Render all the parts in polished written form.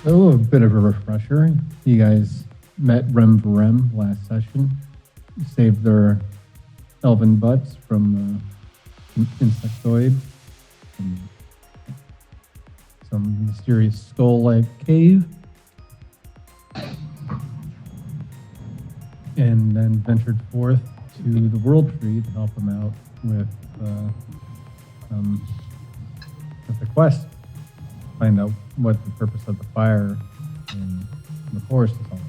Oh, a bit of a refresher. You guys met Rem Varem last session. Saved their elven butts from insectoids. Some mysterious skull-like cave. And then ventured forth to the World Tree to help them out with the quest. Find out what the purpose of the fire in the forest is all about.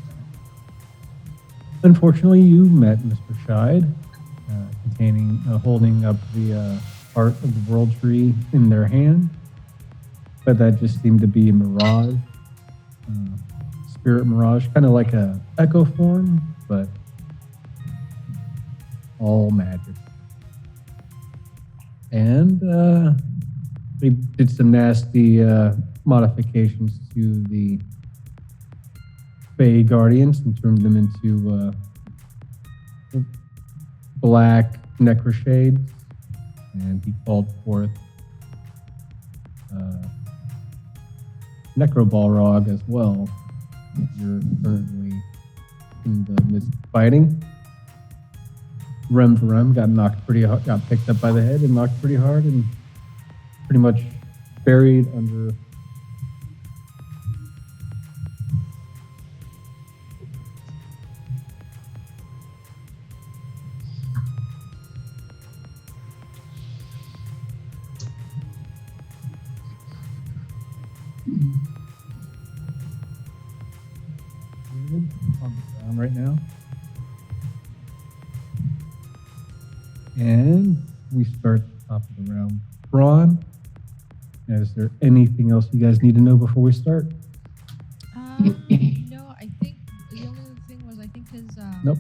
Unfortunately, you met Mr. Scheid, holding up the part of the World Tree in their hand, but that just seemed to be a mirage, spirit mirage, kind of like a echo form, but all magic. And they did some nasty modifications to the Fey Guardians and turned them into black Necro-shades. And he called forth Necro-Balrog as well. You're currently in the midst of fighting. Rem Varem got picked up by the head and knocked pretty hard and pretty much buried under on the ground right now. And we start at the top of the round. Braun, is there anything else you guys need to know before we start? No, I think the only thing was his Nope.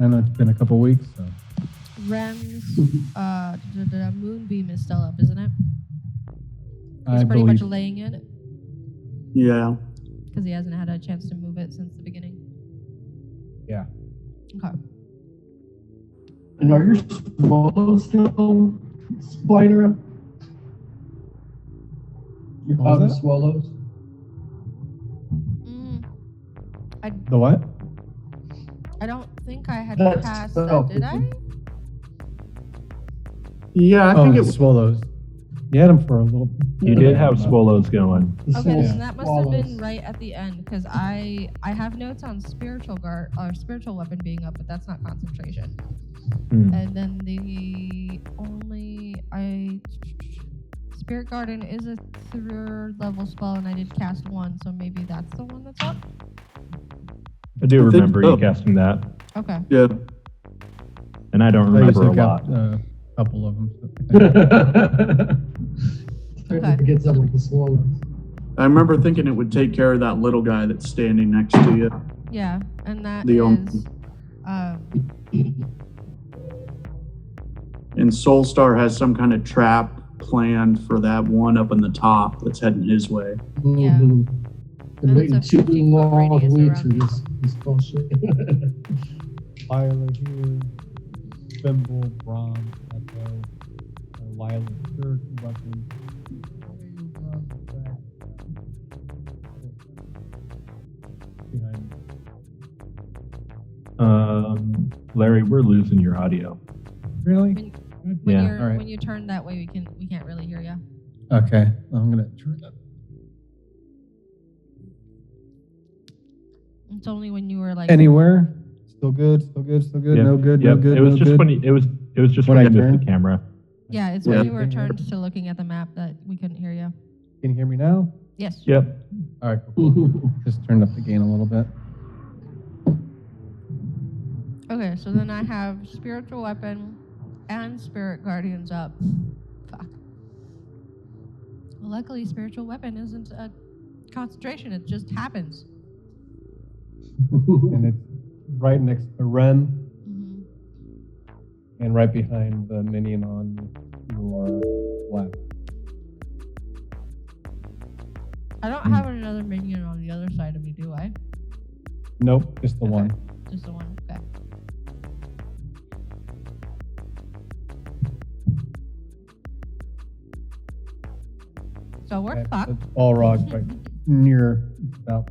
I know it's been a couple weeks, so. Rem's the moonbeam is still up, isn't it? I He's pretty believe much laying in it Yeah. because he hasn't had a chance to move it since the beginning. Yeah. Okay. And are your swallows still flying around? Your What was other that? swallows? The what? I don't think I had That's passed so that, did I? Yeah, I Oh, think the it was. swallows. You had them for a little. You did have swallows going. The Okay, small then that must have been swallows. right at the end because I have notes on spiritual guard or spiritual weapon being up, but that's not concentration. Hmm. And then the only Spirit Garden is a 3rd level spell, and I did cast 1, so maybe that's the one that's up. I do I think remember you so. casting that, Okay. Yeah. and I don't I remember a took out lot. a couple of them. Starting Okay. to get some of the swallows. I remember thinking it would take care of that little guy that's standing next to you. Yeah, and that The is And Soulstar has some kind of trap planned for that one up in the top that's heading his way. Yeah. Mhm. And And it's a waiting too 50-foot long radius weeks for around this bullshit. Lila here, Thimble, Bronze, Echo, Lila, spiritual weapon. Behind. Larry, we're losing your audio. Really? when Yeah. you're All right. when you turn that way, we can't really hear you. Okay, I'm gonna turn it up. It's only when you were like Anywhere? Still good? Still good? Still good? Yep, No good? yep. No good? It was no just good? when it was just When when I you missed turned? the camera. Yeah, it's Yeah. when you were turned to looking at the map that we couldn't hear you. Can you hear me now? Yes. Yep. All right, cool. Just turned up the gain a little bit. Okay, so then I have spiritual weapon and spirit guardians up. Fuck. Well, luckily, spiritual weapon isn't a concentration; it just happens. And it's right next to Ren Hmm. and right behind the minion on your left. I don't have another minion on the other side of me, do I? Nope, just the Okay. one. Just the one. Okay. So we're Okay, fucked. it's Balrog right near about.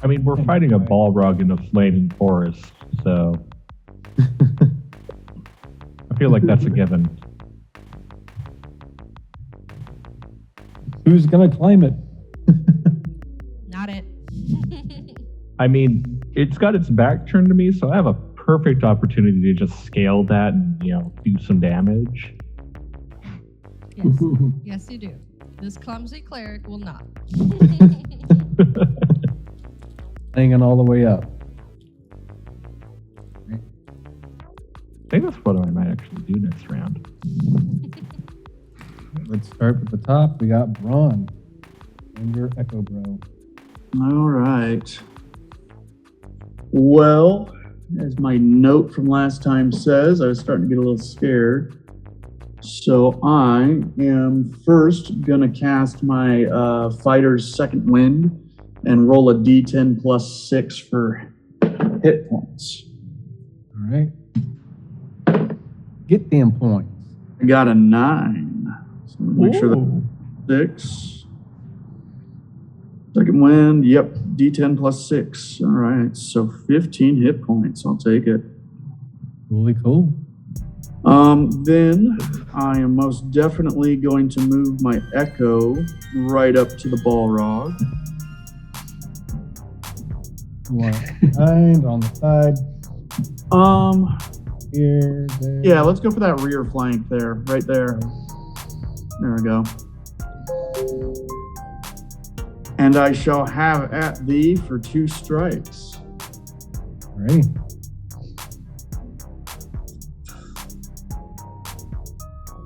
I mean, we're fighting a Balrog in a flaming forest, so I feel like that's a given. Who's gonna climb it? Not it. I mean, it's got its back turned to me, so I have a perfect opportunity to just scale that and, do some damage. Yes. Yes, you do. This clumsy cleric will not. Hanging all the way up. I think that's what I might actually do next round. Let's start at the top. We got Braun and your Echo Bro. All right. Well, as my note from last time says, I was starting to get a little scared. So I am first going to cast my Fighter's Second Wind and roll a d10 plus 6 for hit points. All right. Get them points. I got a 9. So make sure Ooh. that's 6. Second Wind, yep, d10 plus 6. All right, so 15 hit points. I'll take it. Really cool. Then I am most definitely going to move my Echo right up to the Balrog. One behind, on the side, here, there. Yeah, let's go for that rear flank there, right there. There we go. And I shall have at thee for 2 strikes. Ready.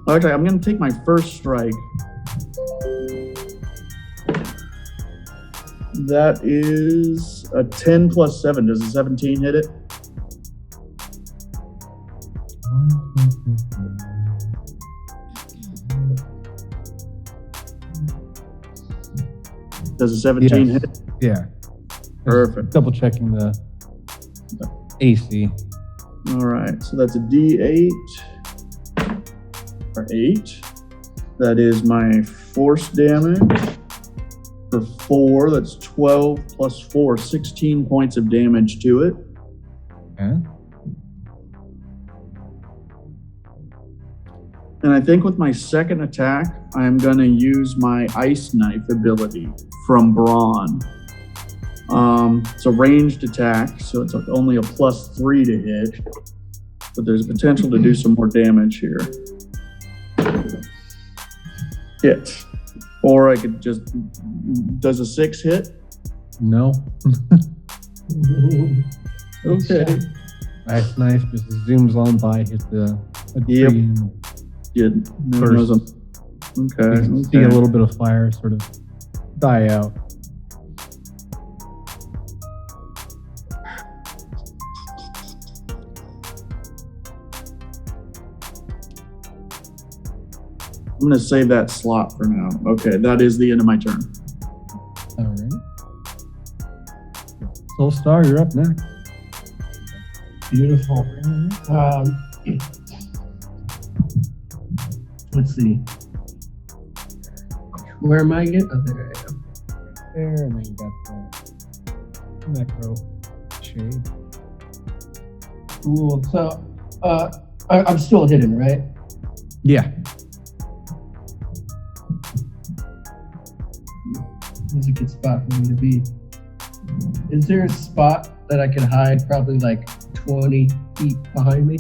Okay, I'm going to take my first strike. That is a 10 plus 7. Does a 17 hit it? Does a 17 Yes. hit it? Yeah. Perfect. Double checking the AC. All right, so that's a D8 or 8. That is my force damage for 4. That's 12 plus 4, 16 points of damage to it. Okay. And I think with my second attack, I'm going to use my Ice Knife ability from Braun. It's a ranged attack, so it's only a plus 3 to hit. But there's potential to do some more damage here. Hit. Or I could just... Does a 6 hit? No. Okay. Ice Knife just zooms on by, hit a Yep. tree, and Good. First. Okay. you see a little bit of fire sort of die out. I'm going to save that slot for now. Okay, that is the end of my turn. All right. Soul Star, you're up next. Beautiful. Let's see. Where am I again? Oh, there I am. There, and then you got the Necro-shade. Cool. So, I'm still hidden, right? Yeah. This is a good spot for me to be. Is there a spot that I can hide probably like 20 feet behind me?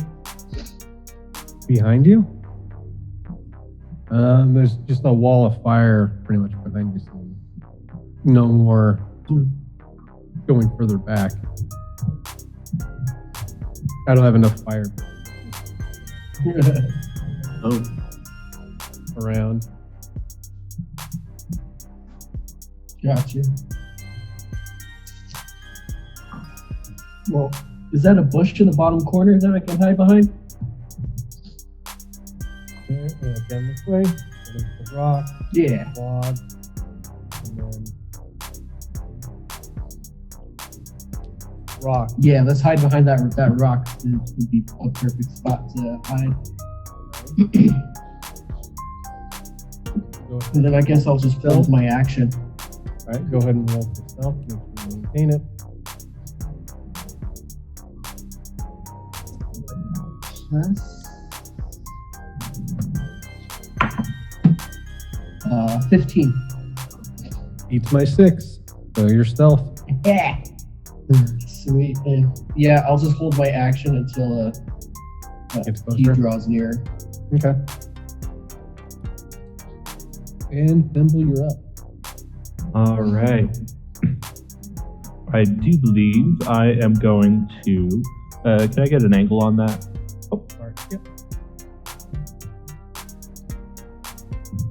Behind you? There's just a wall of fire pretty much behind you. So no more going further back. I don't have enough fire Oh. around. Gotcha. Well, is that a bush in the bottom corner that I can hide behind? Okay, and again this way. And then the rock, Yeah. log, and then rock. Yeah, let's hide behind that rock. It would be a perfect spot to hide. Go And then I guess I'll just build my action. right, go ahead and roll for stealth. Make sure you maintain it. Plus 15. Beats my 6. So your stealth. Yeah. Sweet. Yeah, I'll just hold my action until Gets he closer. draws near. Okay. And Thimble, you're up. All right. I do believe I am going to. Can I get an angle on that? Oh, sorry. Yep.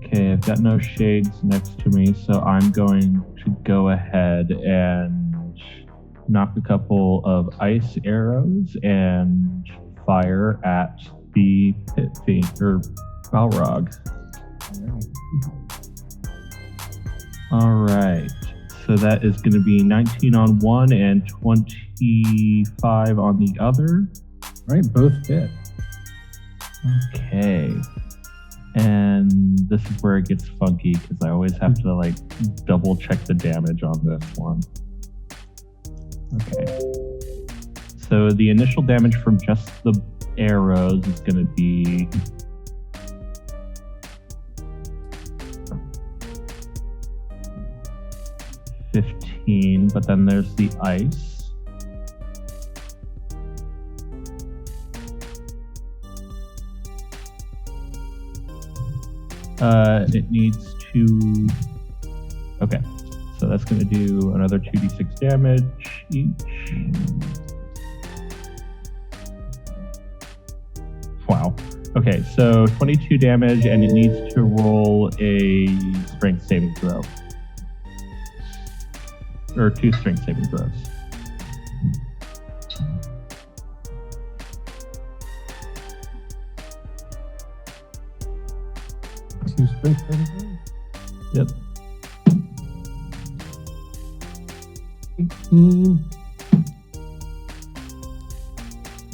Okay, I've got no shades next to me, so I'm going to go ahead and knock a couple of ice arrows and fire at the pit fiend or Balrog. All right, so that is going to be 19 on one and 25 on the other. All right, both hit. Okay. And this is where it gets funky because I always have to like double check the damage on this one. Okay. So the initial damage from just the arrows is going to be 15, but then there's the ice. It needs to. Okay, so that's going to do another 2d6 damage each. Wow. Okay, so 22 damage, and it needs to roll a strength saving throw. Or 2 strength saving throws. Two strength saving. Yep. 18.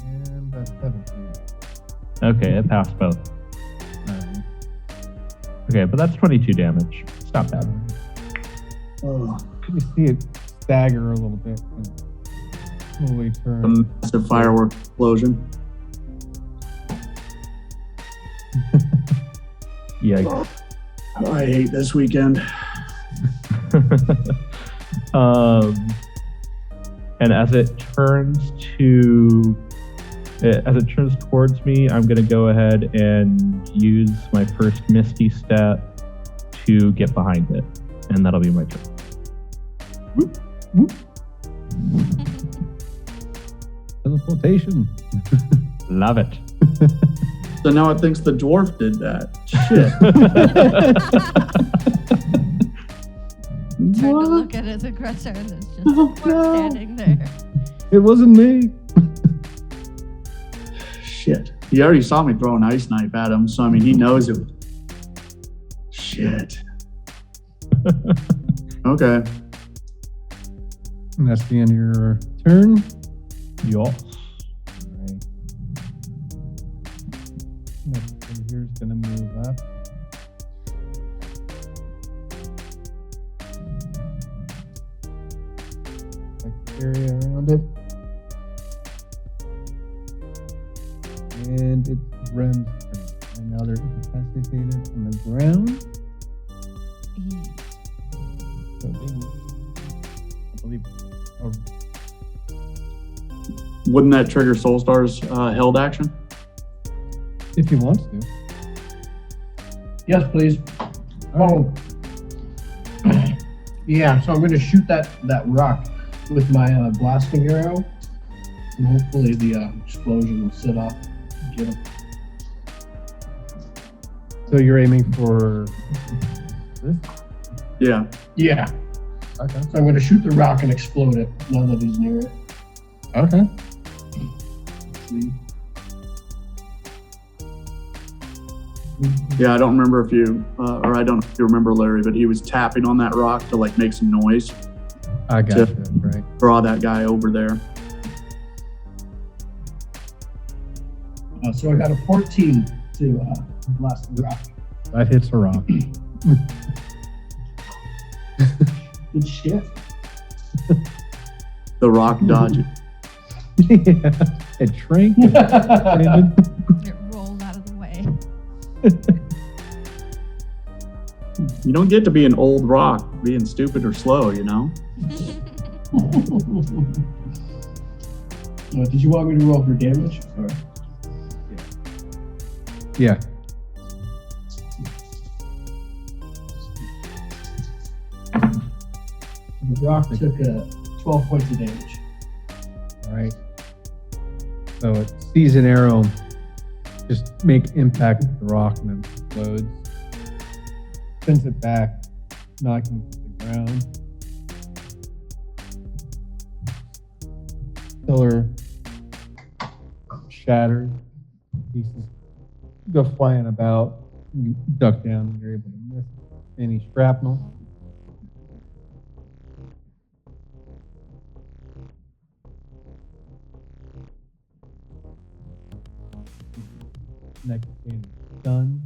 And that's 17. Okay, it passed both. Alright. Okay, but that's 22 damage. It's not bad. Oh, You see it stagger a little bit and slowly a turn. massive firework explosion. Yikes. I hate this weekend. And as it turns towards me, I'm going to go ahead and use my first Misty Step to get behind it, and that'll be my turn. Whoop, whoop. Teleportation. Love it. So now it thinks the dwarf did that. Shit. Turn to What? look at his aggressor and it's just Oh, Dwarf no. standing there. It wasn't me. Shit. He already saw me throw an ice knife at him, so I mean, he knows it. Shit. Okay. And that's the end of your turn. Yes. Alright. Next one here is going to move up. Like area around it. And it's Rem's turn. And now they're incapacitated on the ground. So they need, I believe, a Wouldn't that trigger Soulstar's held action? if he wants to. Yes, please. Oh. Yeah, so I'm going to shoot that rock with my blasting arrow, and hopefully the explosion will set off. Get him. So you're aiming for this? Yeah. Yeah, Okay. so I'm going to shoot the rock and explode it now that he's near it. Okay. See? Yeah, I don't remember if you, or I don't know if you remember, Larry, but he was tapping on that rock to like make some noise, I got you. Right. draw that guy over there. So I got a 14 to blast the rock. That hits a rock. Good shit. The rock dodge it. Yeah, it shrank. It rolled out of the way. You don't get to be an old rock being stupid or slow, you know? Did you want me to roll for damage? Or? Yeah. The rock took 12 points of damage. All right. So it sees an arrow just make impact with the rock and then explodes. Sends it back, knocking it to the ground. Pillar shatters. Pieces go flying about. You duck down and you're able to miss any shrapnel. Next thing is done.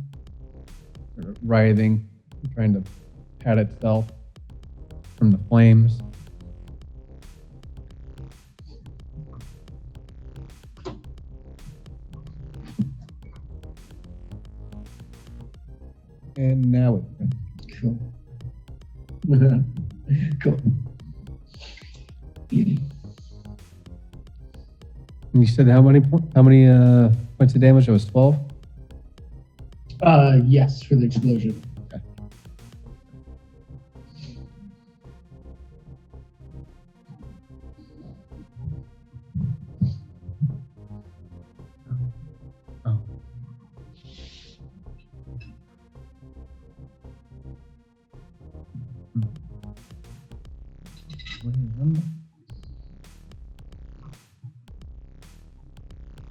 Sort of writhing, trying to pat itself from the flames. And now it's done. Cool. Cool. And you said how many points of damage? It was 12? Yes, for the explosion. Okay. Oh.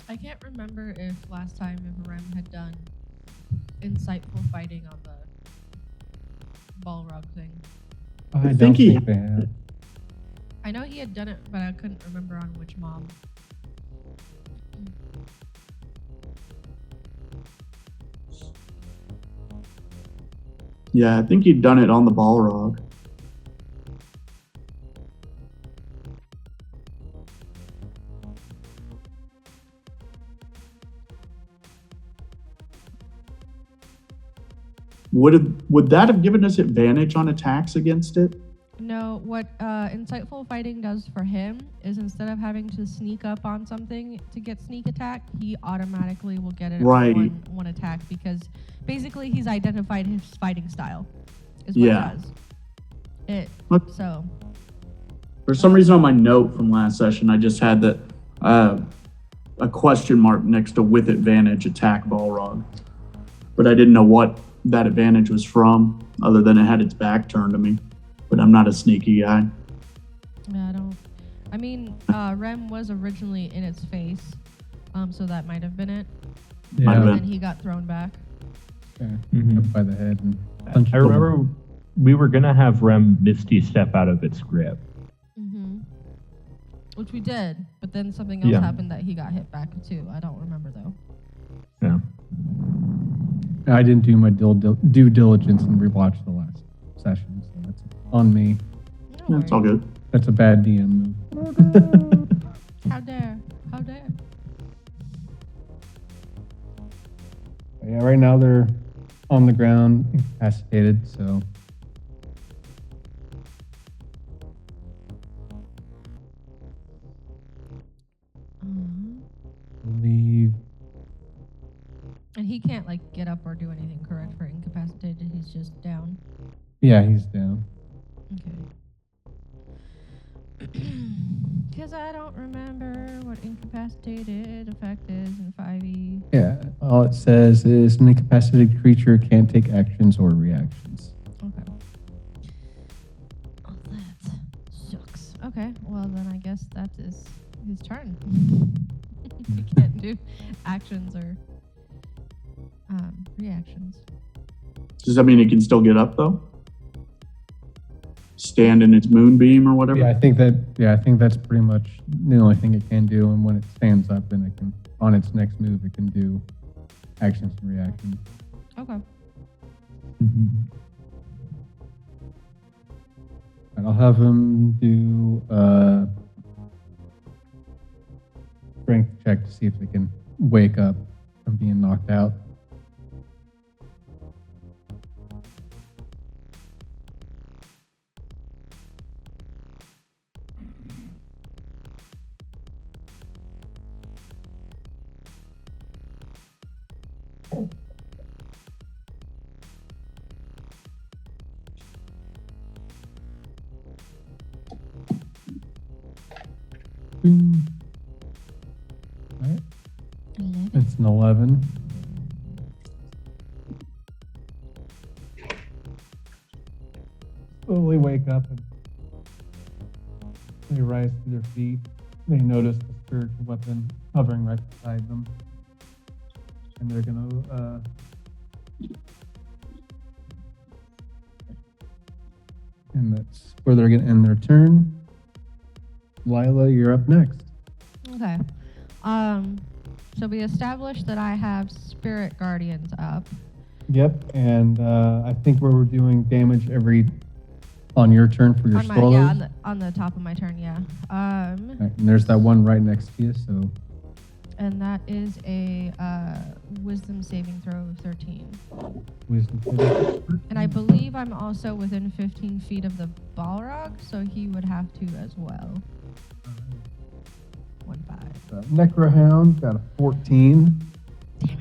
I can't remember if last time if Rem had done insightful fighting on the Balrog thing. I think don't he- think they had. I know he had done it, but I couldn't remember on which mob. Yeah, I think he'd done it on the Balrog. Would that have given us advantage on attacks against it? No, what insightful fighting does for him is instead of having to sneak up on something to get sneak attack, he automatically will get it Right. one attack because basically he's identified his fighting style. Is what Yeah. it does. It Okay. so For some reason on my note from last session, I just had that a question mark next to with advantage attack Balrog. But I didn't know what that advantage was from, other than it had its back turned to me. But I'm not a sneaky guy. yeah, I don't. I mean, Rem was originally in its face, so that might have been it. Might have Yeah, And been. he got thrown back. okay. Mhm. Up by the head and punched I remember we were gonna have Rem Misty step out of its grip. Mm-hmm. Which we did, but then something else Yeah. happened that he got hit back too. I don't remember though. Yeah. I didn't do my due diligence and rewatch the last session, so that's on me. No Yeah, it's all worries. good. That's a bad DM move. How dare? How dare? Yeah, right now they're on the ground, incapacitated, so. Leave. And he can't like get up or do anything, correct? For incapacitated, he's just down. Yeah, he's down. Okay. Because I don't remember what incapacitated effect is in 5e. Yeah, all it says is an incapacitated creature can't take actions or reactions. Okay. Oh, that sucks. Okay, well then I guess that is his turn. He can't do actions or reactions. Does that mean it can still get up though? Stand in its moonbeam or whatever? Yeah, I think that's pretty much the only thing it can do. And when it stands up, then it can, on its next move, it can do actions and reactions. Okay. And I'll have him do a strength check to see if they can wake up from being knocked out. Boom. All right. 11. It's an 11. Slowly wake up and they rise to their feet. They notice the spiritual weapon hovering right beside them. And they're gonna and that's where they're gonna end their turn. Lila, you're up next. Okay. So we established that I have spirit guardians up. Yep, and I think we're doing damage on your turn for your On my, swallows. yeah, on the top of my turn, yeah. Right, and there's that one right next to you, so And that is a wisdom saving throw of 13. wisdom saving. And I believe I'm also within 15 feet of the Balrog, so he would have to as well. 1-5. Necrohound got a 14. Damn it.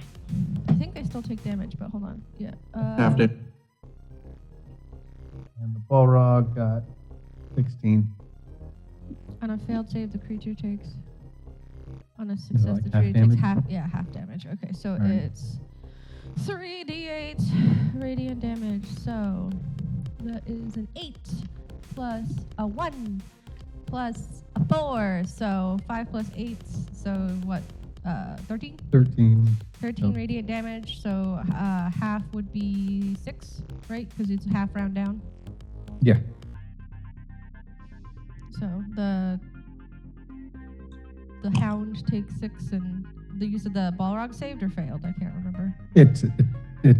I think they still take damage, but hold on. Yeah. Half day. And the Balrog got 16. On a failed save, the creature takes. On a it success, like the half creature takes damage? half damage. Okay, so Alright. it's 3d8 radiant damage. So that is an 8 plus a 1 plus a 4. So 5 plus 8. So what? 13? 13. 13 Oh. radiant damage. So half would be 6, right? Because it's half round down. Yeah. So the hound takes 6, and the use of the Balrog saved or failed? I can't remember. It's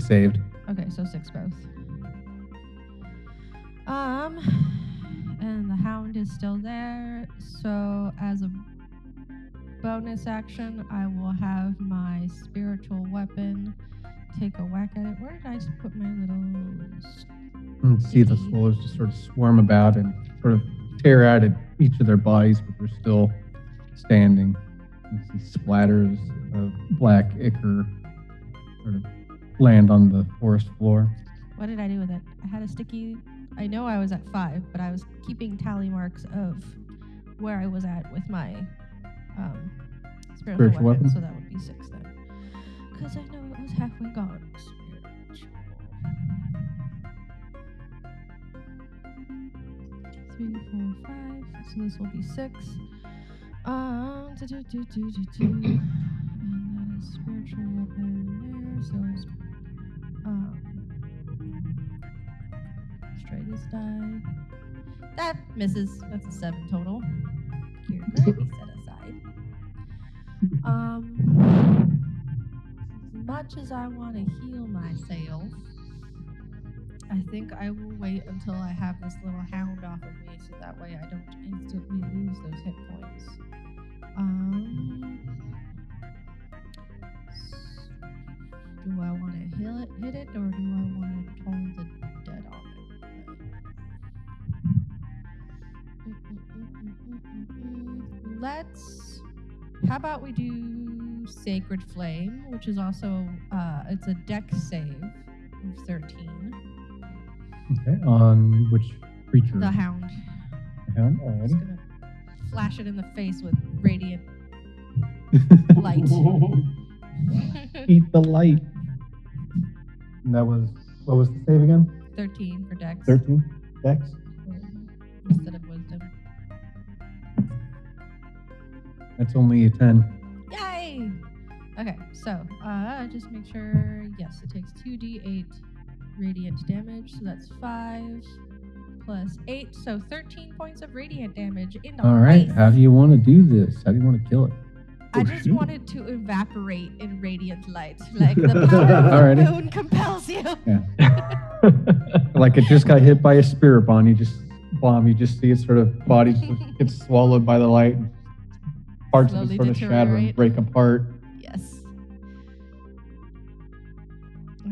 saved. Okay, so 6 both. And the hound is still there. So as a bonus action, I will have my spiritual weapon take a whack at it. Where did I put my little? And see the swallows just sort of swarm about and sort of tear out at each of their bodies, but they're still standing. You see splatters of black ichor sort of land on the forest floor. What did I do with it? I had a sticky. I know I was at 5, but I was keeping tally marks of where I was at with my spiritual weapon, so that would be 6 then. Because I know it was halfway gone. Spiritual. 3, 4, 5. So this will be 6. And that is spiritual weapon there. So it's let's try this die. That misses. That's a 7 total. Here, gravy set aside. As much as I want to heal myself, I think I will wait until I have this little hound off of me, so that way I don't instantly lose those hit points. Do I want to hit it, or do I want to toll the dead on it? Let's. How about we do Sacred Flame, which is also it's a dex save of 13. Okay, on which creature? The hound. The hound, I'm just alrighty. gonna flash it in the face with radiant light. Eat the light. And that was, what was the save again? 13 for dex. 13? Dex? Instead of wisdom. That's only a 10. Yay! Okay, so just make sure. Yes, it takes 2d8 radiant damage, so that's 5 plus 8, so 13 points of radiant damage in the Alright, face. how do you want to do this? How do you want to kill it? I just wanted to evaporate in radiant light, like the power of the Alrighty. moon compels you. Yeah. Like it just got hit by a spirit bomb. You just bomb. You just see it sort of body just gets swallowed by the light. And parts of it Slowly sort of shatter and deteriorate. break apart. Yes.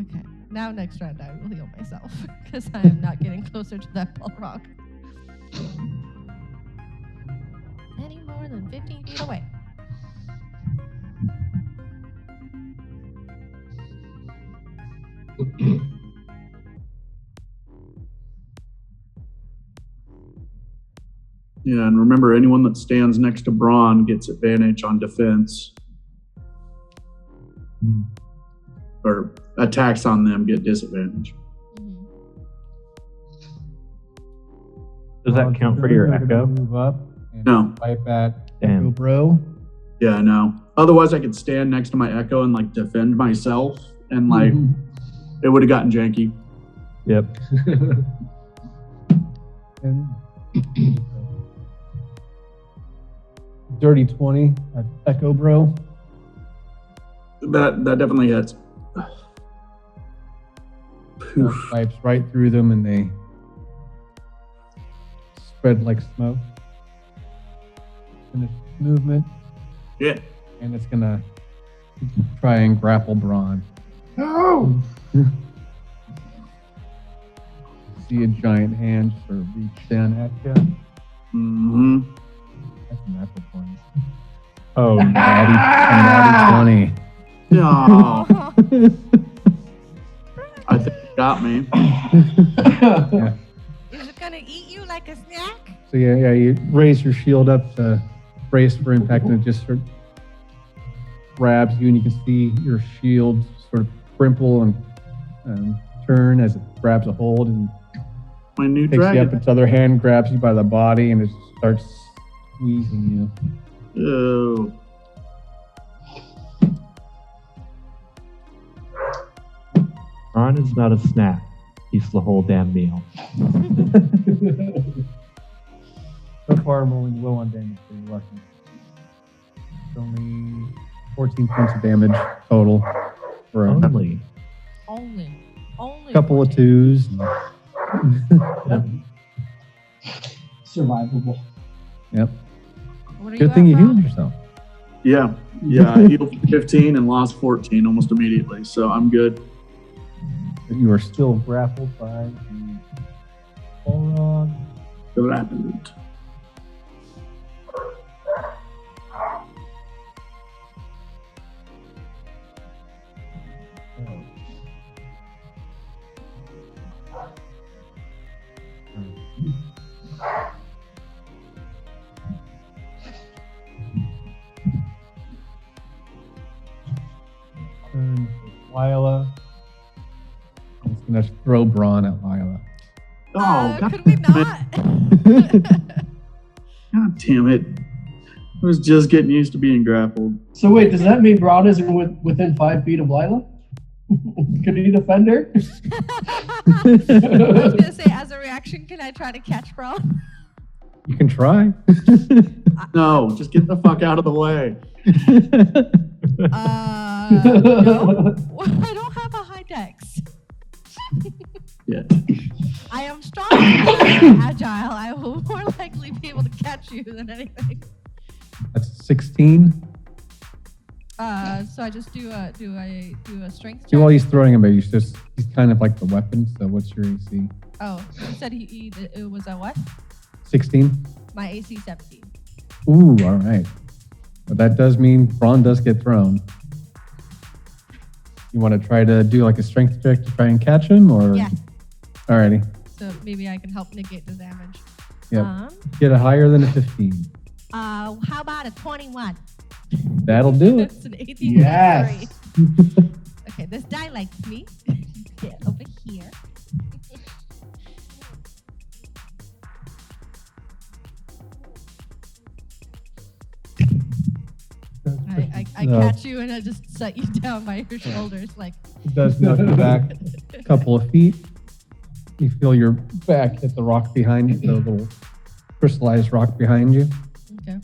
Okay. Now next round I will heal myself because I am not getting closer to that Balrog. Any more than 15 feet away. Yeah, and remember, anyone that stands next to Braun gets advantage on defense. Or attacks on them get disadvantage. Mhm. Does that count for your You're gonna echo? Move up and No. wipe at Damn. Echo Bro. Yeah, no. Otherwise, I could stand next to my Echo and like defend myself, and like it would have gotten janky. Yep. And dirty 20 at Echo Bro. That definitely hits. Poof. Pipes right through them and they spread like smoke. Finish movement, Yeah. and it's gonna try and grapple Braun. No. See a giant hand sort of reach down at you. Mm-hmm. That's a natural 20. Oh, Natty 20. No. I think it got me. Yeah. Is it gonna eat you like a snack? So yeah, you raise your shield up to brace for impact, and it just sort of grabs you, and you can see your shield sort of crimple and turn as it grabs a hold, and My new takes you up. dragon. Its other hand grabs you by the body, and it starts squeezing you. Ew. Ron is not a snack. He's the whole damn meal. So far, I'm rolling low on damage, so you're lucky. It's only 14 points of damage total for a Only. Only couple of 14. twos. Survivable. Yep. What are Good at, thing you Rob? healed yourself. Yeah. I healed 15 and lost 14 almost immediately, so I'm good. But you are still grappled by the Balrog. Grappled. Turn to Lila. It's going to throw Braun at Lila. Oh, God, Could we not? God damn it. I was just getting used to being grappled. So wait, does that mean Braun isn't within 5 feet of Lila? Could he defend her? I was gonna say, as a reaction, can I try to catch Braun? You can try. No, just get the fuck out of the way. No. I don't have a high dex. Yeah. I am strong and agile. I will more likely be able to catch you than anything. That's 16. So I just do a strength See, check. while he's throwing him, he's kind of like the weapon. So what's your AC? Oh, you said it was a what? 16. My AC 17. Ooh, all right. But that does mean Braun does get thrown. You want to try to do like a strength check to try and catch him, or? Yeah. Alrighty. So maybe I can help negate the damage. Yep. Get a higher than a 15. How about a 21? That'll do it. It's an 18. Yes. Okay, this die likes me. Get over here. I No. catch you and I just set you down by your shoulders, like. It does knock you back a couple of feet. You feel your back hit the rock behind you, the little crystallized rock behind you. Okay.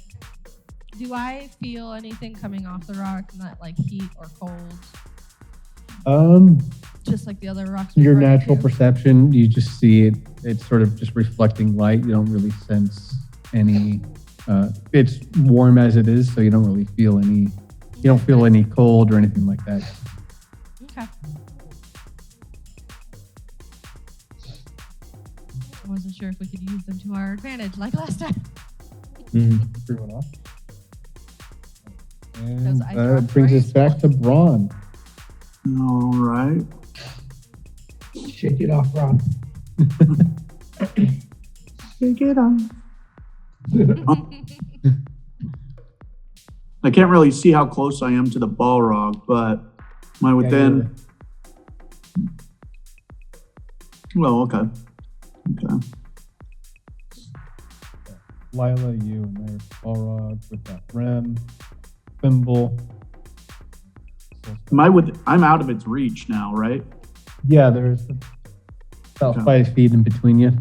Do I feel anything coming off the rock, not like heat or cold? Just like the other rocks. Your we've already natural killed. perception, you just see it. It's sort of just reflecting light. You don't really sense any. It's warm as it is, so you don't really feel any. You don't feel any cold or anything like that. Okay. I wasn't sure if we could use them to our advantage like last time. Threw it off. Those And eye that drops brings were us back to Braun. All right. Shake it off, Rob. Take it off. I can't really see how close I am to the Balrog, but am I within? Well, okay. Okay. Lila, you, and there's Balrog with that Rem, Thimble. I'm out of its reach now, right? Yeah, there's about Okay. 5 feet in between you.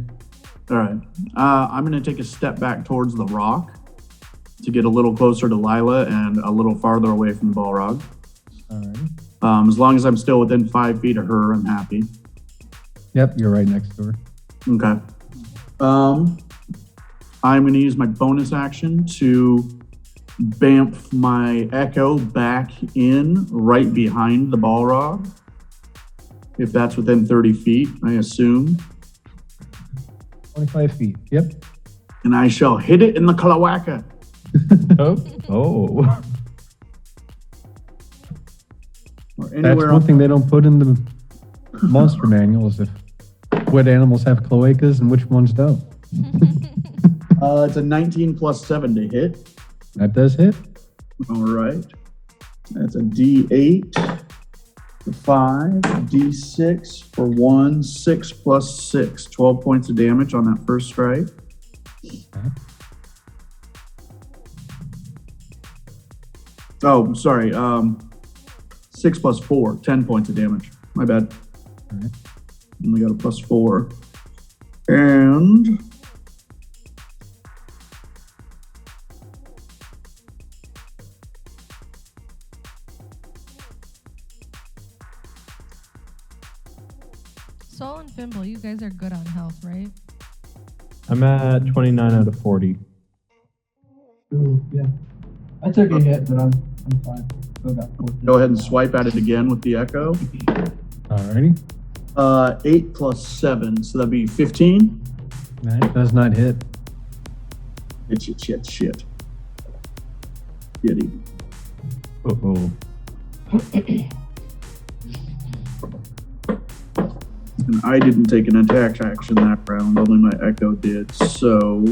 All right. I'm going to take a step back towards the rock to get a little closer to Lila and a little farther away from the Balrog. Alrighty. As long as I'm still within 5 feet of her, I'm happy. Yep, you're right next to her. Okay. I'm going to use my bonus action to bamf my echo back in right behind the Balrog. If that's within 30 feet, I assume. 25 feet. Yep. And I shall hit it in the cloaca. Oh. Or That's anywhere one thing they don't put in the monster manuals, if what animals have cloacas and which ones don't. It's a 19 plus 7 to hit. That does hit. All right. That's a D8 for 5, D6 for 1, 6 plus 6. 12 points of damage on that first strike. Oh, sorry. 6 plus 4, 10 points of damage. My bad. All right. Only got a plus 4. And Soul and Thimble, you guys are good on health, right? I'm at 29 out of 40. Ooh, yeah. I took a hit, but I'm fine. Still got 14. go ahead and swipe at it again with the echo. Alrighty. 8 plus 7, so that'd be 15. That does not hit. Shit. Giddy. Uh-oh. And I didn't take an attack action that round, only my echo did. So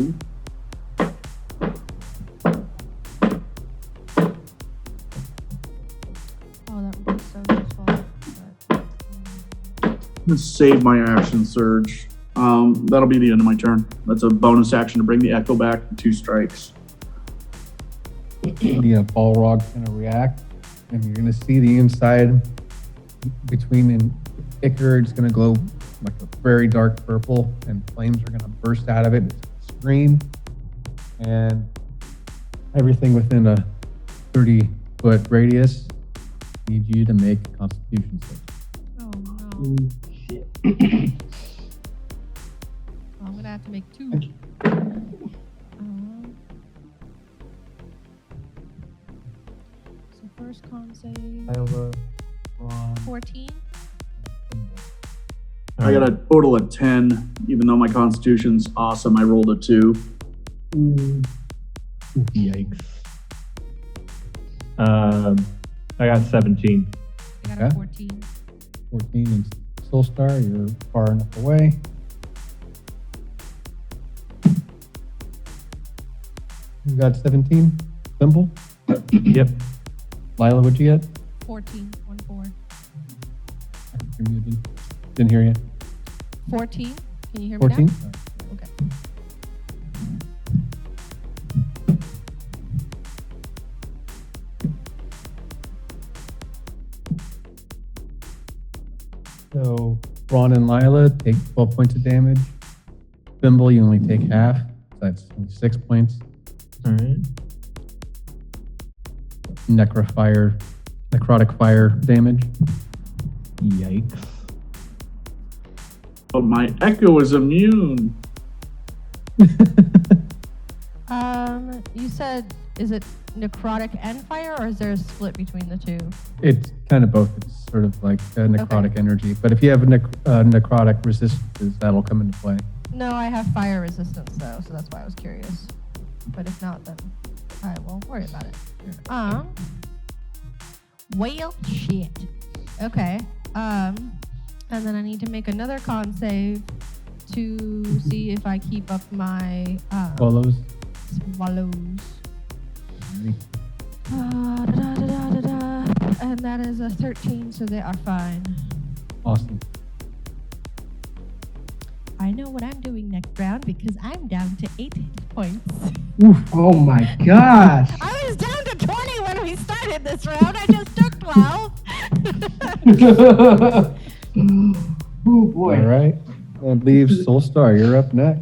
Oh, that would be so useful. But, I'm gonna save my action surge. That'll be the end of my turn. That's a bonus action to bring the echo back to 2 strikes. The Balrog's going to react, and you're going to see the inside between and Icar. It's going to glow like a very dark purple, and flames are going to burst out of it. It's gonna scream, and everything within a 30-foot radius needs you to make a Constitution save. oh no. Ooh, shit. Well, I'm gonna have to make 2. So first con save Lila, Ron, 14. I got a total of 10, even though my Constitution's awesome. I rolled a 2. Ooh. Yikes. I got 17. I got Okay. a 14. 14 and Soulstar, you're far enough away. You got 17, Thimble. Yep. Lila, what'd you get? 14. 1-4. Didn't hear you. 14. Can you hear me 14? now? Okay. So Ron and Lila take 12 points of damage. Thimble, you only take half. So that's only 6 points. All right. Necrotic fire damage. Yikes. But my echo is immune. You said, is it necrotic and fire, or is there a split between the two? It's kind of both. It's sort of like necrotic energy. But if you have necrotic resistances, that'll come into play. No, I have fire resistance though, so that's why I was curious. But if not, then I won't worry about it. Well, shit. Okay. And then I need to make another con save to see if I keep up my Swallows. And that is a 13, so they are fine. Awesome. I know what I'm doing next round because I'm down to 8 hit points. Oof, oh my gosh. I was down to 20 when we started this round. I just took 12. Oh boy. All right. That leaves Soulstar. You're up next.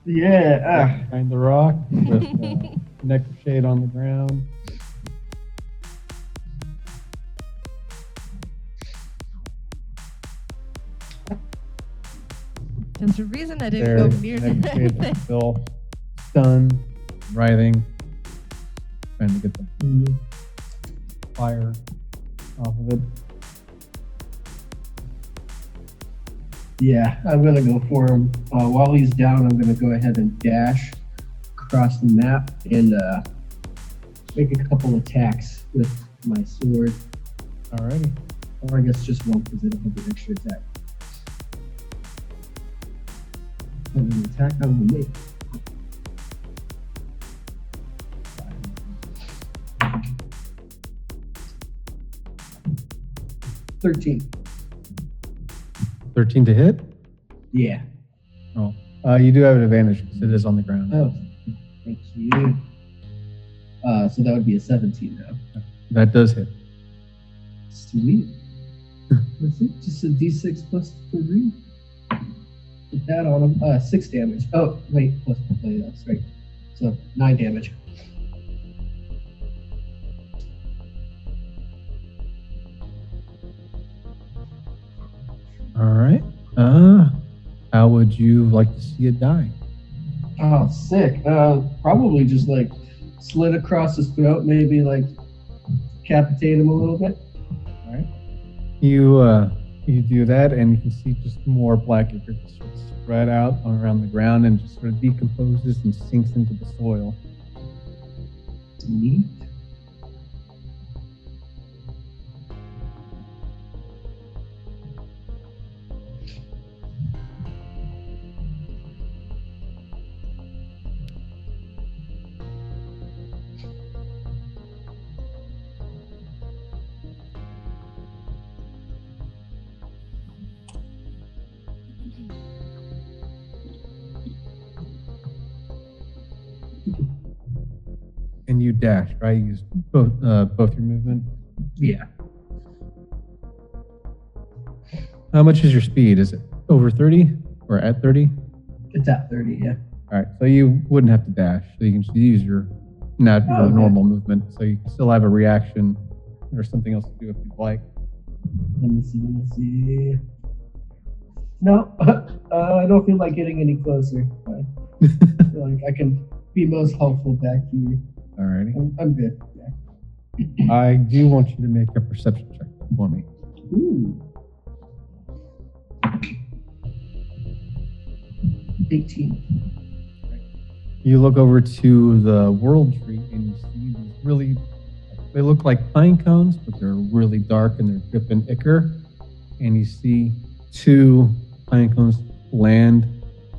Yeah. Behind the rock with Necro-shade on the ground. There's a reason I didn't go near Necro-shade anything. still stunned, writhing, trying to get the fire off of it. Yeah, I'm gonna go for him. While he's down, I'm gonna go ahead and dash across the map and make a couple attacks with my sword. Alrighty. Or I guess just one because I don't have the extra attack. And an attack I will make. 13. 13 to hit? Yeah. Oh. You do have an advantage because it is on the ground. Oh, thank you. So that would be a 17 now. That does hit. Sweet. That's it. Just a d6 plus 3. Put that on him. 6 damage. Oh, wait. Plus, that's right. So 9 damage. All right. How would you like to see it die? Oh, sick. Probably just like slit across his throat, maybe like decapitate him a little bit. All right. You do that, and you can see just more black ichor just sort of spread out around the ground and just sort of decomposes and sinks into the soil. Neat. And you dash, right? You use both your movement. Yeah. How much is your speed? Is it over 30 or at 30? It's at 30, yeah. All right, so you wouldn't have to dash. So you can just use your normal movement. So you can still have a reaction or something else to do if you'd like. Let me see. No, I don't feel like getting any closer. I feel like I can be most helpful back here. Alrighty. I'm good. Yeah. I do want you to make a perception check for me. Ooh. 18. You look over to the world tree and you see these really, they look like pine cones, but they're really dark and they're dripping ichor. And you see 2 pine cones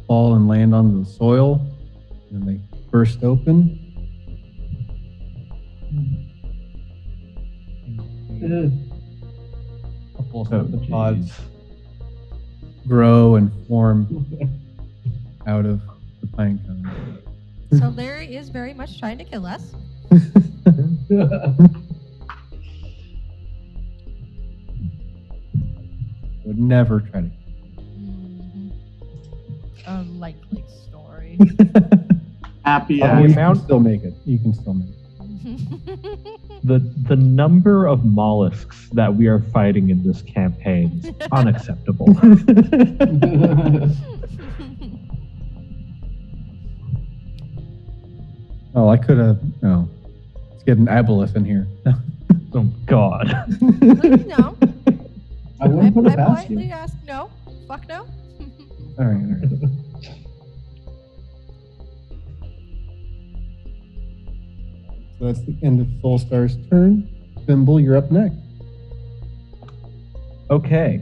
fall and land onto the soil, and they burst open. A couple of pods grow and form out of the pine cone. So Larry is very much trying to kill us. Would never try to. A likely story. Happy You hour. can still make it. You can still make it. The number of mollusks that we are fighting in this campaign is unacceptable. Oh, I could have. No. Let's get an aboleth in here. Oh God. No. I wouldn't put it I past politely you. asked no. Fuck no. All right. So that's the end of Soulstar's turn. Thimble, you're up next. Okay.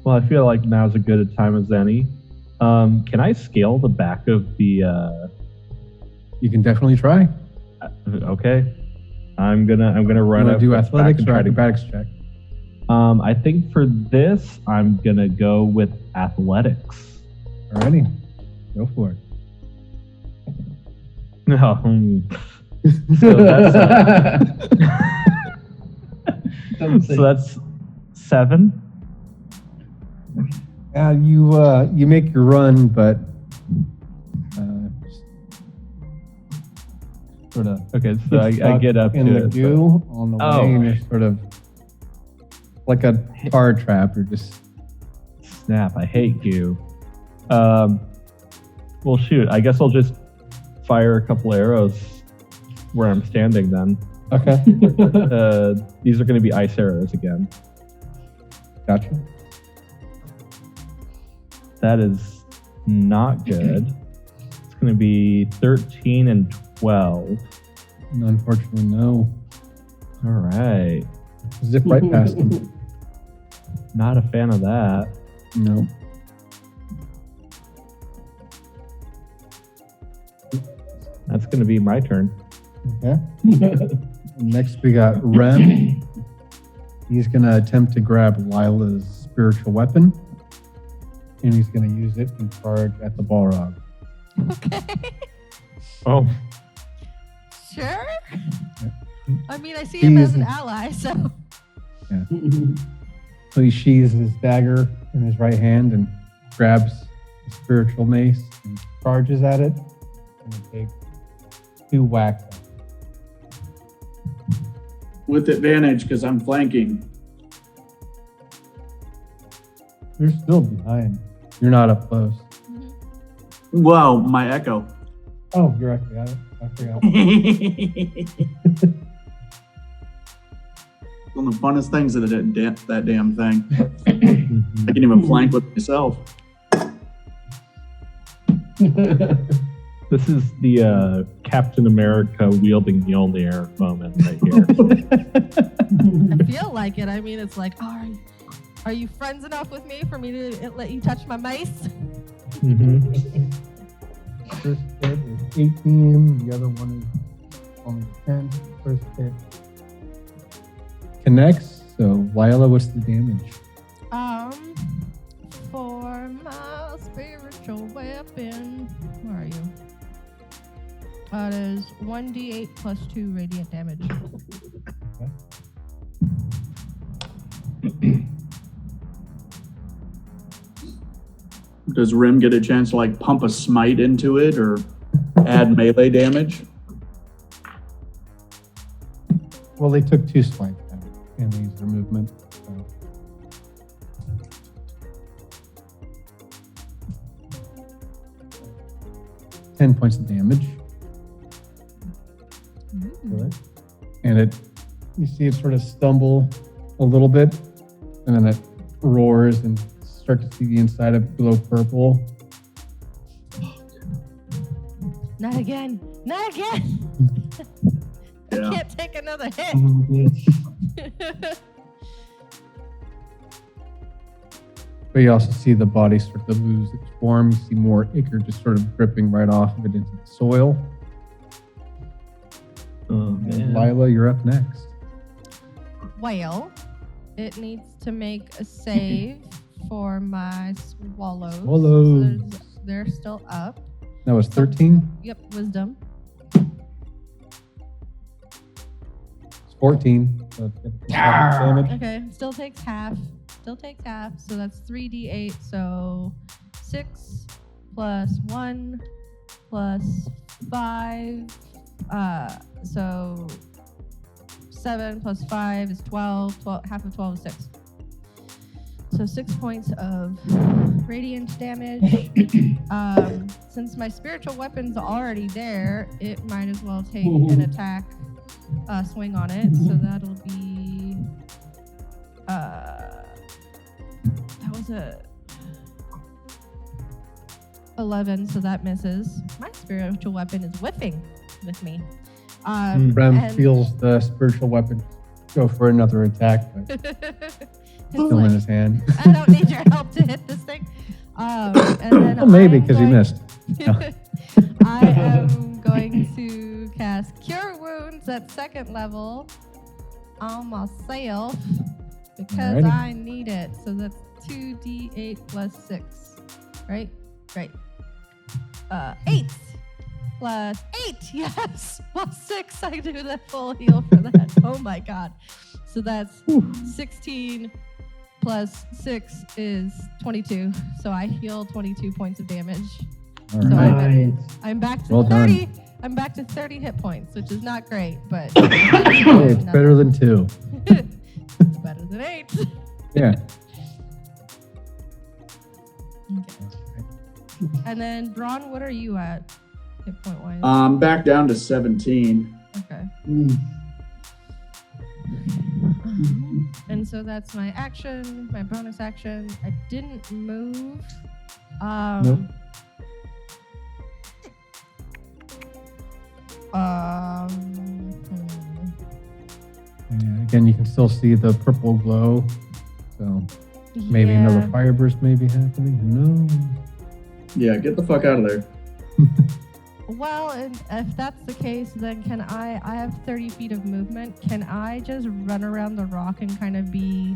Well, I feel like now's as good a time as any. Can I scale the back of the? You can definitely try. Okay. I'm gonna run Want up. to do back athletics and or try to. acrobatics check? I think for this, I'm gonna go with athletics. Alrighty. Go for it. No. So that's Doesn't say. so that's 7. You make your run, but sort of Okay, so I get up in to the it. goo on the Oh. way, and you're sort of like a tar trap. You're just Snap! I hate you. Well, shoot. I guess I'll just fire a couple arrows where I'm standing. Then okay. these are going to be ice arrows again. Gotcha. That is not good. It's going to be 13 and 12. Unfortunately, no. All right. Zip right past him. Not a fan of that. No. That's going to be my turn. Okay. Next, we got Rem. He's going to attempt to grab Lila's spiritual weapon, and he's going to use it and charge at the Balrog. Okay. Oh, Sure. I mean, I see him as an ally, so. So he sheathes his dagger in his right hand and grabs the spiritual mace and charges at it. And he takes 2 whacks. With advantage because I'm flanking. You're still behind. You're not up close. Whoa, my echo. Oh, you're actually at it. I forgot. One of the funnest things of that damn thing. I can even flank with myself. this is the Captain America wielding Mjolnir moment right here. I feel like it. I mean, it's like, are you friends enough with me for me to let you touch my mace? First hit is 18. The other one is only 10. First hit connects. So, Lila, what's the damage? For my spiritual weapon, where are you? It is 1d8 plus 2 radiant damage. Does Rim get a chance to like pump a smite into it or add melee damage? Well, they took 2 swipes down and these are movement. So. $10 points of damage. to it. And you see it sort of stumble a little bit, and then it roars and start to see the inside of it glow purple. Not again. Not again. I Yeah. can't take another hit. Oh, bitch. But you also see the body start to lose its form. You see more ichor just sort of dripping right off of it into the soil. Oh, And man. Lila, you're up next. Well, it needs to make a save for my swallows. Swallows. So they're still up. That was 13. Yep, wisdom. It's 14. So it's half damage. Okay, still takes half. Still takes half. So that's 3d8. So 6 plus 1 plus 5 So 7 plus 5 is 12. Half of 12 is 6. So 6 points of radiant damage. Since my spiritual weapon's already there, it might as well take an attack swing on it. So that'll be that was a 11, so that misses. My spiritual weapon is whiffing with me. Rem and- feels the spiritual weapon go for another attack, but It's still like, in his hand. I don't need your help to hit this thing. And then Well, maybe I'm because he going- missed. I am going to cast Cure Wounds at 2nd level on myself because Alrighty. I need it. So that's 2d8 plus 6. Right? Right. 8 plus 8. Yes. Plus 6. I do the full heal for that. Oh my god. So that's 16 plus 6 is 22. So I heal 22 points of damage. All So right. I'm back to Well done. 30. I'm back to 30 hit points, which is not great, but Hey, it's better than 2. It's better than 8. Yeah. And then Braun, what are you at hit point wise? Back down to 17. Okay. And so that's my action, my bonus action. I didn't move. Nope. Yeah, again, you can still see the purple glow. So maybe yeah. another fire burst may be happening. Who knows? Yeah, get the fuck out of there. Well, and if that's the case, then can I have 30 feet of movement. Can I just run around the rock and kind of be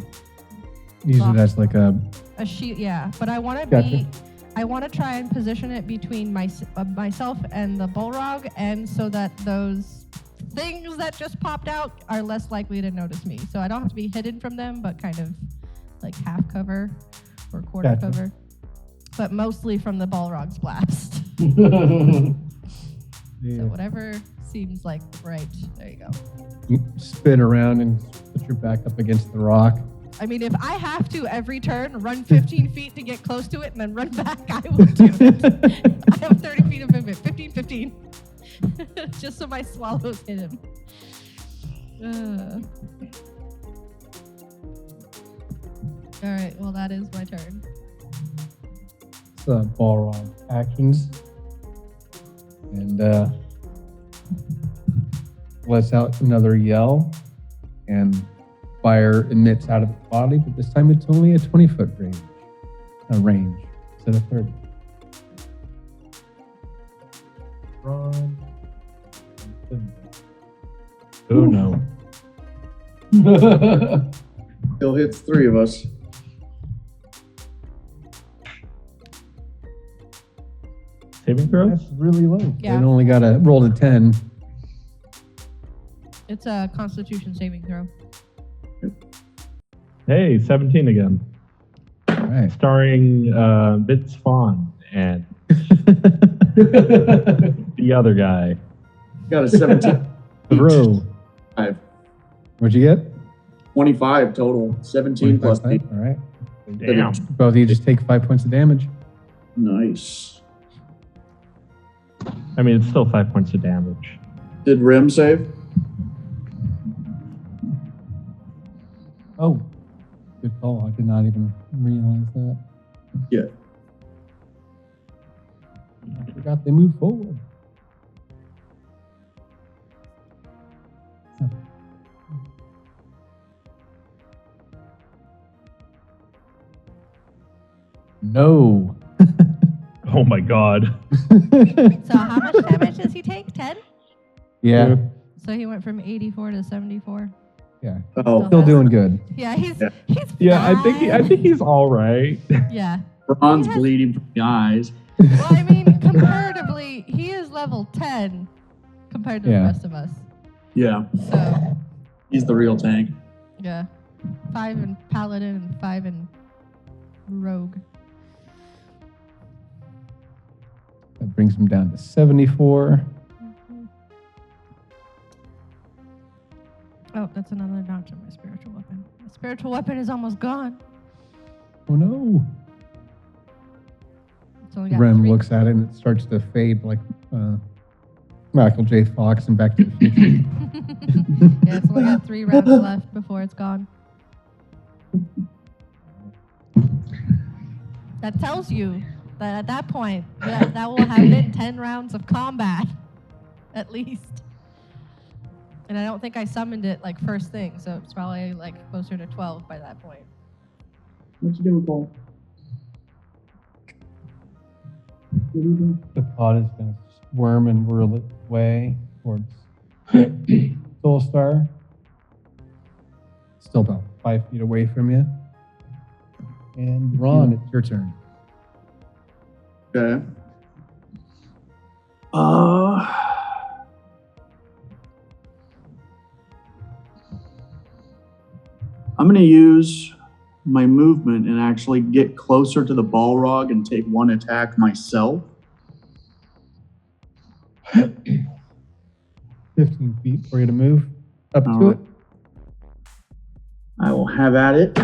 Use it as like a. a shield? Yeah, but I want to Gotcha. I want to try and position it between myself and the Balrog, and so that those things that just popped out are less likely to notice me. So I don't have to be hidden from them, but kind of like half cover or quarter Gotcha. cover. But mostly from the Balrog's blast. Yeah. So whatever seems like right. There you go. You spin around and put your back up against the rock. I mean, if I have to every turn run 15 feet to get close to it and then run back, I will do it. I have 30 feet of movement. 15. Just so my swallows hit him. All right, well, that is my turn. Balrog actions. And lets out another yell. And fire emits out of its body, but this time it's only a 20-foot range. Range instead of 30. Run. Oh no. Still hits 3 of us. Saving throws? That's really low. Yeah. It only got a roll to 10. It's a Constitution saving throw. Hey, 17 again. All right. Starring Vince Vaughn and the other guy. Got a 17. Throw. 5. What'd you get? 25 total. 17 plus 8. All right. Damn. Both of you just take 5 points of damage. Nice. I mean, it's still 5 points of damage. Did Rim save? Oh, good call. I did not even realize that. Yeah. I forgot they moved forward. Huh. No. Oh my god. So how much damage does he take? 10? Yeah. So he went from 84 to 74. Yeah. Oh, Still doing good. Yeah, he's Yeah. he's Yeah, I fine. think he's all right. Yeah. Bron's He has- bleeding from the eyes. Well, I mean, comparatively, he is level 10 compared to Yeah. the rest of us. Yeah. So, He's the real tank. yeah. 5 in Paladin and 5 in Rogue. That brings him down to 74. Oh, that's another notch on my spiritual weapon. My spiritual weapon is almost gone. Oh no. So we got Rem 3. looks at it and it starts to fade like Michael J. Fox and Back to the Future. Yeah, so we got 3 rounds left before it's gone. That tells you that at that point, that will have been 10 rounds of combat, at least. And I don't think I summoned it like first thing, so it's probably like closer to 12 by that point. What you doing, Cole? What are you doing? The pod is going to squirm and whirl its way towards Soul Star. Still about 5 feet away from you. And Ron, it's your turn. Okay. I'm going to use my movement and actually get closer to the Balrog and take 1 attack myself. 15 feet for you to move up All to right. it. I will have at it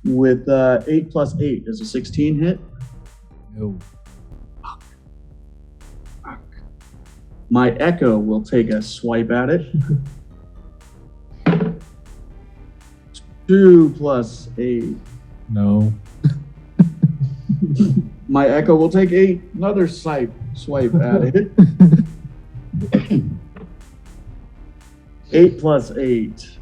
with 8 plus 8. Does a 16 hit? No. My Echo will take a swipe at it. 2 plus 8. No. My Echo will take 8. Another swipe at it. 8 plus 8.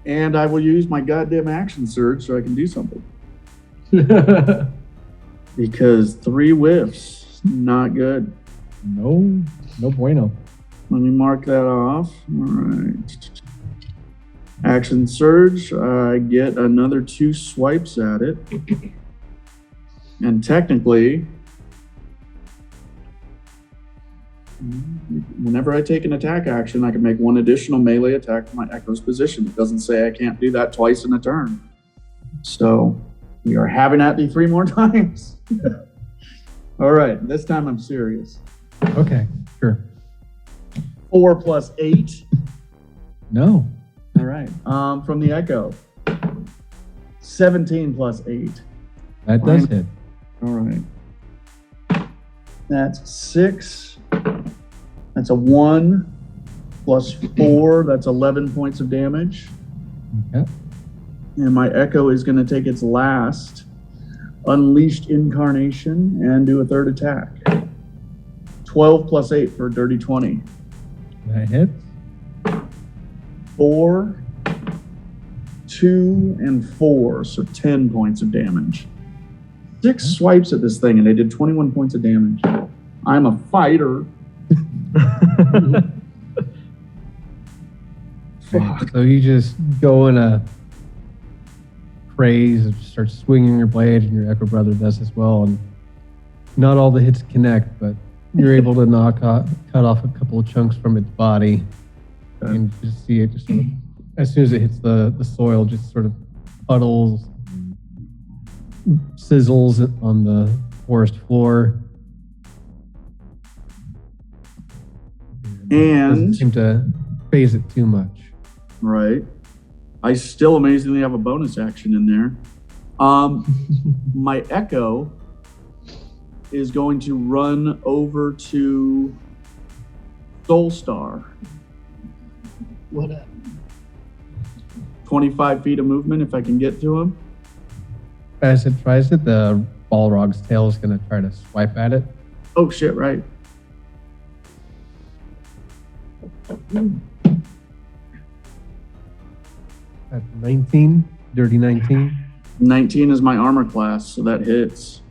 And I will use my goddamn action surge so I can do something. Because 3 whiffs, not good. No bueno. Let me mark that off. All right. Action surge. I get another 2 swipes at it. And technically, whenever I take an attack action, I can make 1 additional melee attack from my Echo's position. It doesn't say I can't do that twice in a turn. So we are having that be 3 more times. All right, this time I'm serious. Okay, sure. 4 plus 8. No. All right. From the Echo. 17 plus 8. That does hit. All right. That's 6. That's a 1 plus 4. That's 11 points of damage. Okay. And my Echo is going to take its last Unleashed Incarnation and do a 3rd attack. 12 plus 8 for a dirty 20. That hits. 4, 2, and 4, so 10 points of damage. 6 swipes at this thing, and they did 21 points of damage. I'm a fighter. Fuck. So you just go in a craze and just start swinging your blade, and your Echo Brother does as well. And not all the hits connect, but you're able to cut off a couple of chunks from its body. And just see it just sort of, as soon as it hits the soil, just sort of puddles, sizzles on the forest floor. And doesn't seem to phase it too much. right, I still amazingly have a bonus action in there. My Echo is going to run over to Soul Star. What up? 25 feet of movement if I can get to him. As it tries it, the Balrog's tail is going to try to swipe at it. Oh shit, right. At 19, dirty 19. 19 is my armor class, so that hits.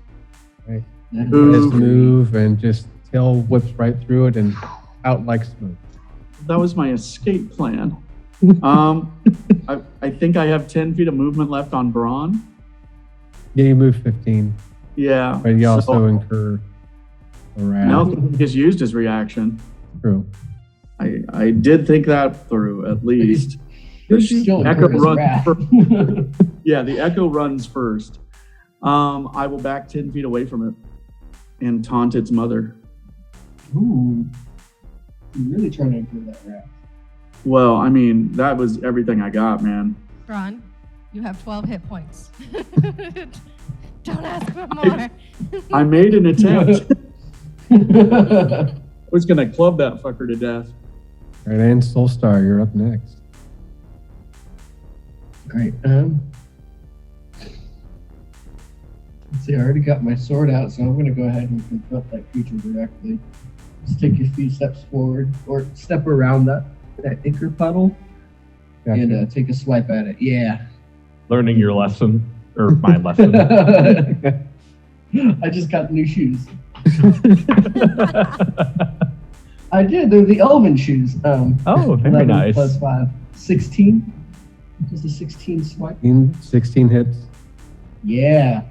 Right. Ooh. Has to move and just tail whips right through it and out like smoke. That was my escape plan. I think I have 10 feet of movement left on Braun. Yeah, you move 15, Yeah. but you so also incur a now round. he just used his reaction. True. I did think that through, at least. Still Echo incur his run wrath. Yeah, the Echo runs first. I will back 10 feet away from it and taunt its mother. Ooh. I'm really trying to improve that rap. Well, I mean, that was everything I got, man. Ron, you have 12 hit points. Don't ask for more. I made an attempt. I was gonna club that fucker to death. All right, and Soulstar, you're up next. Alright, let's see, I already got my sword out, so I'm going to go ahead and confront that creature directly. Just take a few steps forward, or step around that ichor puddle, Gotcha. and take a swipe at it. Yeah. Learning your lesson, or my lesson. I just got new shoes. I did, they're the elven shoes. Oh, very 11 nice. plus 5. 16? Just a 16 swipe? 16 hits. Yeah.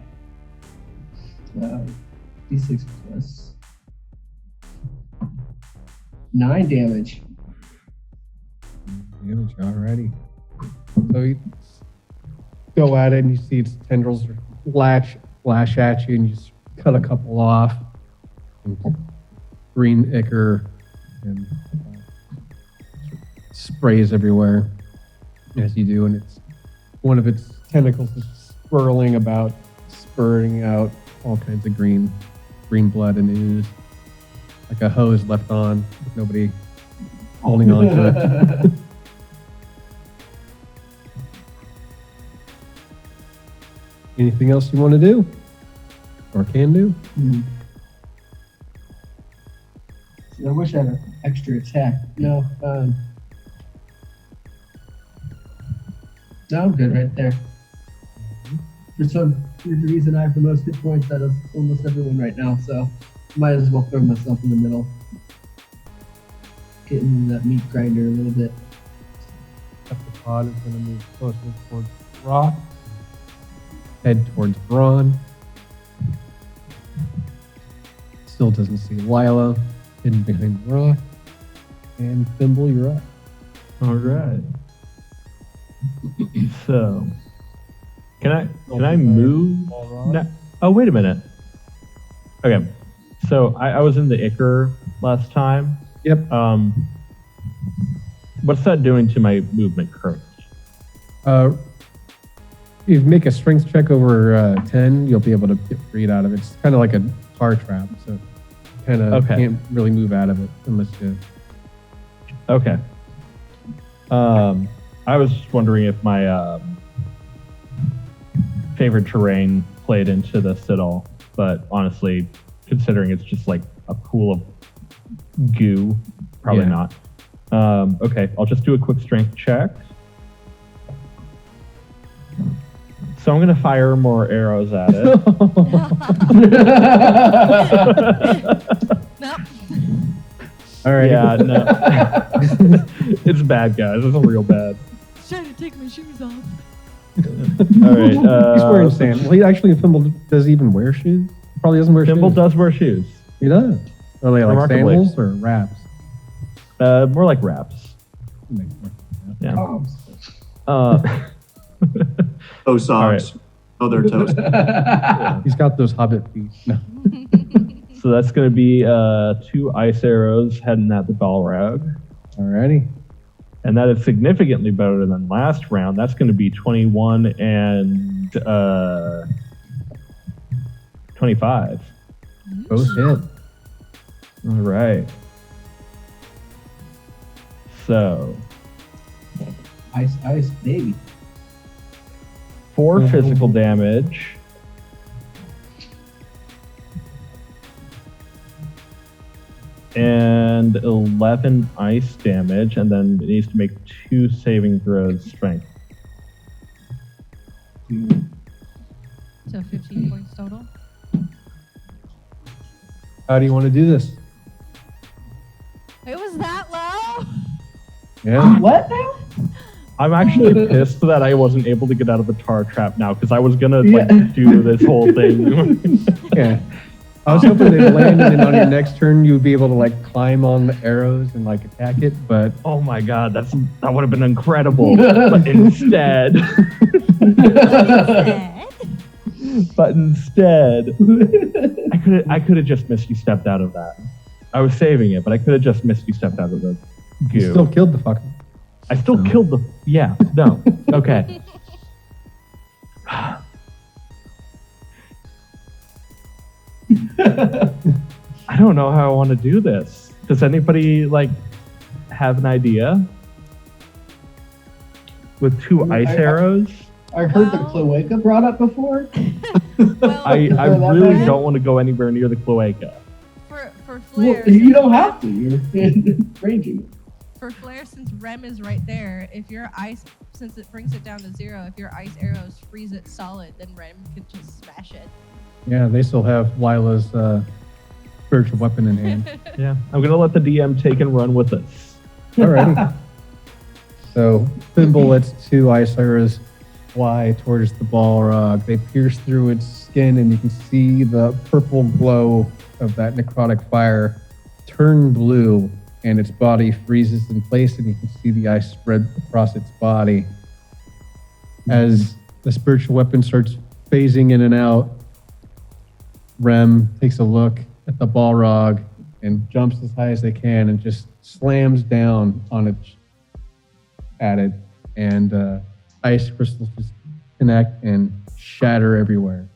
D6 plus 9 damage. Damage already. So you go at it and you see its tendrils lash at you and you just cut a couple off. And green ichor and sprays everywhere as you do, and it's one of its tentacles is swirling about, spurting out all kinds of green blood and ooze, like a hose left on with nobody holding on to it. Anything else you want to do or can do? I wish I had an extra attack. No, no, I'm good right there. For some reason, I have the most hit points out of almost everyone right now, so might as well throw myself in the middle. Getting that meat grinder a little bit. Septipod is going to move closer towards Rock. Head towards Braun. Still doesn't see Lila. Hidden behind the rock. And Thimble, you're up. All right. So, can I move? No. Oh, wait a minute. Okay. So I was in the ichor last time. Yep. What's that doing to my movement currently? You make a strength check over 10, you'll be able to get freed out of it. It's kind of like a tar trap, so you kind of can't really move out of it unless you... Okay. I was just wondering if my favorite terrain played into this at all, but honestly, considering it's just like a pool of goo, probably not. Okay, I'll just do a quick strength check. So I'm going to fire more arrows at it. Nope. All right. Yeah, no. It's bad, guys. It's real bad. Trying to take my shoes off. All right. He's wearing sandals. Well, he actually, Thimble, does he even wear shoes? Probably doesn't wear Thimble shoes. does wear shoes. He does. Are they like Remarkably. sandals or wraps? More like wraps. Yeah. Toe socks. All right. Oh, they're toast. He's got those hobbit feet. No. So that's going to be 2 ice arrows heading at the Balrog. Alrighty. And that is significantly better than last round. That's going to be 21 and 25. Both hit. All right. So Ice, baby. 4 physical damage. And 11 ice damage, and then it needs to make 2 saving throws strength. So 15 points total. How do you want to do this? It was that low? Yeah. What now? I'm actually pissed that I wasn't able to get out of the tar trap now, because I was gonna do this whole thing. Yeah. I was hoping they'd land and then on your next turn you would be able to climb on the arrows and attack it, but Oh my god, that would have been incredible. But instead, I could have just misty stepped out of that. I was saving it, but I could have just Misty stepped out of the goo. You still killed the fucker. I still killed the. Yeah. No. Okay. I don't know how I want to do this. Does anybody have an idea? With 2 ice arrows? I heard the Well- cloaca brought up before. Well, I Throw that really back? don't want to go anywhere near the cloaca. for Well, Flare, you don't have to. You're ranging. for Flare, since Rem is right there, if your ice, since it brings it down to 0, if your ice arrows freeze it solid, then Rem could just smash it. Yeah, they still have Lila's spiritual weapon in hand. Yeah. I'm going to let the DM take and run with this. Alrighty. So Thimble lets 2 ice arrows fly towards the Balrog. They pierce through its skin, and you can see the purple glow of that necrotic fire turn blue, and its body freezes in place, and you can see the ice spread across its body. As the spiritual weapon starts phasing in and out, Rem takes a look at the Balrog and jumps as high as they can and just slams down on it at it, and ice crystals just connect and shatter everywhere.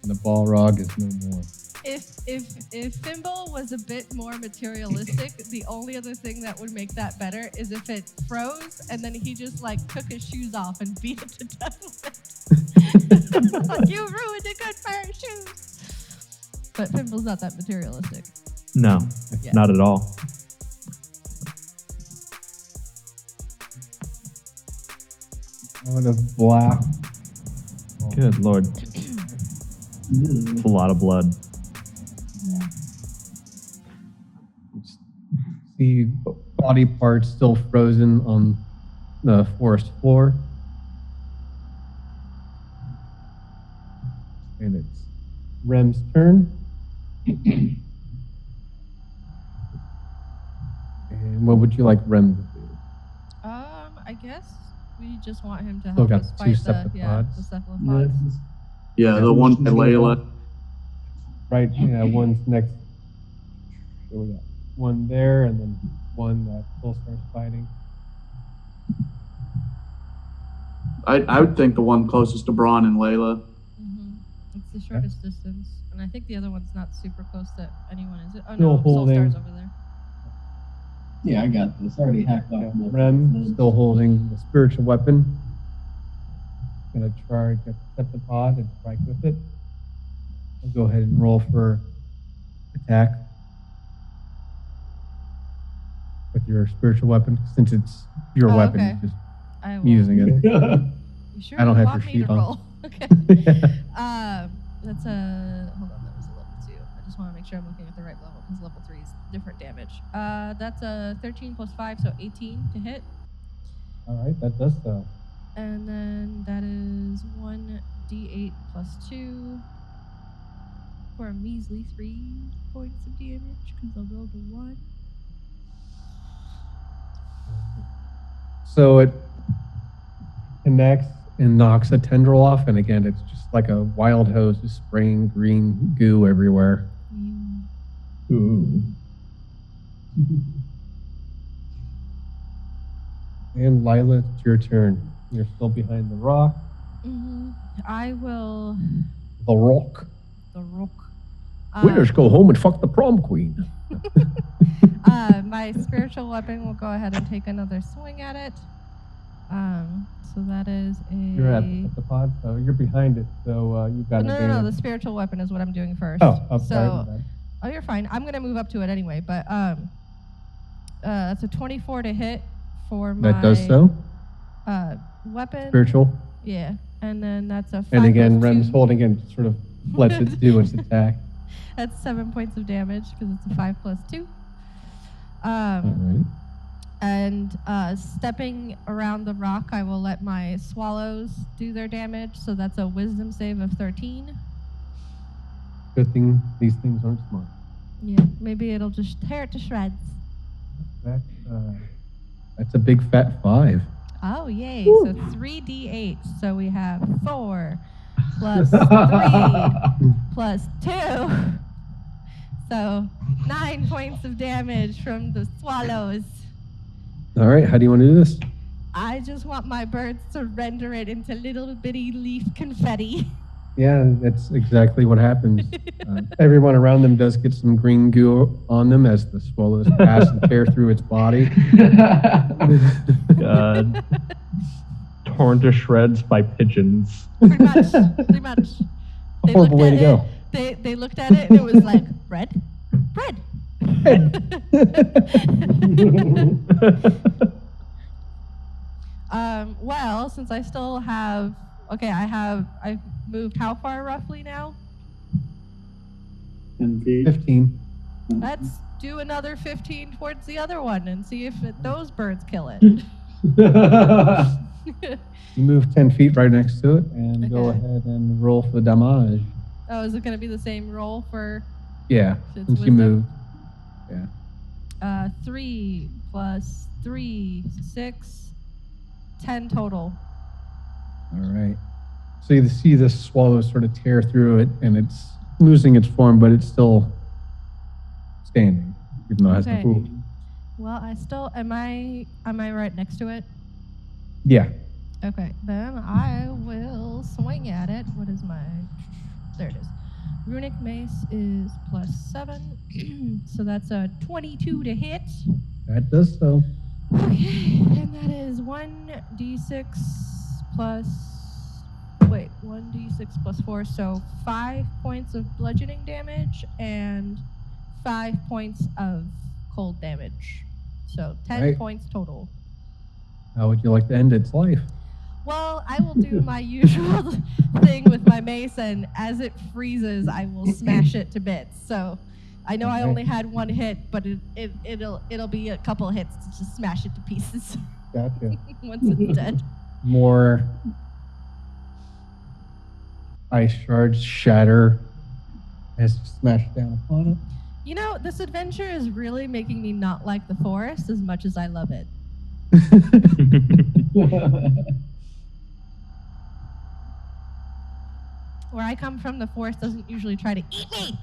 And the Balrog is no more. If Thimble was a bit more materialistic, the only other thing that would make that better is if it froze and then he just took his shoes off and beat it to death with it. Like, you ruined a good pair of shoes. But Thimble's not that materialistic. No, Yeah. not at all. What a black. Good lord. It's a lot of blood. See body parts still frozen on the forest floor. And it's Rem's turn. And what would you like Rem to do? I guess we just want him to Still help got us the fight 2 cephalopods. the cephalopods. Yeah, the one by Layla. Right, yeah, one's next. So we got one there, and then one that still starts fighting. I would think the one closest to Braun and Layla. It's the shortest distance, and I think the other one's not super close to anyone, is it? Oh Still no, holding. Soulstar's over there. Yeah, I got this. I already hacked off. most of Rem them. still holding the spiritual weapon. Gonna charge at the cephalopod and strike with it. I'll go ahead and roll for attack with your spiritual weapon, since it's your Oh, weapon. okay. Just I will. using it. You sure I don't you have want your me sheet to on. roll? Okay. That's a hold on. That was a level 2. I just want to make sure I'm looking at the right level because level 3 is different damage. That's a 13 plus 5, so 18 to hit, All right, that does so. and then that is 1d8 plus 2 for a measly 3 points of damage because I rolled a 1. So it connects and knocks a tendril off, and again, it's just like a wild hose just spraying green goo everywhere. Ooh. And Lila, it's your turn. You're still behind the rock. I will. The rock. The rook. Winners go home and fuck the prom queen. My spiritual weapon will go ahead and take another swing at it. So that is a. You're at the pod, so you're behind it. So you've got No, advantage. the spiritual weapon is what I'm doing first. Oh, I'm sorry. So, my bad. oh, you're fine. I'm gonna move up to it anyway, but that's a 24 to hit for my. That does so. Weapon. Spiritual. Yeah, and then that's a. 5 And again, plus Rem's 2. holding it, sort of lets it do its attack. That's 7 points of damage because it's a 5 plus 2. All right. And stepping around the rock, I will let my swallows do their damage. So that's a wisdom save of 13. Good thing these things aren't smart. Yeah, maybe it'll just tear it to shreds. That's a big fat 5. Oh, yay. So 3d8. So we have 4 plus 3 plus 2. So 9 points of damage from the swallows. All right, how do you want to do this? I just want my birds to render it into little bitty leaf confetti. Yeah, that's exactly what happens. Everyone around them does get some green goo on them as the swallows pass and tear through its body. God. Torn to shreds by pigeons. Pretty much. A horrible way to go. They looked at it and it was like, bread. Well, since I still have, I've moved how far roughly now? 10 feet. 15. Let's do another 15 towards the other one and see if those birds kill it. You move 10 feet right next to it and go Okay. ahead and roll for damage. Oh, is it going to be the same roll for Yeah, It's since you wisdom? moved. Yeah. 3 plus 3, 6, 10 total. All right. So you see this swallow sort of tear through it, and it's losing its form, but it's still standing, even though it has Okay. no moved. Well, I still am I right next to it? Yeah. Okay, then I will swing at it. What is my? There it is. Runic mace is plus 7, so that's a 22 to hit. That does so. Okay, and that is 1d6 plus. Wait, 1d6 plus 4, so 5 points of bludgeoning damage and 5 points of cold damage. So 10 Right. points total. How would you like to end its life? Well, I will do my usual thing with my mace, and as it freezes, I will smash it to bits. So I know I Okay. only had one hit, but it'll be a couple of hits to just smash it to pieces Gotcha. once it's dead. More ice shards shatter as you smash down upon it. You know, this adventure is really making me not like the forest as much as I love it. Where I come from, the forest doesn't usually try to eat me.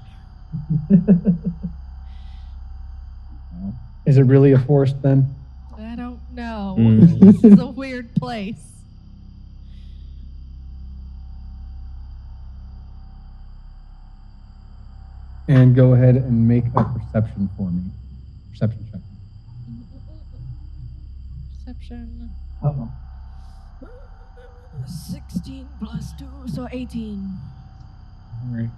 Is it really a forest then? I don't know. Mm. This is a weird place. And go ahead and make a perception for me. Perception check. Perception. Uh-oh. 16 plus 2, so 18. All right.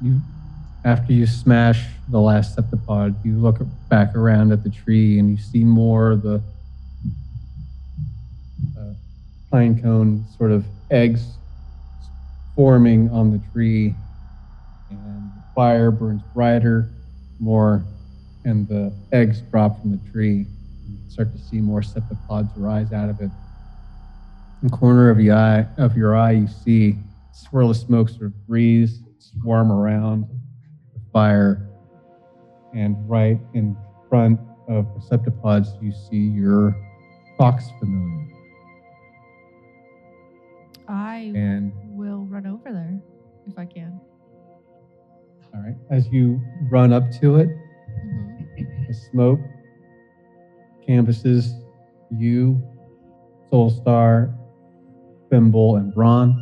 After you smash the last septipod, you look back around at the tree and you see more of the pine cone sort of eggs forming on the tree, and the fire burns brighter, more, and the eggs drop from the tree. You start to see more septipods rise out of it. In the corner of your eye, you see a swirl of smoke sort of breeze, swarm around the fire, and right in front of the septipods, you see your fox familiar. I And will run over there if I can. all right, as you run up to it, the smoke canvases you, Soulstar, Thimble, and Ron,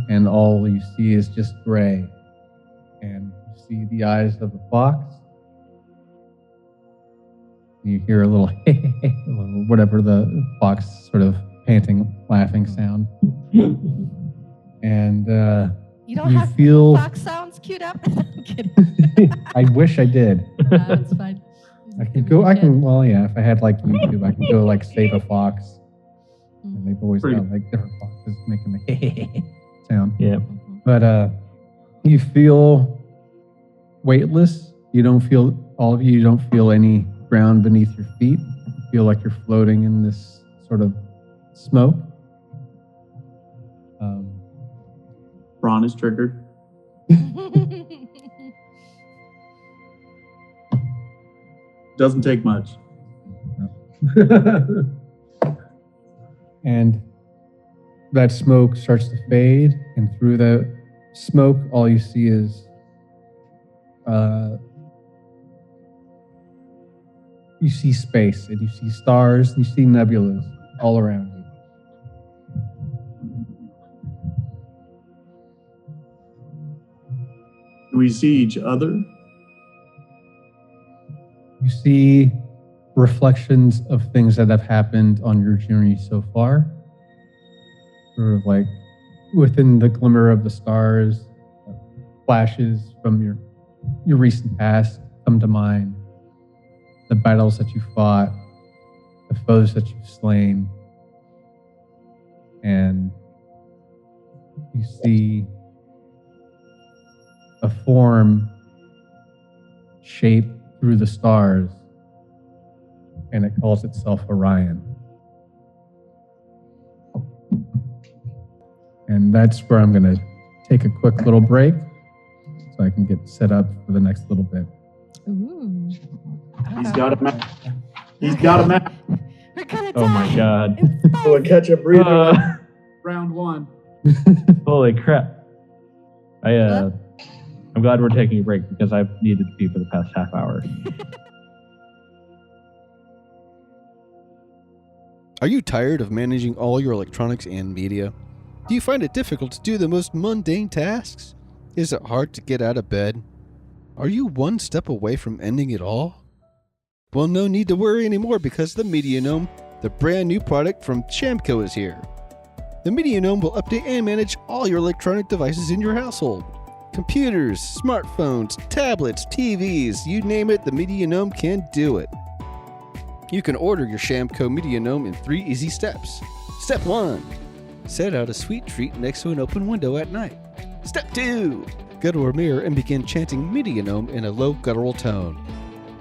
and all you see is just gray. And you see the eyes of the fox. You hear a little whatever the fox sort of panting, laughing sound. And You don't you have feel. fox sounds queued up? I'm kidding. I wish I did. It's fine. I could go. I can. Well, yeah. If I had like YouTube, I can go like save a fox. And they've always Pretty- got like different foxes making the sound. Yep. But you feel weightless. You don't feel, all of you don't feel any ground beneath your feet. You feel like you're floating in this sort of smoke. Braun is triggered. Doesn't take much. And that smoke starts to fade, and through the smoke, all you see is you see space, and you see stars, and you see nebulas all around you. Do we see each other? You see reflections of things that have happened on your journey so far. Sort of like within the glimmer of the stars, flashes from your recent past come to mind. The battles that you fought, the foes that you've slain. And you see a form shaped through the stars, and it calls itself Orion. And that's where I'm going to take a quick little break so I can get set up for the next little bit. Ooh. He's got a map. He's got a map. We're gonna Oh my god. So catch a breather. Round one. Holy crap. I'm glad we're taking a break because I've needed to pee for the past half hour. Are you tired of managing all your electronics and media? Do you find it difficult to do the most mundane tasks? Is it hard to get out of bed? Are you one step away from ending it all? Well, no need to worry anymore because the Media Gnome, the brand new product from Shamco, is here. The Media Gnome will update and manage all your electronic devices in your household. Computers, smartphones, tablets, TVs, you name it, the Media Gnome can do it. You can order your Shamco Media Gnome in 3 easy steps. Step 1. Set out a sweet treat next to an open window at night. Step 2. Go to a mirror and begin chanting Media Gnome in a low guttural tone.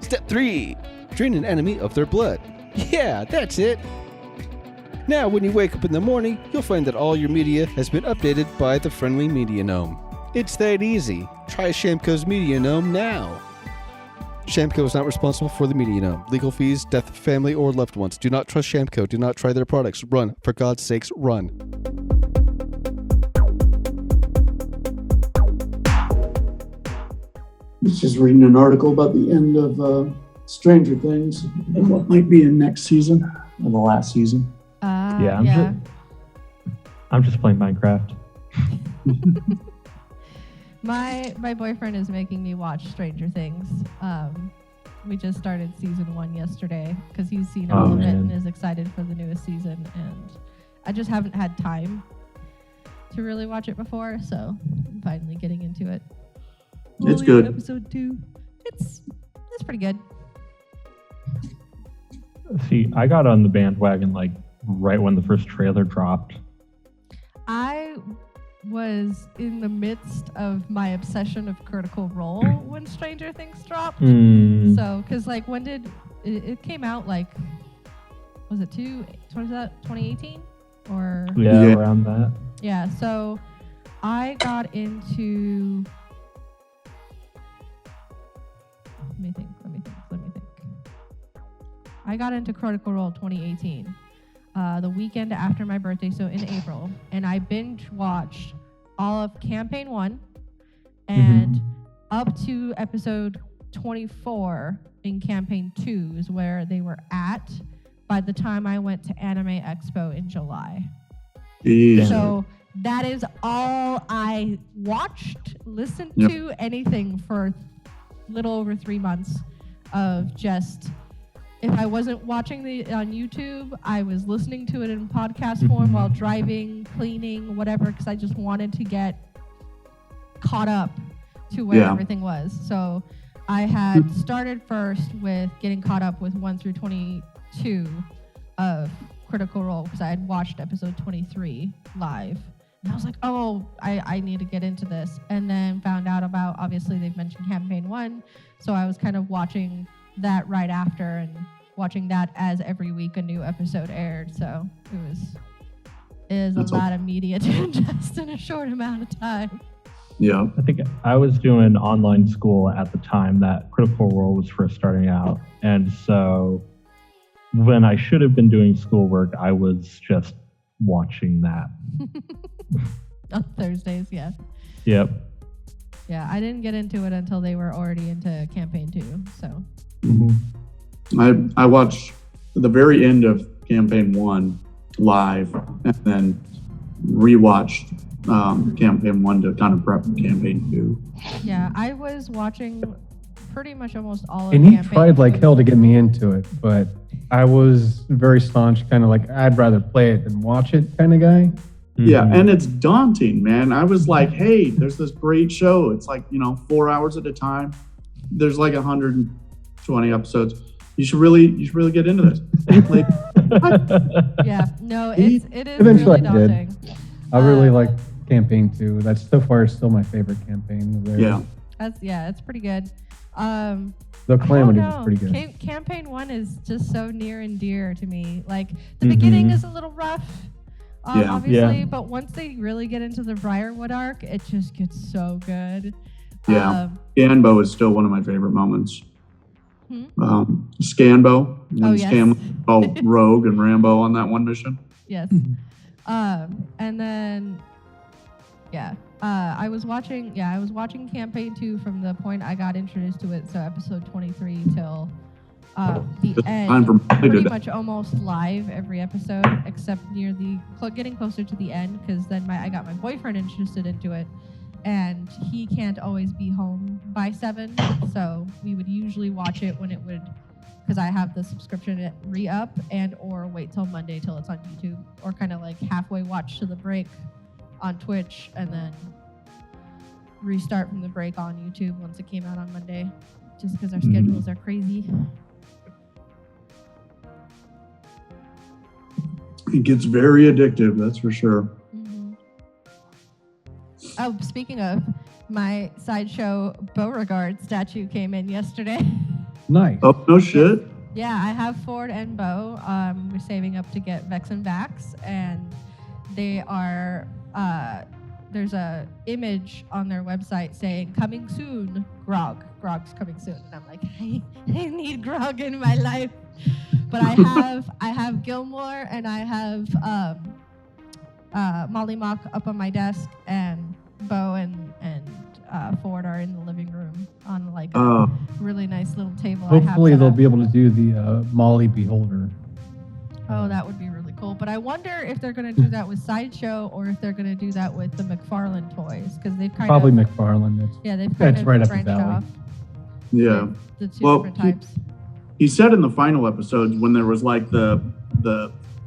Step 3. Drain an enemy of their blood. Yeah, that's it. Now, when you wake up in the morning, you'll find that all your media has been updated by the friendly Media Gnome. It's that easy. Try Shamco's Media Gnome now. Shamco is not responsible for the Media Gnome. Legal fees, death of family, or loved ones. Do not trust Shamco. Do not try their products. Run. For God's sakes, run. I was just reading an article about the end of Stranger Things and what might be in next season or the last season. I'm just playing Minecraft. My boyfriend is making me watch Stranger Things. We just started season 1 yesterday because he's seen all of it and is excited for the newest season. And I just haven't had time to really watch it before, so I'm finally getting into it. It's Only good. Episode 2. It's pretty good. See, I got on the bandwagon like right when the first trailer dropped. I was in the midst of my obsession of Critical Role when Stranger Things dropped. So, because like when did it came out? Like, was it 2018 or? Yeah, around that. Yeah. So, I got into. Let me think. I got into Critical Role 2018. The weekend after my birthday, so in April, and I binge watched all of campaign 1 and up to episode 24 in campaign 2 is where they were at by the time I went to Anime Expo in July. Jeez. So that is all I watched, listened to, anything for little over 3 months of just. If I wasn't watching on YouTube, I was listening to it in podcast form while driving, cleaning, whatever, because I just wanted to get caught up to where everything was. So I had started first with getting caught up with 1 through 22 of Critical Role because I had watched episode 23 live. And I was like, oh, I need to get into this. And then found out about, obviously, they've mentioned campaign 1. So I was kind of watching that right after and watching that as every week a new episode aired. So it is a lot of media to ingest in a short amount of time. Yeah. I think I was doing online school at the time that Critical Role was first starting out. And so when I should have been doing schoolwork, I was just watching that. on Thursdays. Yeah. Yep. Yeah, I didn't get into it until they were already into campaign 2. So I watched the very end of campaign 1 live, and then rewatched campaign 1 to kind of prep for campaign 2. yeah, I was watching pretty much almost all of And he campaign tried like 2. hell to get me into it, but I was very staunch, kind of like, I'd rather play it than watch it kind of guy. Yeah, and it's daunting, man. I was like, hey, there's this great show. It's like, 4 hours at a time. There's like 120 episodes. You should really get into this. Yeah, no, it is Eventually really I did. daunting. I really like campaign 2. That's so far still my favorite campaign. There. Yeah. It's pretty good. The Calamity I is don't pretty know. good. Campaign 1 is just so near and dear to me. Like the beginning is a little rough, obviously, Yeah. but once they really get into the Briarwood arc, it just gets so good. Yeah. Scanbo is still one of my favorite moments. Scanbo. When yes. Scan called Rogue and Rambo on that one mission. Yes. And then, I was watching campaign 2 from the point I got introduced to it, so episode 23 till the end. Time for me to Pretty do that. much almost live every episode, except near the getting closer to the end, because then I got my boyfriend interested into it, and he can't always be home by 7, so we would usually watch it when it would, because I have the subscription re-up and or wait till Monday till it's on YouTube, or kind of like halfway watch to the break on Twitch and then restart from the break on YouTube once it came out on Monday, just because our schedules are crazy. It gets very addictive, that's for sure. Oh, speaking of, my sideshow Beauregard statue came in yesterday. Nice. Oh, no shit. Yeah, I have Ford and Bo. We're saving up to get Vex and Vax, and they are. There's a image on their website saying "coming soon, Grog." Grog's coming soon, and I'm like, I need Grog in my life. But I have Gilmore and I have Molly Mock up on my desk, and Bo and Ford are in the living room on like a really nice little table. Hopefully I have set they'll up. be able to do the Molly Beholder. Oh, that would be really cool. But I wonder if they're going to do that with Sideshow or if they're going to do that with the McFarlane toys, because they've kind Probably of McFarlane. they've kind that's of right up his branched alley. off Yeah. the two Well, different types. He said in the final episodes when there was like the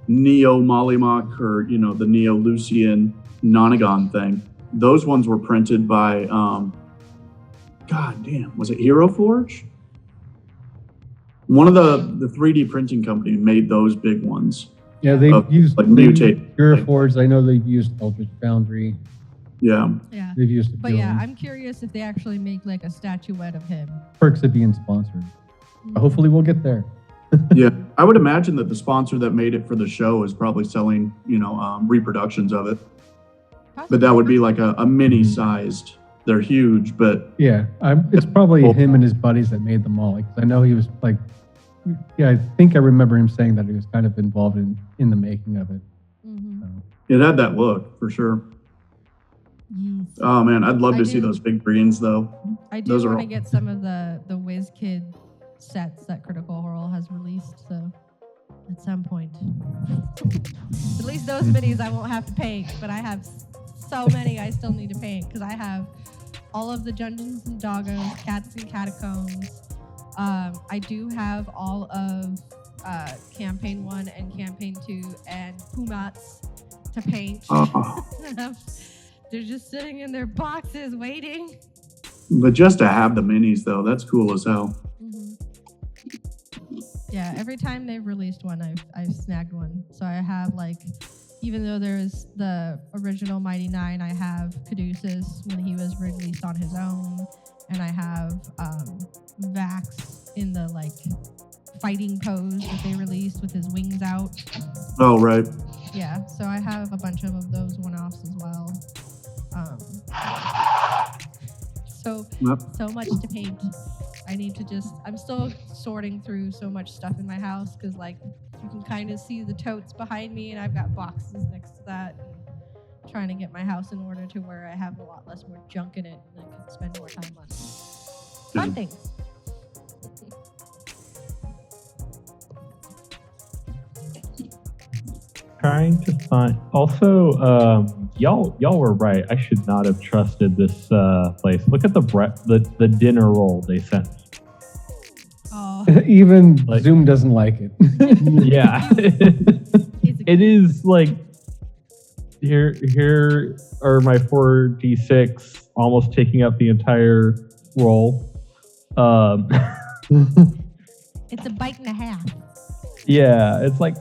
Neo Mollymock or the Neo Lucian Nonagon thing, those ones were printed by God damn, was it Hero Forge? One of the 3D printing company made those big ones. Yeah, they've used like mutate. Pure Forge. I know they've used Eldritch Foundry. Yeah. Yeah. They've used a But few yeah, of them. I'm curious if they actually make like a statuette of him. Perks of being sponsored. Hopefully we'll get there. Yeah. I would imagine that the sponsor that made it for the show is probably selling, reproductions of it. But that would be like a mini sized. They're huge, but Yeah, it's probably him and his buddies that made them all. Like, I know he was like, yeah, I think I remember him saying that he was kind of involved in the making of it. So. it had that look for sure. Yes. Oh man, I'd love I to see do- those big greens though. I do Those are want to all- get some of the WizKid sets that Critical Role has released, so at some point. At least those minis I won't have to paint, but I have so many I still need to paint, because I have all of the Dungeons and Doggos, Cats and Catacombs. I do have all of Campaign 1 and Campaign 2 and Pumats to paint. They're just sitting in their boxes waiting. But just to have the minis though, that's cool as hell. Yeah, every time they've released one, I've snagged one. So I have like, even though there's the original Mighty Nine, I have Caduceus when he was released on his own, and I have Vax in the like fighting pose that they released with his wings out. Oh right. Yeah, so I have a bunch of those one-offs as well. So much to paint. I need to I'm still sorting through so much stuff in my house, because like you can kind of see the totes behind me, and I've got boxes next to that, and trying to get my house in order to where I have a lot less more junk in it and I can spend more time on fun things. Trying to find. Also, y'all were right. I should not have trusted this place. Look at the dinner roll they sent. Oh, Even Like- Zoom doesn't like it. Yeah, it is like here are my 4d6 almost taking up the entire roll. it's a bite and a half. Yeah, it's like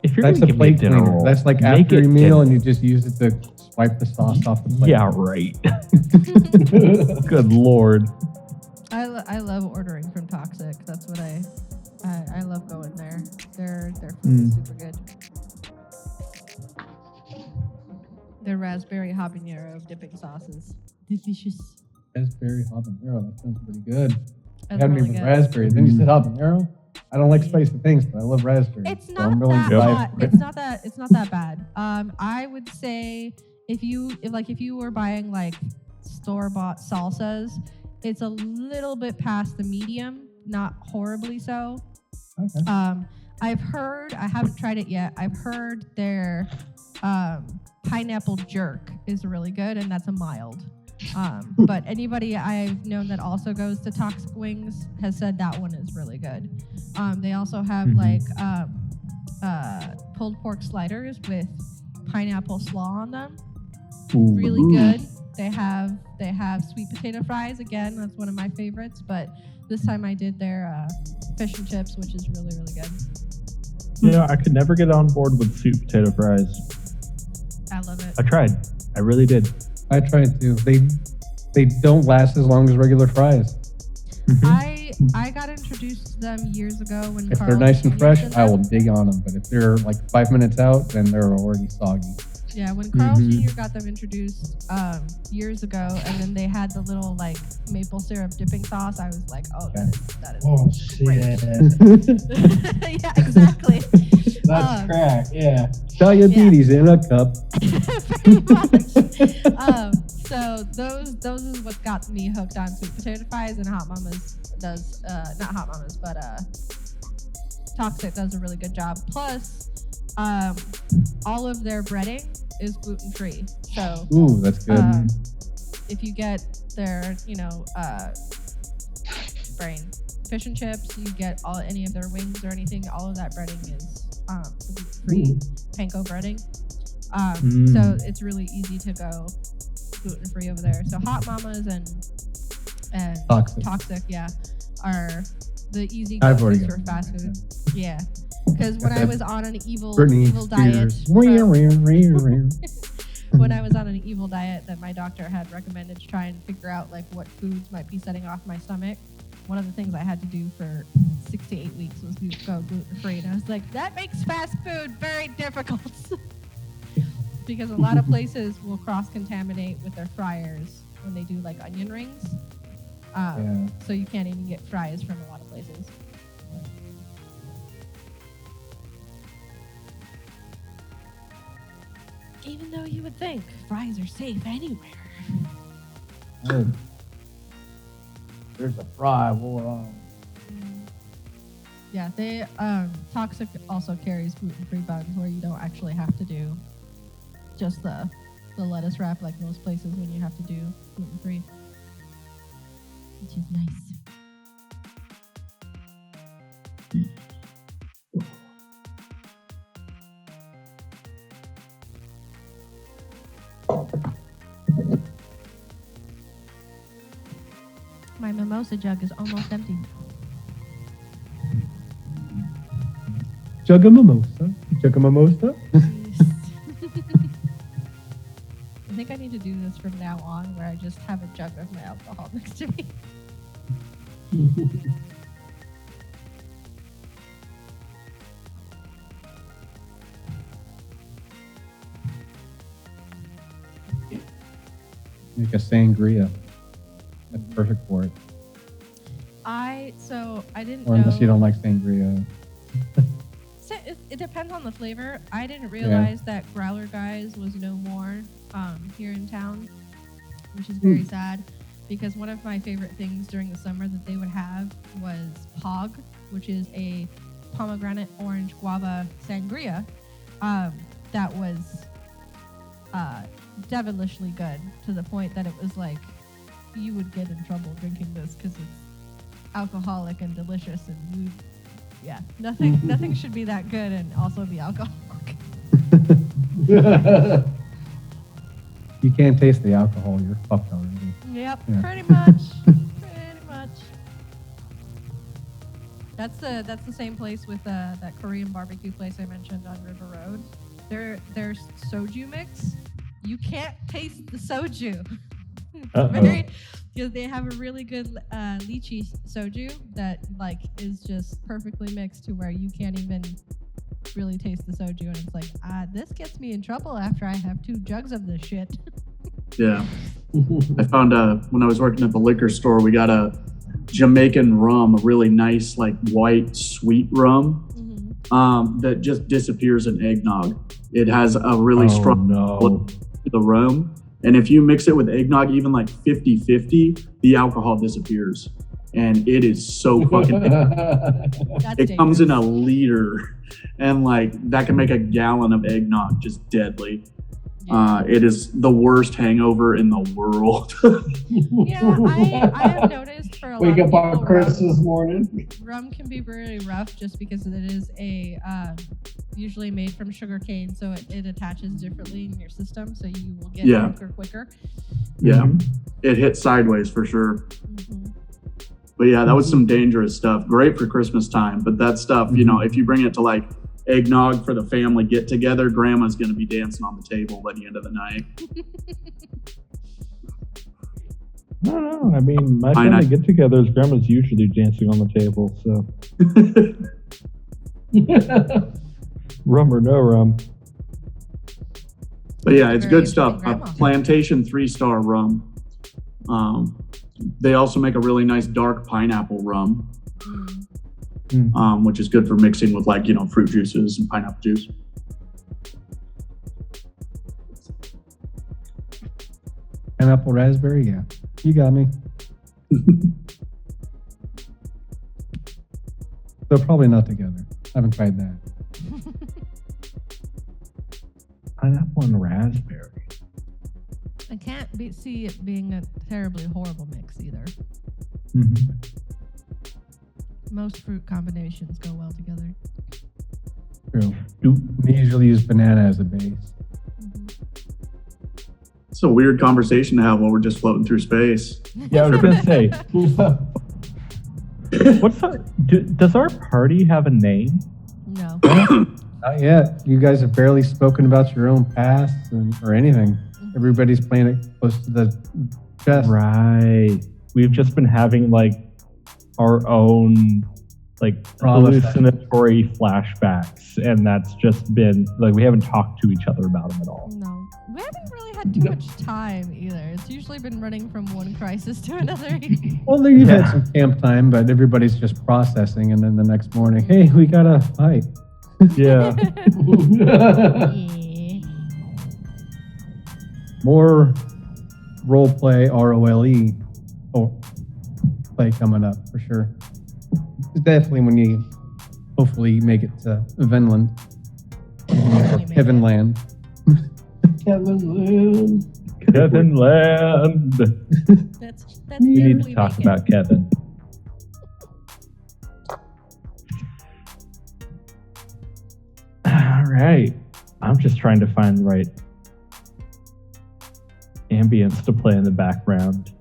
if you're That's gonna a give me a plate dinner cleaner. roll, That's like make after it your meal, dinner. and you just use it to swipe the sauce off the plate. Yeah, right. Good lord. I love ordering from Toxic. That's what I love going there. Their food is super good. Their raspberry habanero dipping sauces. Delicious. Raspberry habanero. That sounds pretty good. I That's haven't really even good. raspberry. Then you said habanero. I don't like spicy things, but I love raspberry. It's so not I'm willing that to buy bad. it. It's not that bad. I would say if you were buying like store-bought salsas, it's a little bit past the medium, not horribly so. Okay. I've heard, I haven't tried it yet. I've heard their pineapple jerk is really good, and that's a mild. But anybody I've known that also goes to Toxic Wings has said that one is really good. They also have like pulled pork sliders with pineapple slaw on them. Ooh. Really good. They have sweet potato fries. Again, that's one of my favorites. But this time I did their fish and chips, which is really, really good. You know, I could never get on board with sweet potato fries. I love it. I tried. I really did. I tried to. They don't last as long as regular fries. I got introduced to them years ago when If Carl they're nice and Jr. fresh, did I will them. dig on them. But if they're like 5 minutes out, then they're already soggy. Yeah, when Carl Jr. got them introduced years ago, and then they had the little like maple syrup dipping sauce, I was like, oh, that is Oh great. shit. Yeah, exactly. That's crack. Yeah. Diabetes in a cup. Pretty much. So those is what got me hooked on sweet potato fries, and Hot Mamas does not Hot Mamas, but Toxic does a really good job. Plus, all of their breading is gluten free. So Ooh, that's good. if you get their brain fish and chips, you get any of their wings or anything. All of that breading is gluten free panko breading. So it's really easy to go gluten free over there. So Hot Mamas and Toxic, yeah, are the easy I've already go-tos for got fast food. Yeah, because when I was on an evil Britney diet, Spears. when I was on an evil diet that my doctor had recommended to try and figure out like what foods might be setting off my stomach, one of the things I had to do for 6 to 8 weeks was go gluten free, and I was like, that makes fast food very difficult. Because a lot of places will cross-contaminate with their fryers when they do like onion rings. So you can't even get fries from a lot of places. Even though you would think fries are safe anywhere. There's a fry war on. Yeah, they Toxic also carries gluten-free buns where you don't actually have to do just the lettuce wrap like most places when you have to do gluten-free, which is nice. My mimosa jug is almost empty. Jug of mimosa. Jug of mimosa. I think I need to do this from now on, where I just have a jug of my alcohol next to me. Make a sangria. That's perfect for it. I didn't Or know. unless you don't like sangria. it depends on the flavor. I didn't realize that Growler Guys was no more here in town, which is very sad, because one of my favorite things during the summer that they would have was Pog, which is a pomegranate orange guava sangria that was devilishly good, to the point that it was like you would get in trouble drinking this because it's alcoholic and delicious, and nothing should be that good and also be alcoholic. You can't taste the alcohol, you're fucked already. Yep, Yeah. pretty much. Pretty much. That's the same place with that Korean barbecue place I mentioned on River Road. Their soju mix, you can't taste the soju. Because they have a really good lychee soju that like is just perfectly mixed to where you can't even really taste the soju, and it's like, this gets me in trouble after I have 2 jugs of this shit. Yeah. I found when I was working at the liquor store, we got a Jamaican rum, a really nice like white sweet rum that just disappears in eggnog. It has a really strong look to the rum. And if you mix it with eggnog, even like 50-50, the alcohol disappears. And it is so fucking... it comes in a liter. And like, that can make a gallon of eggnog just deadly. Yeah. It is the worst hangover in the world. Yeah, I have noticed for a lot of people, wake up on Christmas morning. Rum can be really rough just because it is a usually made from sugar cane, so it attaches differently in your system, so you will get drunker quicker. Yeah, it hits sideways for sure. But yeah, that was some dangerous stuff. Great for Christmas time, but that stuff, you know, if you bring it to like eggnog for the family get together, grandma's going to be dancing on the table by the end of the night. No. I mean, my family get togethers, grandma's usually dancing on the table, so. Rum or no rum. But yeah, it's good stuff. Plantation 3-star rum. They also make a really nice dark pineapple rum, which is good for mixing with like, you know, fruit juices and pineapple juice. Pineapple raspberry, yeah. You got me. They're probably not together. I haven't tried that. Pineapple and raspberry. I can't see it being a terribly horrible mix either. Most fruit combinations go well together. True. We usually use banana as a base. It's a weird conversation to have while we're just floating through space. Yeah, I was going to say. Does our party have a name? No. Not yet. You guys have barely spoken about your own pasts or anything. Everybody's playing it close to the chest. Right. We've just been having like our own like hallucinatory flashbacks, and that's just been like we haven't talked to each other about them at all. No, we haven't really had too much time either. It's usually been running from one crisis to another. Well, you've had some camp time, but everybody's just processing, and then the next morning, hey, we gotta fight. Yeah. More role play, ROLE play coming up for sure. Definitely when you hopefully make it to Vinland. Kevin Land. Kevin Land. That's we need to talk about Kevin. All right. I'm just trying to find the right ambience to play in the background.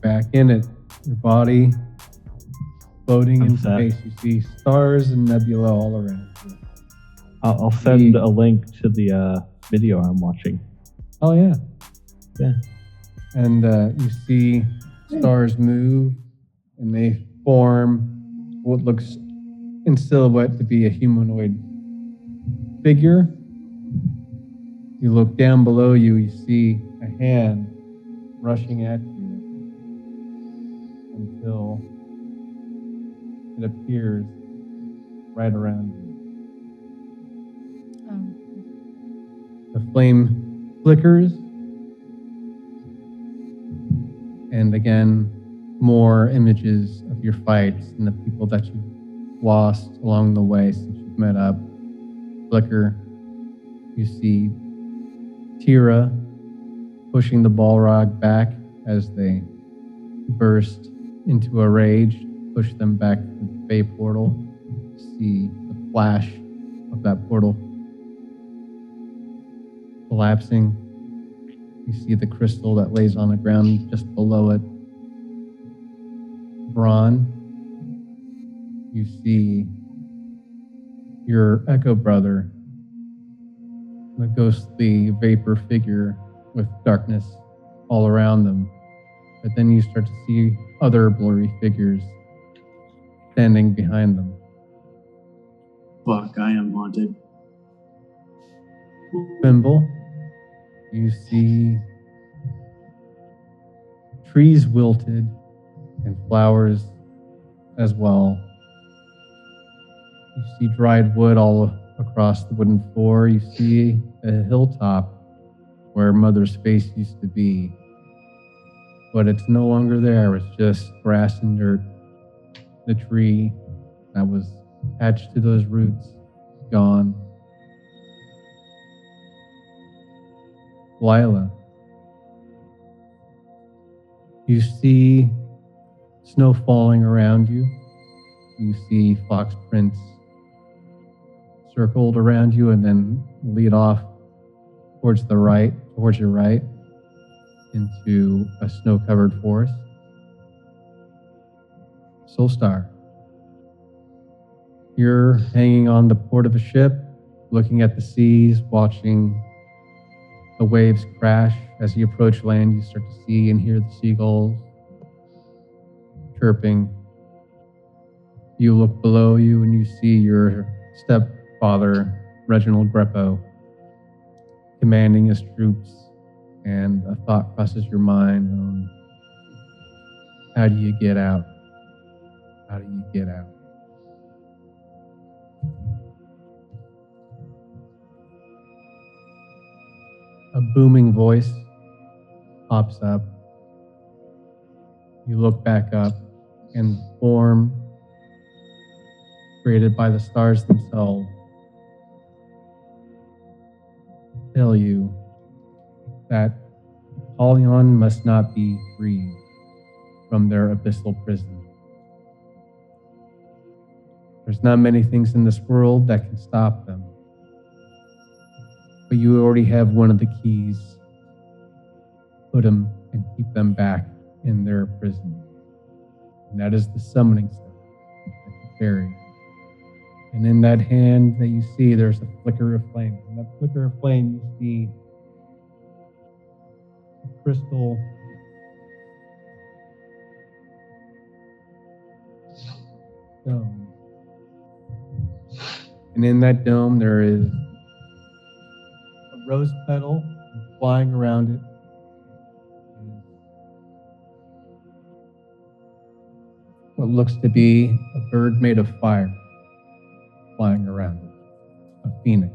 Back in it, your body floating in space. You see stars and nebula all around you. I'll send a link to the video I'm watching. Oh yeah. Yeah. And you see stars move, and they form what looks in silhouette to be a humanoid figure. You look down below you, you see a hand rushing at you until it appears right around you. The flame flickers, and again, more images of your fights and the people that you've lost along the way since you've met up flicker. You see Tira pushing the Balrog back as they burst into a rage, push them back to the Bay portal. You see the flash of that portal collapsing. You see the crystal that lays on the ground just below it. Braun, you see your Echo brother, the ghostly vapor figure with darkness all around them. But then you start to see other blurry figures standing behind them. Fuck, I am haunted. Thimble, you see trees wilted and flowers as well. You see dried wood all across the wooden floor. You see a hilltop where Mother's face used to be, but it's no longer there. It's just grass and dirt. The tree that was attached to those roots, gone. Lila, you see snow falling around you. You see fox prints circled around you and then lead off towards your right, into a snow-covered forest. Soulstar, you're hanging on the port of a ship, looking at the seas, watching the waves crash. As you approach land, you start to see and hear the seagulls chirping. You look below you and you see your stepfather, Reginald Greppo, commanding his troops, and a thought crosses your mind on how do you get out? How do you get out? A booming voice pops up. You look back up, and the form created by the stars themselves tell you that Apollyon must not be freed from their abyssal prison. There's not many things in this world that can stop them, but you already have one of the keys. Put them and keep them back in their prison. And that is the summoning stone that you carry. And in that hand that you see, there's a flicker of flame. In that flicker of flame, you see a crystal dome. And in that dome, there is a rose petal, and flying around it is what looks to be a bird made of fire flying around it, a phoenix.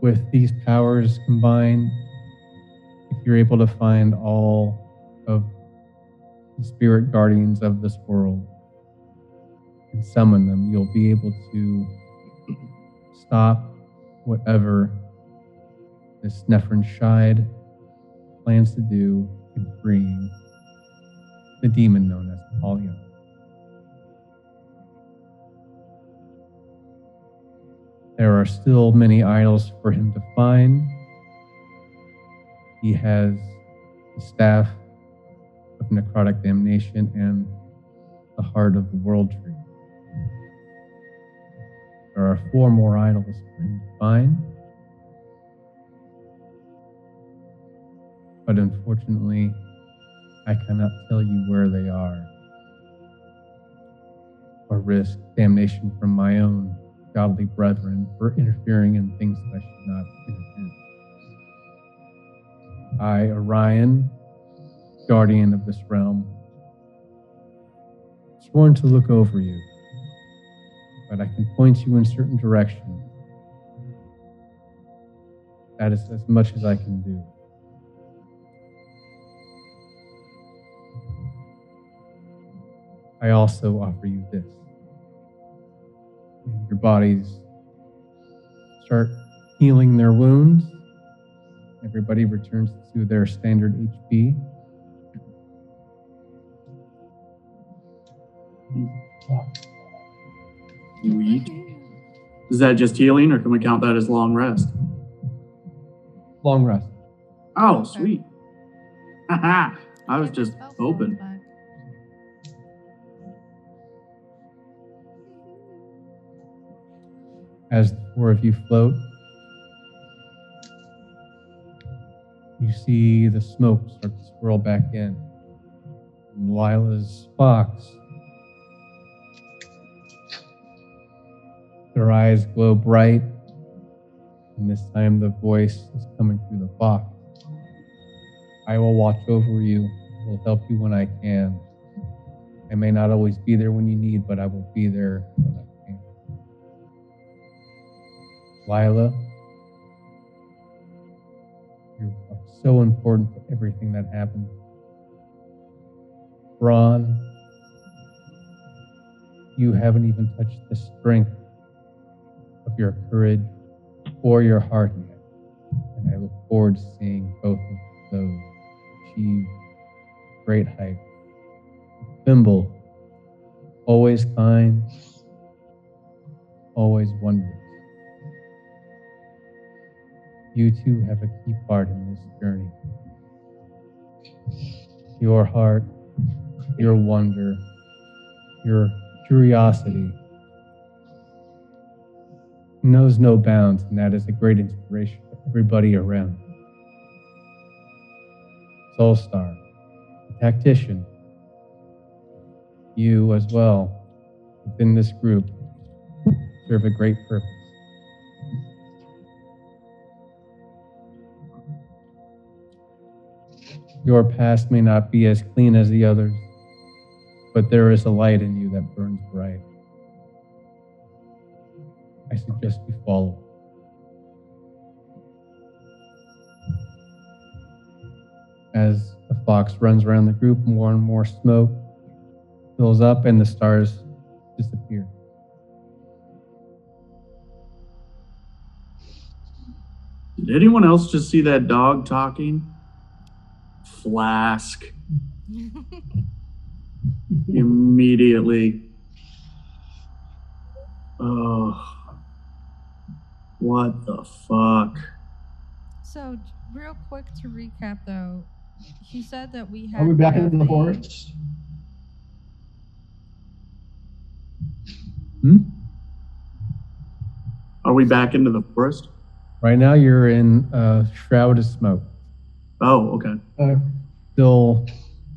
With these powers combined, if you're able to find all of the spirit guardians of this world and summon them, you'll be able to stop whatever this Nephrin-Shide plans to do in freeing the demon known as Apollyon. There are still many idols for him to find. He has the staff of necrotic damnation and the heart of the world tree. There are 4 more idols for him to find. But unfortunately, I cannot tell you where they are, or risk damnation from my own godly brethren for interfering in things that I should not interfere. I, Orion, guardian of this realm, sworn to look over you, but I can point you in certain directions. That is as much as I can do. I also offer you this. Your bodies start healing their wounds. Everybody returns to their standard HP. Sweet. Is that just healing, or can we count that as long rest? Long rest. Oh, Okay. sweet. Haha. I was just hoping. As the four of you float, you see the smoke start to swirl back in. And Lila's fox. Their eyes glow bright, and this time the voice is coming through the fox. I will watch over you, will help you when I can. I may not always be there when you need, but I will be there when I can. Lila, you are so important to everything that happened. Braun, you haven't even touched the strength of your courage or your heart yet. And I look forward to seeing both of those achieve great heights. Thimble, always kind, always wondrous. You two have a key part in this journey. Your heart, your wonder, your curiosity knows no bounds, and that is a great inspiration to everybody around. Soulstar, the tactician, you as well, within this group, serve a great purpose. Your past may not be as clean as the others, but there is a light in you that burns bright. I suggest you follow. As the fox runs around the group, more and more smoke fills up and the stars disappear. Did anyone else just see that dog talking? Flask. Immediately. Oh. What the fuck? So, real quick to recap, though, he said that we had. Are we back in the forest? Are we back into the forest? Right now you're in a shroud of smoke. Oh, okay. Still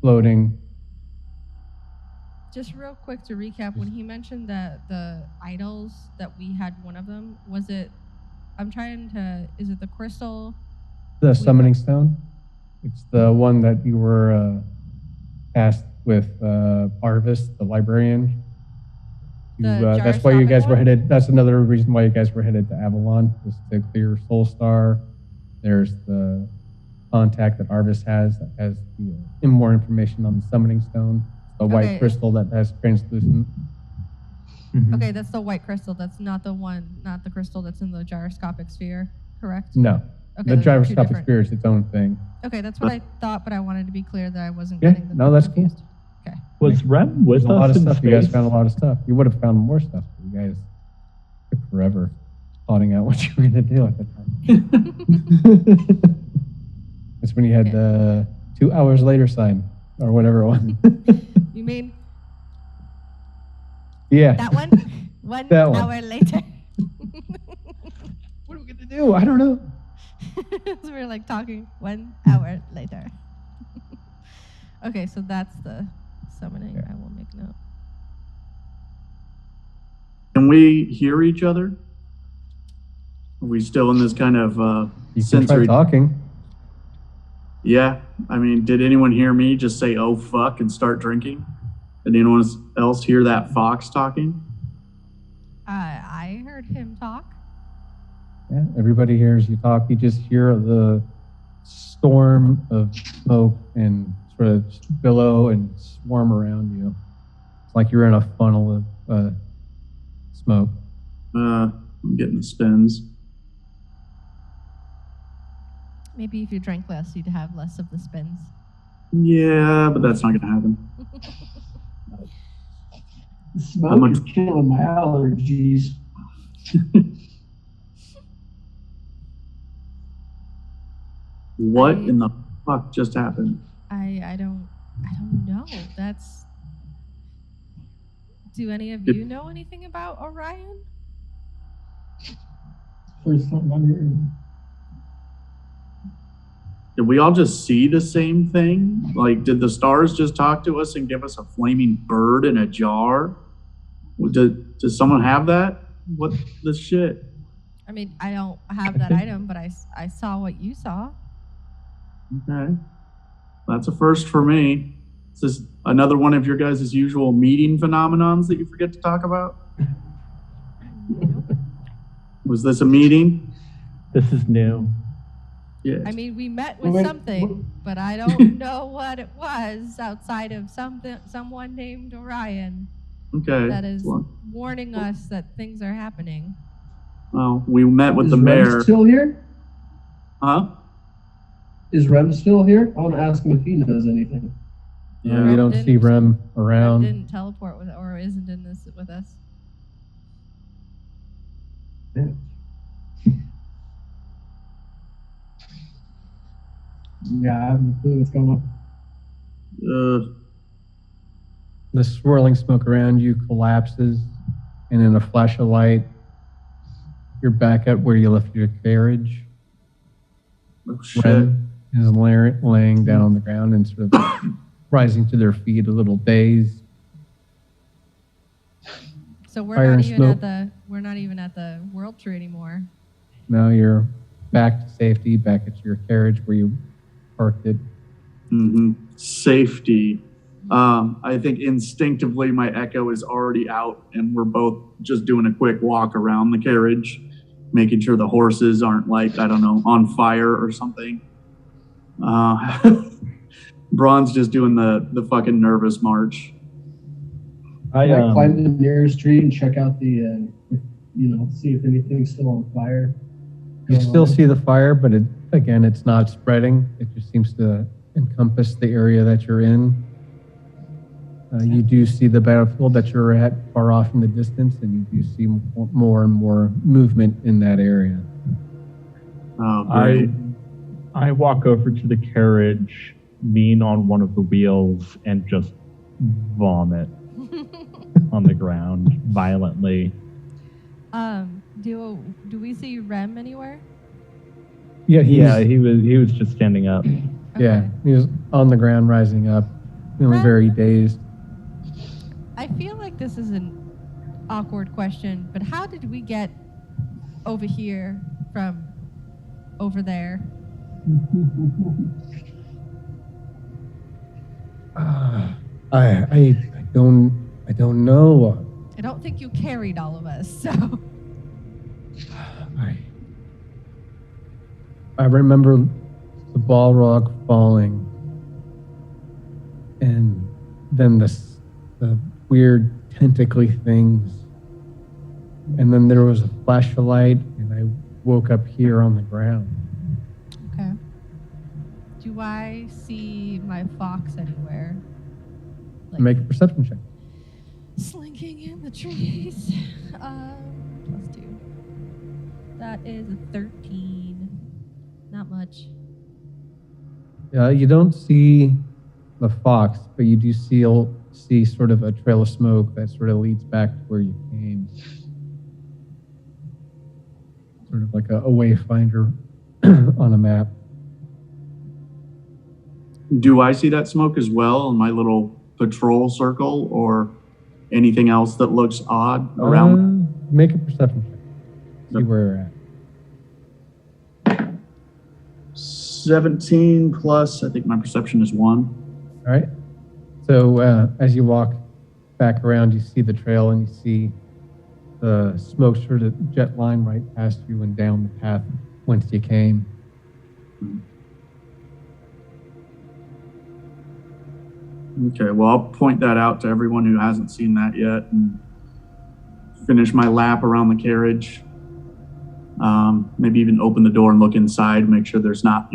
floating. Just real quick to recap, when he mentioned that the idols, that we had one of them, was it, is it the crystal? The summoning stone. It's the one that you were tasked with Arvis, the librarian. That's why you guys were headed. That's another reason why you guys were headed to Avalon, was to clear Soulstar. There's the contact that Arvis has that has more information on the summoning stone. The white crystal that has translucent. Mm-hmm. Okay, that's the white crystal. That's not the crystal that's in the gyroscopic sphere, correct? No. Okay, The gyroscopic sphere is its own thing. Okay, that's what I thought, but I wanted to be clear that I wasn't Yeah, getting the no, that's cool. confused. Okay. Was Rem with There's a lot us of in stuff. You guys space? found a lot of stuff. You would have found more stuff. But you guys took forever plotting out what you were going to do at the time. That's when you had the 2 hours later sign, or whatever it was. You mean Yeah. that one? That one. Hour later. What are we going to do? I don't know. So we're like talking 1 hour later. Okay, so that's the summoning. I will make note. Can we hear each other? Are we still in this kind of You can try sensory? talking. Yeah. I mean, did anyone hear me just say, oh, fuck, and start drinking? Did anyone else hear that fox talking? I heard him talk. Yeah, everybody hears you talk. You just hear the storm of smoke and sort of billow and swarm around you. It's like you're in a funnel of smoke. I'm getting the spins. Maybe if you drank less, you'd have less of the spins. Yeah, but that's not going to happen. The smoke is killing my allergies. What in the fuck just happened? I don't know. That's. Do any of you know anything about Orion? First time I'm hearing. Did we all just see the same thing? Like, did the stars just talk to us and give us a flaming bird in a jar? Does someone have that? What the shit? I mean, I don't have that item, but I saw what you saw. Okay. That's a first for me. Is this another one of your guys' usual meeting phenomenons that you forget to talk about? Nope. Was this a meeting? This is new. Yeah. I mean, we met with something, but I don't know what it was outside of someone named Orion Okay. that is warning us that things are happening. Well, we met with Is the mayor. Rem still here? Huh? Is Rem still here? I want to ask him if he knows anything. Yeah. You don't see Rem around. Rem didn't teleport with, or isn't in this with us. Yeah. Yeah, I have no clue what's going on. The swirling smoke around you collapses, and in a flash of light, you're back at where you left your carriage. Oh, shit. Ren is laying down on the ground and sort of rising to their feet, a little dazed. So we're Fire not and even smoke. at the World Tree anymore. Now you're back to safety, back at your carriage where you parked it. Mm-hmm. Safety. I think instinctively my echo is already out, and we're both just doing a quick walk around the carriage, making sure the horses aren't, like, I don't know, on fire or something. Braun's just doing the fucking nervous march. I climb the nearest tree and check out the, see if anything's still on fire. You still see the fire, but it's not spreading. It just seems to encompass the area that you're in. You do see the battlefield that you're at far off in the distance, and you do see more and more movement in that area. Oh, great. I walk over to the carriage, lean on one of the wheels, and just vomit on the ground violently. Do we see Rem anywhere? Yeah, he was just standing up. Okay. Yeah, he was on the ground, rising up, feeling very dazed. I feel like this is an awkward question, but how did we get over here from over there? I don't know. I don't think you carried all of us, so. I remember the Balrog falling, and then the weird tentacly things, and then there was a flash of light, and I woke up here on the ground. Okay. Do I see my fox anywhere? Make a perception check. Slinking in the trees. +2. That is a 13. Not much. You don't see the fox, but you do see sort of a trail of smoke that sort of leads back to where you came. Sort of like a wayfinder on a map. Do I see that smoke as well in my little patrol circle, or anything else that looks odd around? Make a perception check. See where you're at. 17 plus, I think my perception is 1. All right. So as you walk back around, you see the trail and you see the smoke sort of jet line right past you and down the path whence you came. Okay, well, I'll point that out to everyone who hasn't seen that yet and finish my lap around the carriage. Maybe even open the door and look inside, make sure there's not,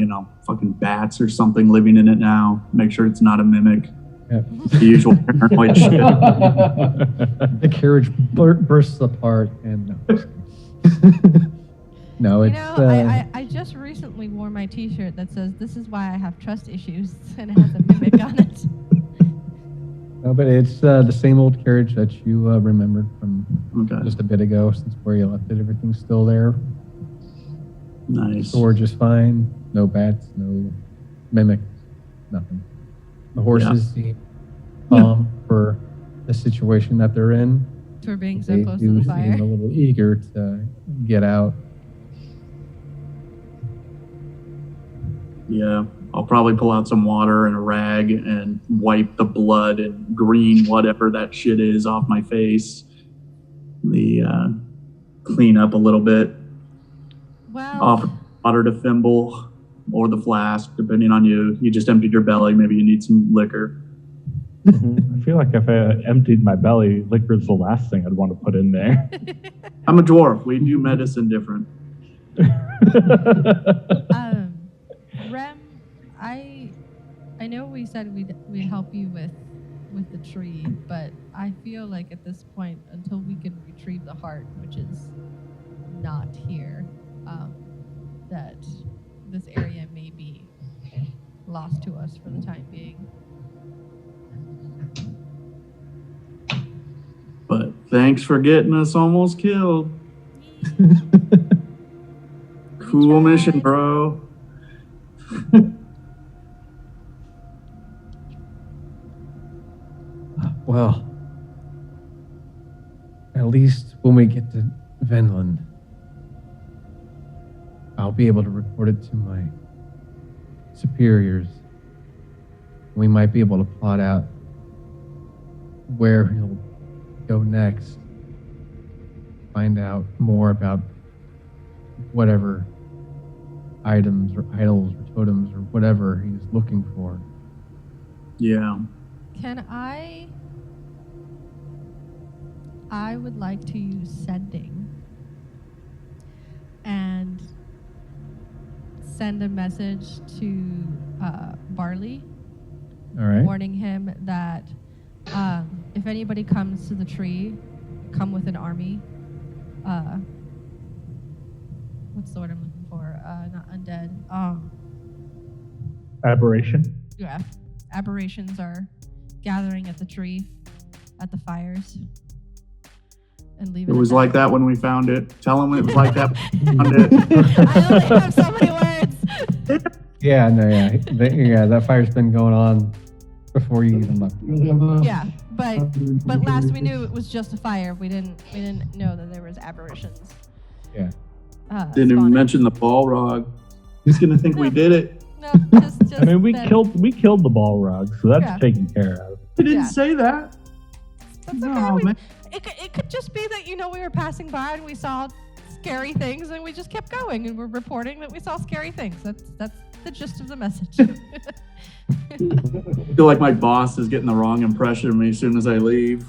fucking bats or something living in it now. Make sure it's not a mimic. Yep. The usual paranoid shit. The carriage bursts apart and no, it's I just recently wore my t-shirt that says, "This is why I have trust issues," and it has a mimic on it. No, but it's the same old carriage that you remembered from just a bit ago, since where you left it. Everything's still there. Nice. Storage is fine. No bats, no mimics, nothing. The horses seem calm for the situation that they're in. For being so They close do to the fire. seem a little eager to get out. Yeah, I'll probably pull out some water and a rag and wipe the blood and green whatever that shit is off my face. Clean up a little bit. Well, Offer water to Thimble or the flask, depending on you. You just emptied your belly. Maybe you need some liquor. I feel like if I emptied my belly, liquor is the last thing I'd want to put in there. I'm a dwarf. We do medicine different. Rem, I know we said we'd help you with the tree, but I feel like at this point, until we can retrieve the heart, which is not here, that this area may be lost to us for the time being. But thanks for getting us almost killed. Cool mission, bro. Well, at least when we get to Vinland, I'll be able to report it to my superiors. We might be able to plot out where he'll go next. Find out more about whatever items or idols or totems or whatever he's looking for. Yeah. Can I would like to use sending and send a message to Barley, All right. warning him that if anybody comes to the tree, come with an army. What's the word I'm looking for? Not undead. Aberration. Yeah. Aberrations are gathering at the tree, at the fires. And leave it. It was at like that when we found it. Tell him it was like that when we found it. I only have so many words. Yeah, no, yeah. That fire's been going on before you even left. Yeah, but last we knew it was just a fire. We didn't know that there was aberrations. Yeah. Didn't even spawning. mention the Balrog. He's gonna think we did it. No, just I mean, we that- killed the Balrog, so that's Yeah. taken care of. He didn't Yeah. say that. That's No, okay. man. It could just be that we were passing by and we saw scary things and we just kept going and we're reporting that we saw scary things. That's the gist of the message. I feel like my boss is getting the wrong impression of me as soon as I leave.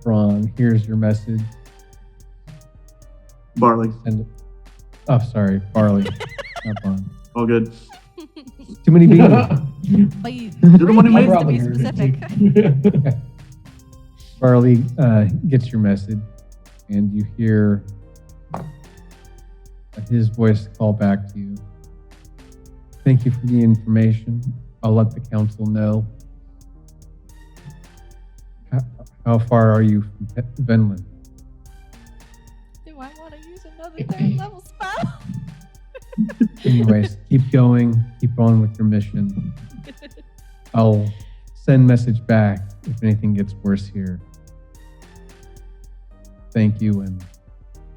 Braun, here's your message. Barley. Send it. Oh, sorry, Barley. Not Braun. All good. Too many beans. Please, You're the one who made to it. be specific. Barley gets your message, and you hear his voice call back to you. Thank you for the information. I'll let the council know. How far are you from Vinland? Do I want to use another third level spell? Anyways, keep going. Keep on with your mission. I'll send message back if anything gets worse here. Thank you, and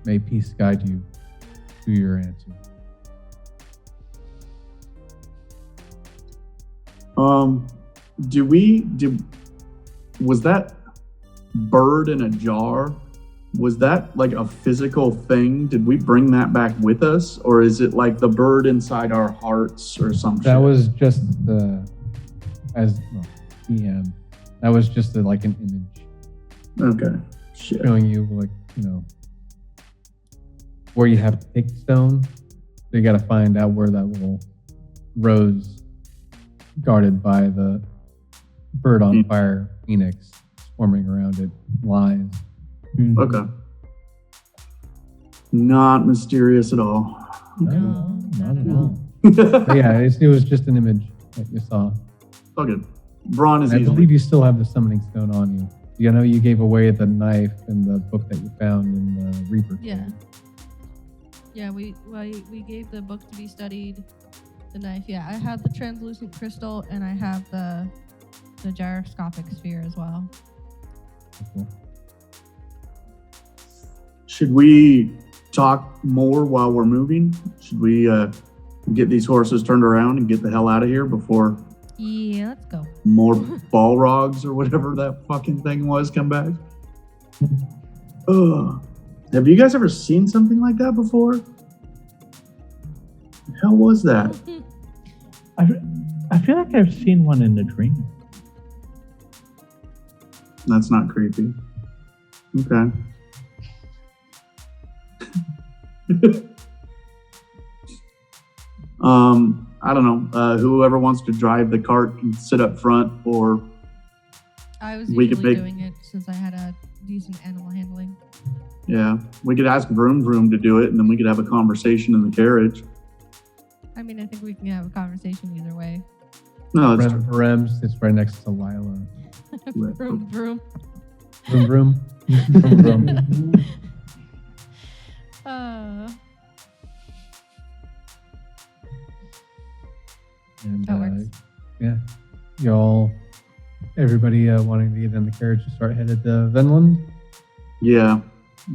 May peace guide you to your answer. Was that bird in a jar? Was that like a physical thing? Did we bring that back with us, or is it like the bird inside our hearts or something? That was just DM. That was just like an image. Okay. Shit. Showing you where you have to take the stone. So you got to find out where that little rose guarded by the bird on fire phoenix swarming around it lies. Okay. Not mysterious at all. No, not at all. But yeah, it was just an image that you saw. Okay. Braun is I easily. believe you still have the summoning stone on you. You know, you gave away the knife and the book that you found in the Reaper. Yeah. Yeah, we gave the book to be studied. The knife, yeah. I have the translucent crystal and I have the gyroscopic sphere as well. Cool. Should we talk more while we're moving? Should we get these horses turned around and get the hell out of here before Yeah, let's go. more Balrogs or whatever that fucking thing was come back? Ugh. Have you guys ever seen something like that before? The hell was that? I feel like I've seen one in a dream. That's not creepy. Okay. I don't know. Whoever wants to drive the cart can sit up front, or I was We could usually make- doing it since I had a decent animal handling. yeah, we could ask Vroom Vroom to do it, and then we could have a conversation in the carriage. I mean, I think we can have a conversation either way. No, that's true. Rem sits right next to Lila. Vroom, vroom. Vroom vroom. Vroom, vroom. And, That works. Yeah, everybody wanting to get in the carriage and start headed to Vinland. Yeah,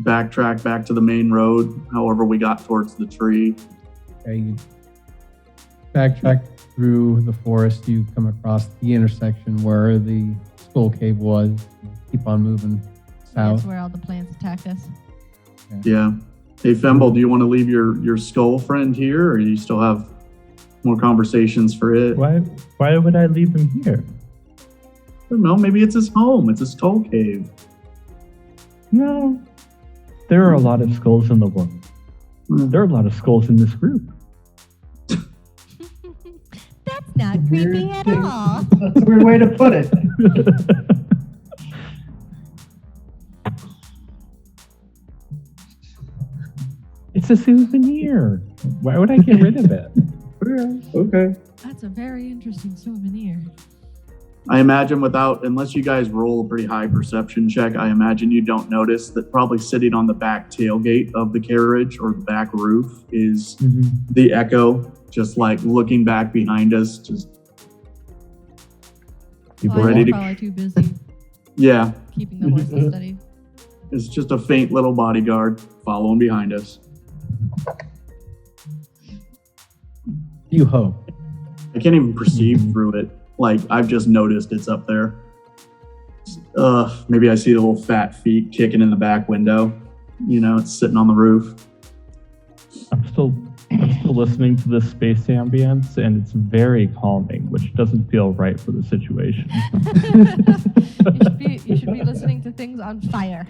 backtrack back to the main road. However, we got towards the tree. Okay, you backtrack through the forest. You come across the intersection where the skull cave was. You keep on moving south. That's where all the plants attack us. Yeah. Hey, Femble, do you want to leave your skull friend here, or do you still have more conversations for it? Why would I leave him here? I don't know. Maybe it's his home. It's a skull cave. No. There are a lot of skulls in the world. There are a lot of skulls in this group. That's not creepy at all. That's a weird way to put it. It's a souvenir. Why would I get rid of it? Okay. That's a very interesting souvenir. I imagine unless you guys roll a pretty high perception check, I imagine you don't notice that probably sitting on the back tailgate of the carriage or the back roof is the Echo, just like looking back behind us, just Well, ready to- probably too busy yeah. keeping the horses steady. It's just a faint little bodyguard following behind us. You hope. I can't even perceive through it. Like, I've just noticed it's up there. Maybe I see the little fat feet kicking in the back window. You know, it's sitting on the roof. I'm still listening to the space ambience, and it's very calming, which doesn't feel right for the situation. You should be listening to things on fire.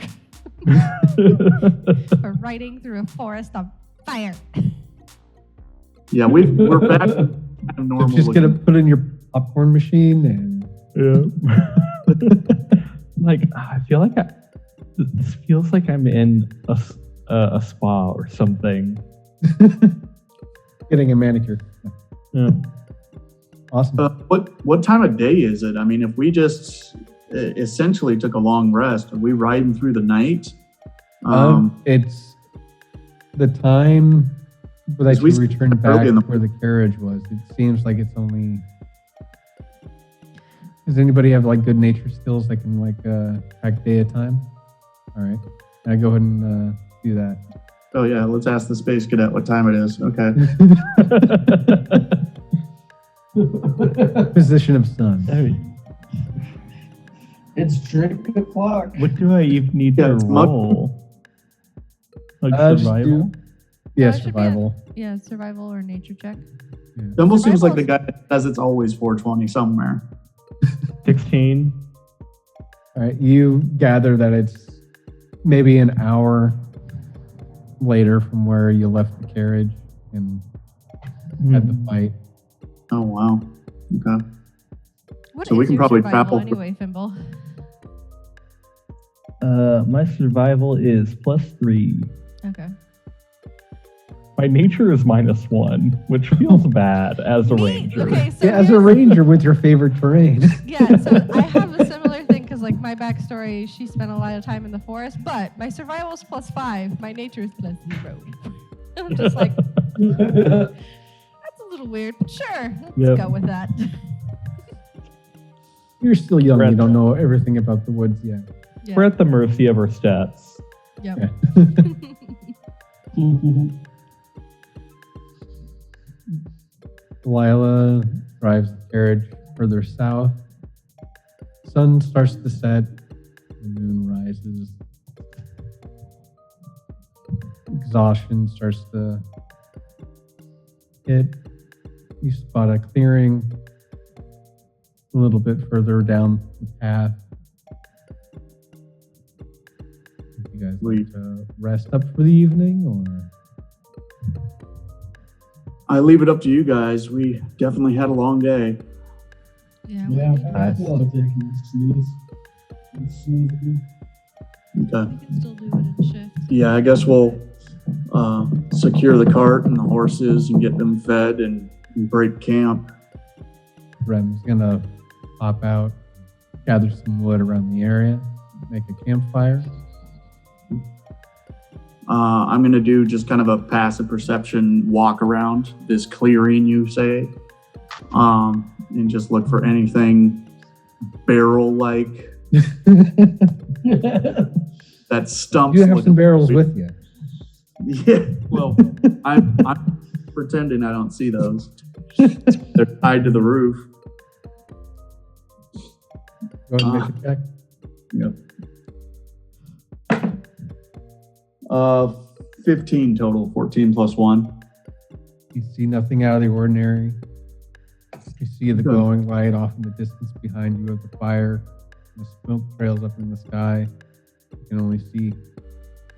Or riding through a forest on fire. Yeah, we're back to normal. Just gonna put in your popcorn machine and Like, I feel like this feels like I'm in a spa or something. getting a manicure. Yeah. Awesome. What time of day is it? I mean, if we just essentially took a long rest, are we riding through the night? It's the time that we you return early back in the- where the carriage was. It seems like it's only. Does anybody have like good nature skills that can like track day of time? All right, can I go ahead and do do that. Oh yeah, let's ask the space cadet what time it is. Okay. Position of sun. It's drink o'clock. What do I even need Yeah, to it's mug- roll? Like Just survival? do- Yeah, it should be survival. Yeah, survival or nature check. It almost seems like the Survival's- guy says it's always 420 somewhere. 16. All right, you gather that it's maybe an hour later from where you left the carriage and had the fight. Oh wow. Okay. What So is we can your probably survival travel- anyway, Fimble? My survival is +3. Okay. My nature is -1, which feels bad as a Me- ranger. Okay, so Yeah, as a here's- ranger with your favorite terrain. Yeah, so I have a similar thing because, like, my backstory, she spent a lot of time in the forest, but my survival is +5, my nature is +0. I'm just like, that's a little weird, but sure, let's Yep. go with that. You're still young. You Red. don't know everything about the woods yet. Yeah. We're at the mercy of our stats. Yep. Lila drives the carriage further south. Sun starts to set. The moon rises. Exhaustion starts to hit. You spot a clearing a little bit further down the path. You guys We- want to rest up for the evening, or? I leave it up to you guys. We definitely had a long day. Yeah. Yeah, we can- I feel like taking a snooze. Okay. we can still do it in shift. Yeah, I guess we'll secure the cart and the horses and get them fed and break camp. Rem's gonna pop out, gather some wood around the area, make a campfire. I'm going to do just kind of a passive perception walk around this clearing, you say, and just look for anything barrel-like that stumps. You have looking- some barrels with you. Yeah, well, I'm pretending I don't see those. They're tied to the roof. Go ahead and make a check. Yep. 15 total, 14 plus 1. You see nothing out of the ordinary. You see the Good. glowing light off in the distance behind you of the fire. The smoke trails up in the sky. You can only see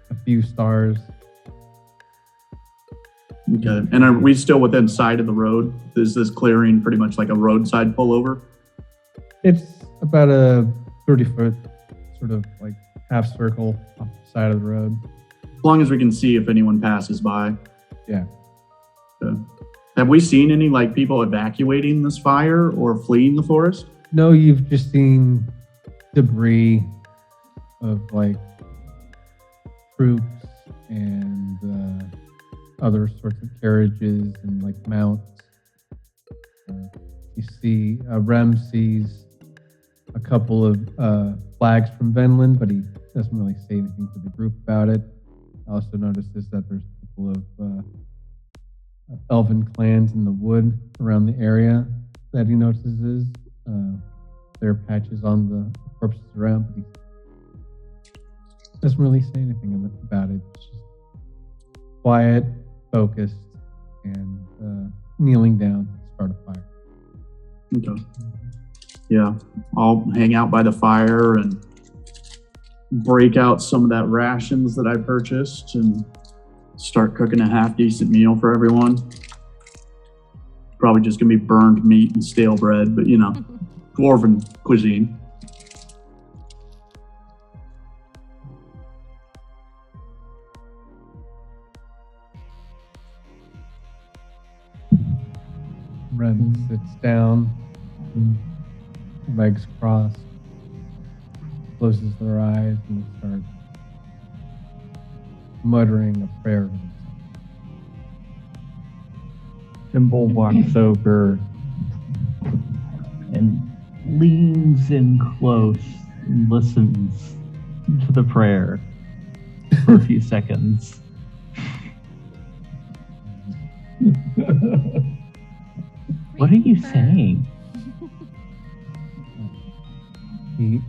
a few stars. Okay. And are we still within sight of the road? Is this clearing pretty much like a roadside pullover? It's about a 30-foot sort of like half circle off the side of the road. As long as we can see if anyone passes by. Yeah. Okay. Have we seen any like people evacuating this fire or fleeing the forest? No, you've just seen debris of like troops and other sorts of carriages and like mounts. You see, Rem sees a couple of flags from Venland, but he doesn't really say anything to the group about it. Also notices that there's a couple of elven clans in the wood around the area that he notices. There are patches on the corpses around, but he doesn't really say anything about it. It's just quiet, focused, and kneeling down to start a fire. Okay. Yeah. I'll hang out by the fire and break out some of that rations that I purchased and start cooking a half decent meal for everyone. Probably just gonna be burned meat and stale bread, but you know, dwarven cuisine. Ren sits down, legs crossed, closes their eyes, and starts muttering a prayer to himself. Thimble walks over and leans in close and listens to the prayer. for a few seconds. What are you saying? He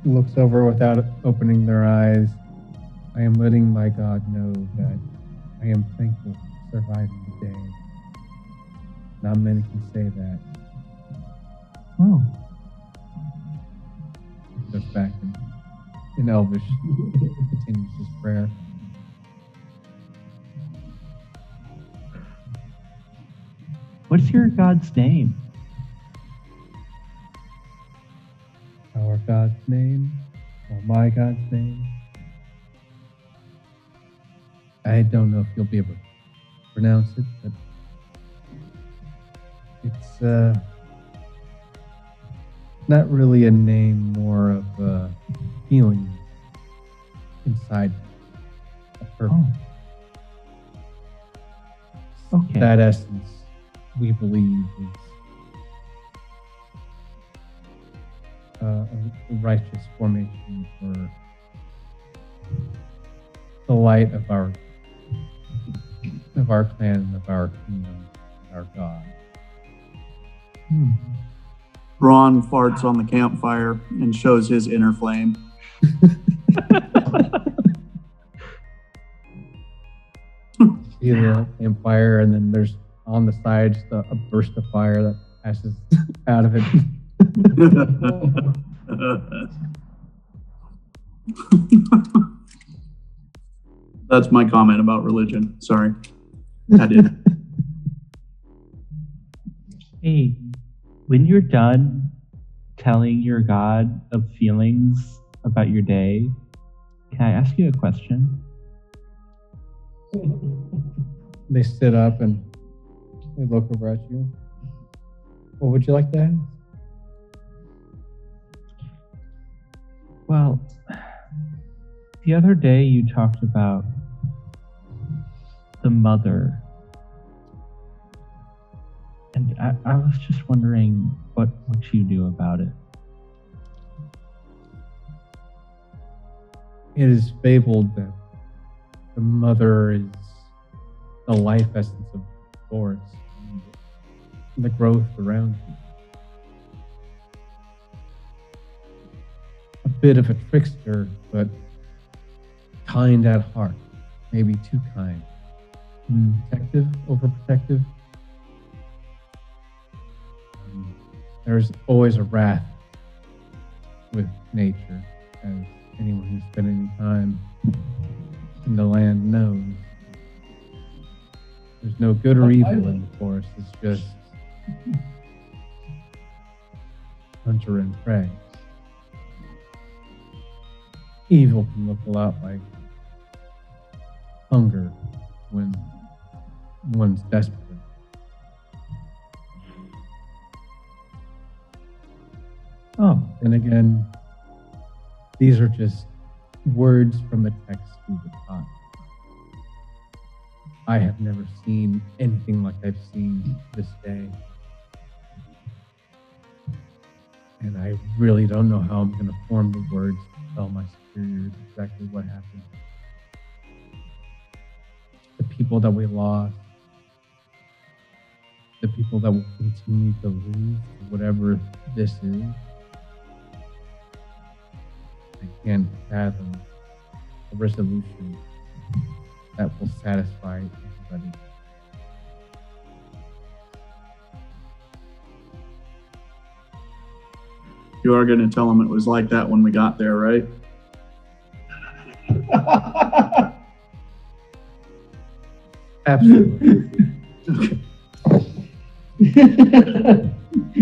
looks over without opening their eyes. I am letting my God know that I am thankful for surviving the day. Not many can say that. Oh. Goes back in Elvish, continues his prayer. What's your god's name? Our God's name, or my God's name. I don't know if you'll be able to pronounce it, but it's not really a name, more of a feeling inside a person. Oh. Okay. That essence, we believe, is a righteous formation for the light of our clan, of our kingdom, our God. Braun farts on the campfire and shows his inner flame. See the campfire, and then there's on the side just a burst of fire that passes out of it. That's my comment about religion. Sorry. I did. Hey, when you're done telling your god of feelings about your day, can I ask you a question? They sit up and they look over at you. What would you like to ask? Well, the other day you talked about the mother. And I was just wondering what you do about it. It is fabled that the mother is the life essence of the forest and the growth around you. A bit of a trickster, but kind at heart. Maybe too kind. Protective, overprotective. There's always a wrath with nature, as anyone who's spent any time in the land knows. There's no good or evil in the forest. It's just hunter and prey. Evil can look a lot like hunger when one's desperate. Oh, and again, these are just words from the text we were taught. I have never seen anything like I've seen this day. And I really don't know how I'm going to form the words to tell my superiors exactly what happened. The people that we lost, the people that will continue to lose, whatever this is. I can't fathom a resolution that will satisfy everybody. You are going to tell them it was like that when we got there, right? Absolutely.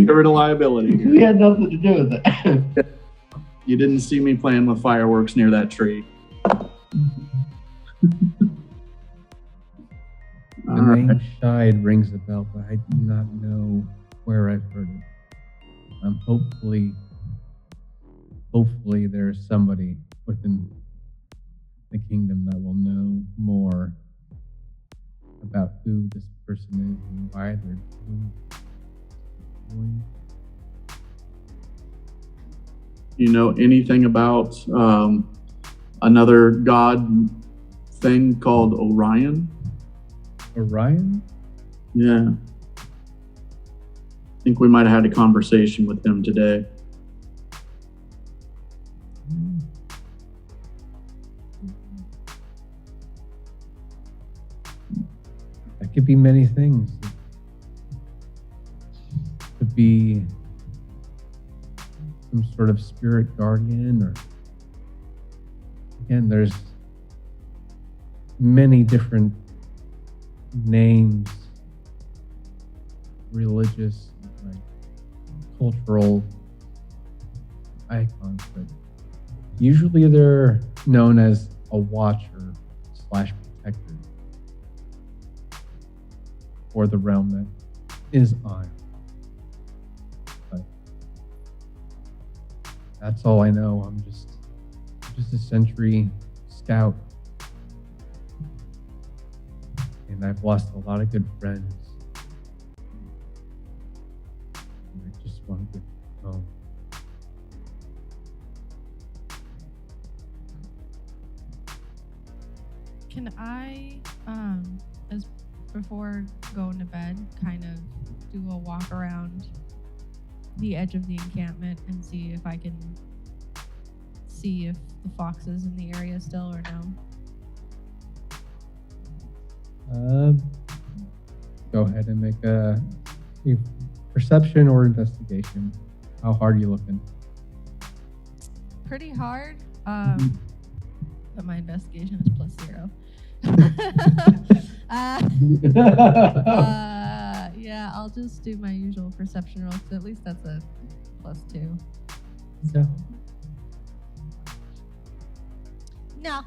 Covered a liability. We had nothing to do with it. You didn't see me playing with fireworks near that tree. The name Shide rings a bell, but I do not know where I've heard it. Hopefully there's somebody within the kingdom that will know more about who this person is and why they're doing. You know anything about another god thing called Orion. Orion? Yeah. I think we might have had a conversation with him today. That could be many things. It could be some sort of spirit guardian, or again, there's many different names, religious, like cultural icons, but usually they're known as a watcher / protector for the realm that is Iron. But that's all I know. I'm just a sentry scout. And I've lost a lot of good friends. And I just want to get home. Can I, as before going to bed, kind of do a walk around the edge of the encampment and see if I can see if the foxes in the area still or no? Go ahead and make a perception or investigation. How hard are you looking? Pretty hard, but my investigation is +0. Yeah, I'll just do my usual perception roll, because at least that's a +2. So. No.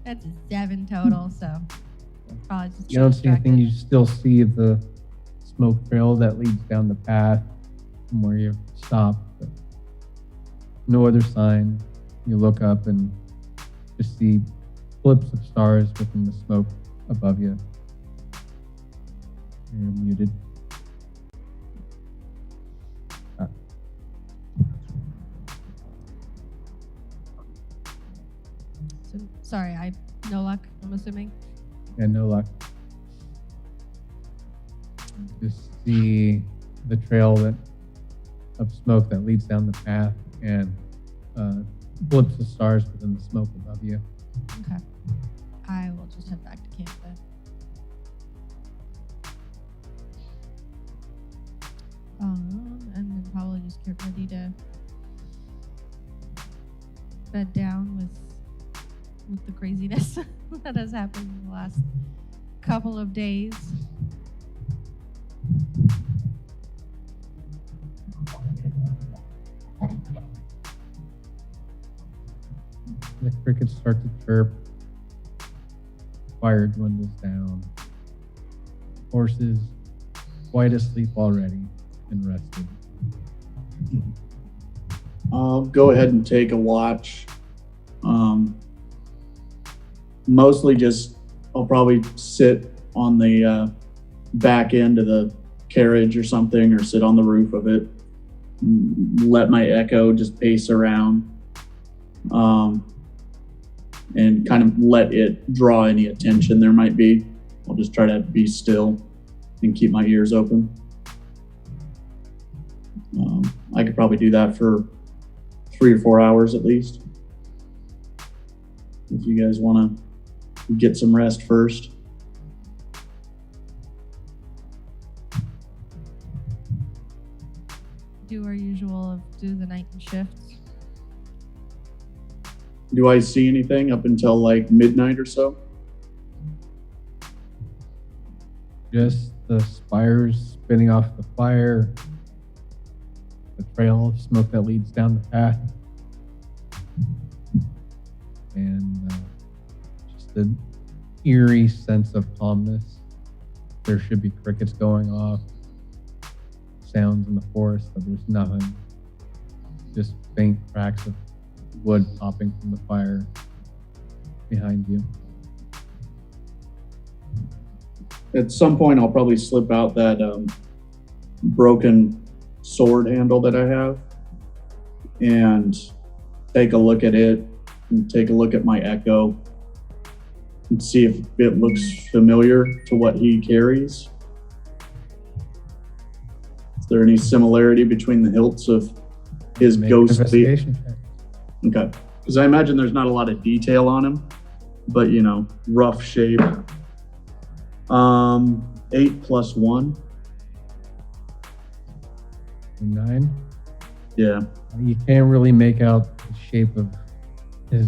That's a 7 total, so probably just You don't see anything. You still see the smoke trail that leads down the path from where you stopped, but no other sign. You look up and just see flips of stars within the smoke above you. You're muted. So, sorry, no luck, I'm assuming. Yeah, no luck. Just see the trail of smoke that leads down the path and blips of stars within the smoke above you. Okay. I will just head back to camp then. And then probably just get ready to bed down with the craziness that has happened in the last couple of days. The crickets start to chirp. Fire dwindles down. Horses quite asleep already and rested. I'll go ahead and take a watch. Mostly just, I'll probably sit on the back end of the carriage or something, or sit on the roof of it. Let my echo just pace around. And kind of let it draw any attention there might be. I'll just try to be still and keep my ears open. I could probably do that for 3 or 4 hours at least. If you guys want to get some rest first. Do our usual of do the night shifts. Do I see anything up until like midnight or so? Just the spires spinning off the fire, the trail of smoke that leads down the path, and just an eerie sense of calmness. There should be crickets going off, sounds in the forest, but there's nothing. Just faint cracks of wood popping from the fire behind you. At some point, I'll probably slip out that broken sword handle that I have and take a look at it and take a look at my Echo and see if it looks familiar to what he carries. Is there any similarity between the hilts of his Make an ghostly? investigation check. Okay, because I imagine there's not a lot of detail on him, but rough shape. 8 plus 1. 9. Yeah. You can't really make out the shape of his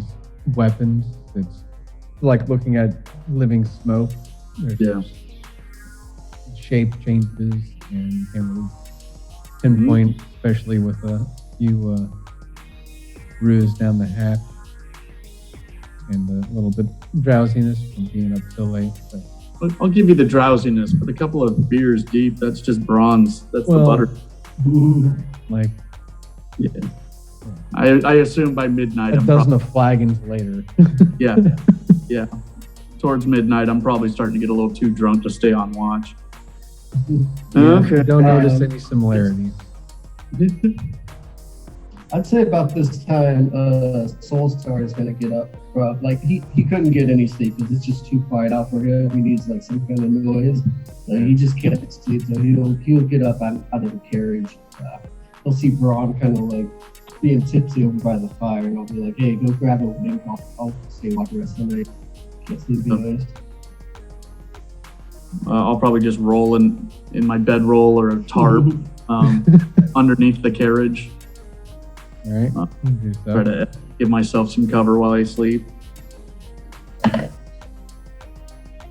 weapons. It's like looking at living smoke. There's Yeah. Shape changes, and you can't really pinpoint, especially with a few bruise down the hatch and a little bit drowsiness from being up so late. But I'll give you the drowsiness, but a couple of beers deep, that's just bronze. That's the butter. like Yeah. I assume by midnight, a dozen of flagons later. yeah. Towards midnight, I'm probably starting to get a little too drunk to stay on watch. Okay. Don't notice any similarities. I'd say about this time, Soulstar is gonna get up. Like he couldn't get any sleep because it's just too quiet out for him. He needs like some kind of noise. He just can't sleep, so he'll get up out of the carriage. He'll see Braun kind of like being tipsy over by the fire, and I'll be like, "Hey, go grab a wing. I'll stay watch the rest of the night. Can't sleep anyways." I'll probably just roll in my bedroll or a tarp underneath the carriage. All right. Try to give myself some cover while I sleep. I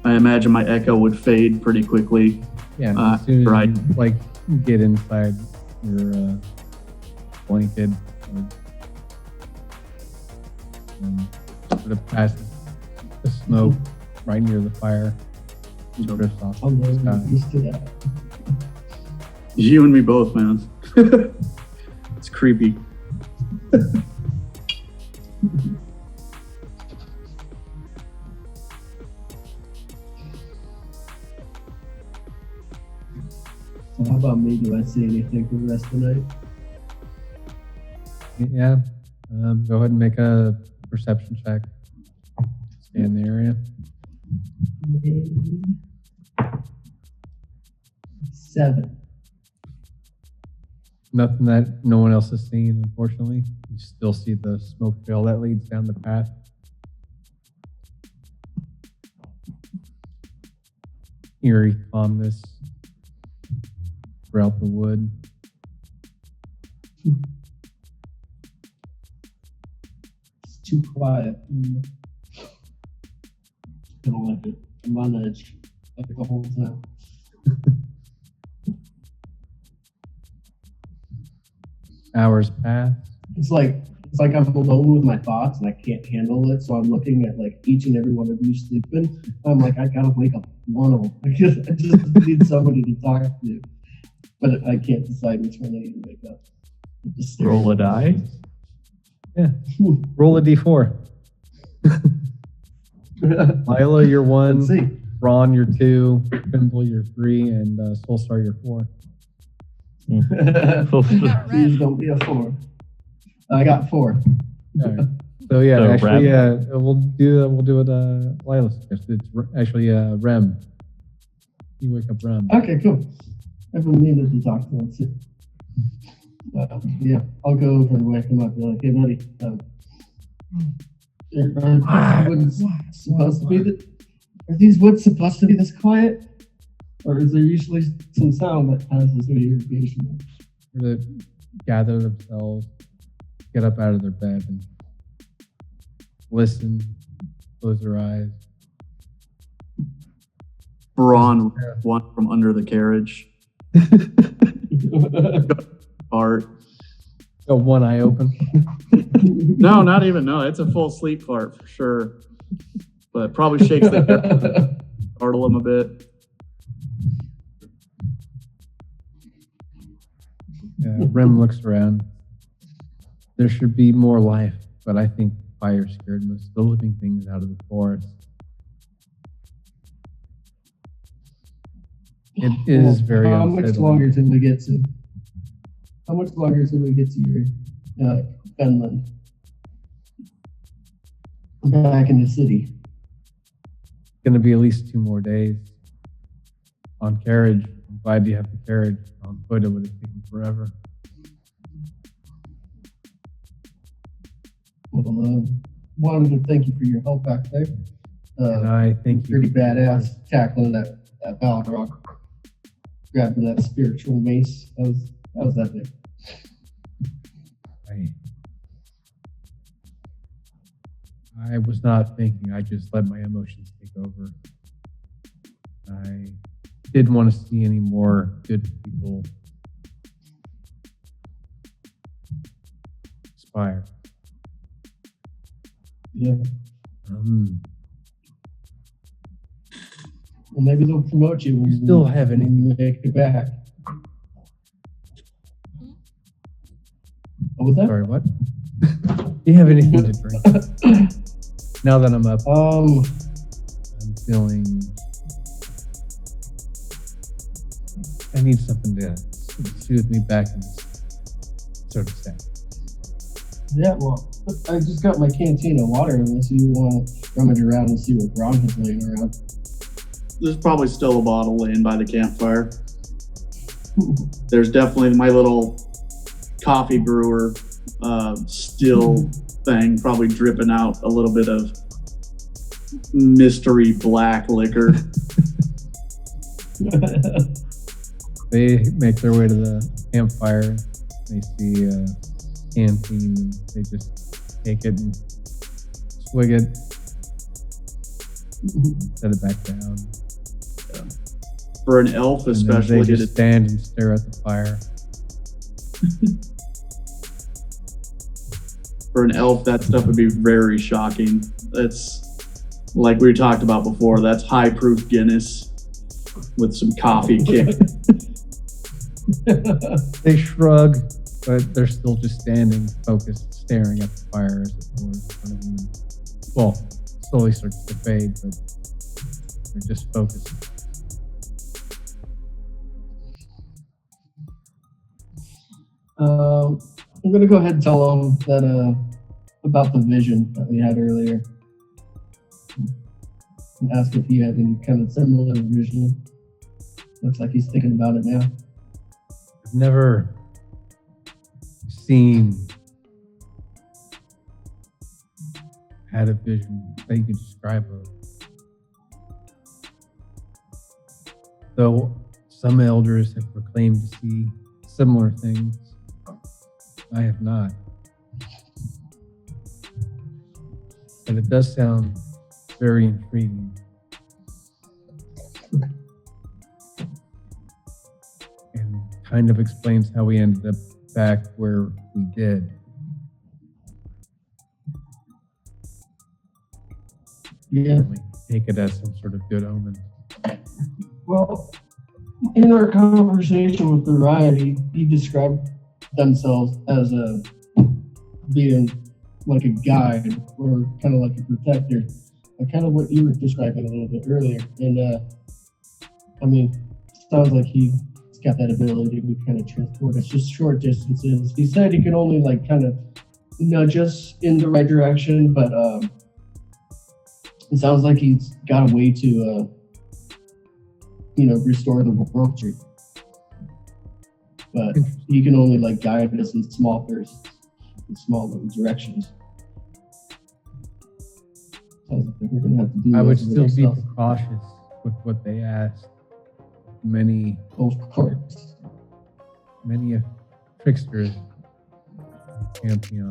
imagine my Echo would fade pretty quickly. Yeah. As soon as you get inside your blanket, and sort of passes the smoke right near the fire. Drifts off I'm the sky. used to that. You and me both, man. It's creepy. So how about me? Do I say anything for the rest of the night? Yeah. Go ahead and make a perception check. Scan the area. 7. Nothing that no one else has seen, unfortunately. You still see the smoke trail that leads down the path. Eerie calmness throughout the wood. It's too quiet. I don't like it. I'm on edge like the whole time. Hours pass. It's like I'm alone with my thoughts and I can't handle it. So I'm looking at like each and every one of you sleeping. I'm like, I gotta wake up one of them. I just need somebody to talk to. But I can't decide which one I need to wake up. Just Roll a die. Yeah. Roll a d4. Lila, you're 1. Let's see. Ron, you're 2. Pimple, you're 3. And Soulstar, you're 4. Please don't be a 4. I got 4. All right. So yeah, So actually, Rem. we'll do it. Lila suggested. It's actually Rem. You wake up Rem. Okay, cool. Everyone needed to talk to him. Too. Yeah, I'll go over and wake him up. Be like, hey, buddy. Are these woods supposed to be this quiet? Or is there usually some sound that has this irrigation? Or to gather themselves, get up out of their bed and listen, close their eyes. Braun one from under the carriage. Fart. Got one eye open. No, not even. No, it's a full sleep fart for sure. But probably shakes the head, startle him a bit. Rem looks around. There should be more life, but I think fire scared most of the living things out of the forest. It is very How much unsettling. longer till we get to? How much longer till we get to your Finland? back in the city. It's going to be at least 2 more days on carriage. I'm glad you have the carriage. On foot, it would have taken forever. Well, wanted to thank you for your help back there. And I think Pretty badass tackling that Balrog. Grabbing that spiritual mace. That was that big. I was not thinking. I just let my emotions take over. I didn't want to see any more good people expire. Yeah. Well, maybe they'll promote you when You still have when anything? you make it back. What was that? Sorry, what? Do you have anything to drink? Now that I'm up, I'm feeling. I need something to soothe me back in this sort of set. Yeah, well, I just got my canteen of water unless you want to rummage around and see what Gron is laying around. There's probably still a bottle laying by the campfire. There's definitely my little coffee brewer still thing, probably dripping out a little bit of mystery black liquor. They make their way to the campfire. They see a canteen and they just take it and swig it, set it back down. For an elf, And then especially, they just stand and stare at the fire. for an elf, that stuff would be very shocking. That's like we talked about before. That's high proof Guinness with some coffee kick. They shrug, but they're still just standing, focused, staring at the fire as it roars in front of them. Well, slowly starts to fade, but they're just focused. I'm gonna go ahead and tell him that about the vision that we had earlier, and ask if he had any kind of similar vision. Looks like he's thinking about it now. I've never had a vision that you could describe of. Though some elders have proclaimed to see similar things, I have not. But it does sound very intriguing. And kind of explains how we ended up back where we did. Yeah. We take it as some sort of good omen. Well, in our conversation with Variety, he described themselves as being like a guide or kind of like a protector, kind of what you were describing a little bit earlier. And I mean, sounds like he's got that ability to kind of transport us just short distances. He said he could only like kind of nudge us in the right direction, but it sounds like he's got a way to restore the world tree. But he can only like guide us in small bursts, in small little directions. Sounds like we're gonna have to do. I would this still be ourselves. cautious with what they asked. Many Of course. a trickster is Pantheon.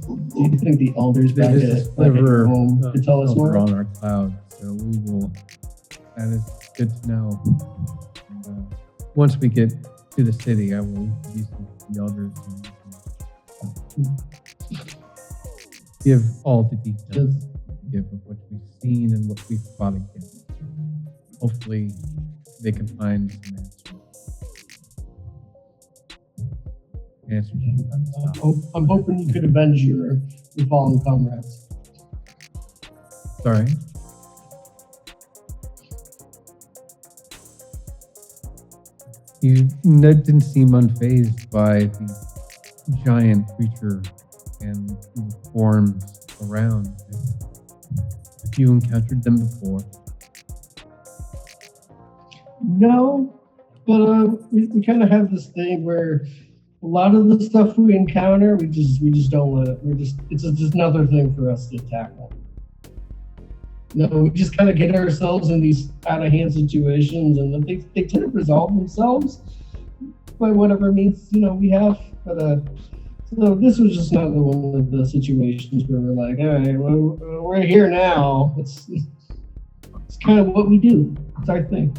Do you think the elders back There's a at sliver home could tell us over more? on our cloud, so we will. That is good to know. And, once we get to the city, I will introduce you to the elders and give all the details of what we've seen and what we've fought against. Hopefully, they can find some answers. I'm hoping you could avenge your fallen comrades. Sorry. You didn't seem unfazed by the giant creature and the forms around if you encountered them before. No, but we kind of have this thing where a lot of the stuff we encounter, we just don't let it. It's just another thing for us to tackle. No, we just kind of get ourselves in these out of hand situations, and then they tend to resolve themselves by whatever means we have. But so this was just another one of the situations where we're like, all right, well, we're here now. It's kind of what we do. It's our thing.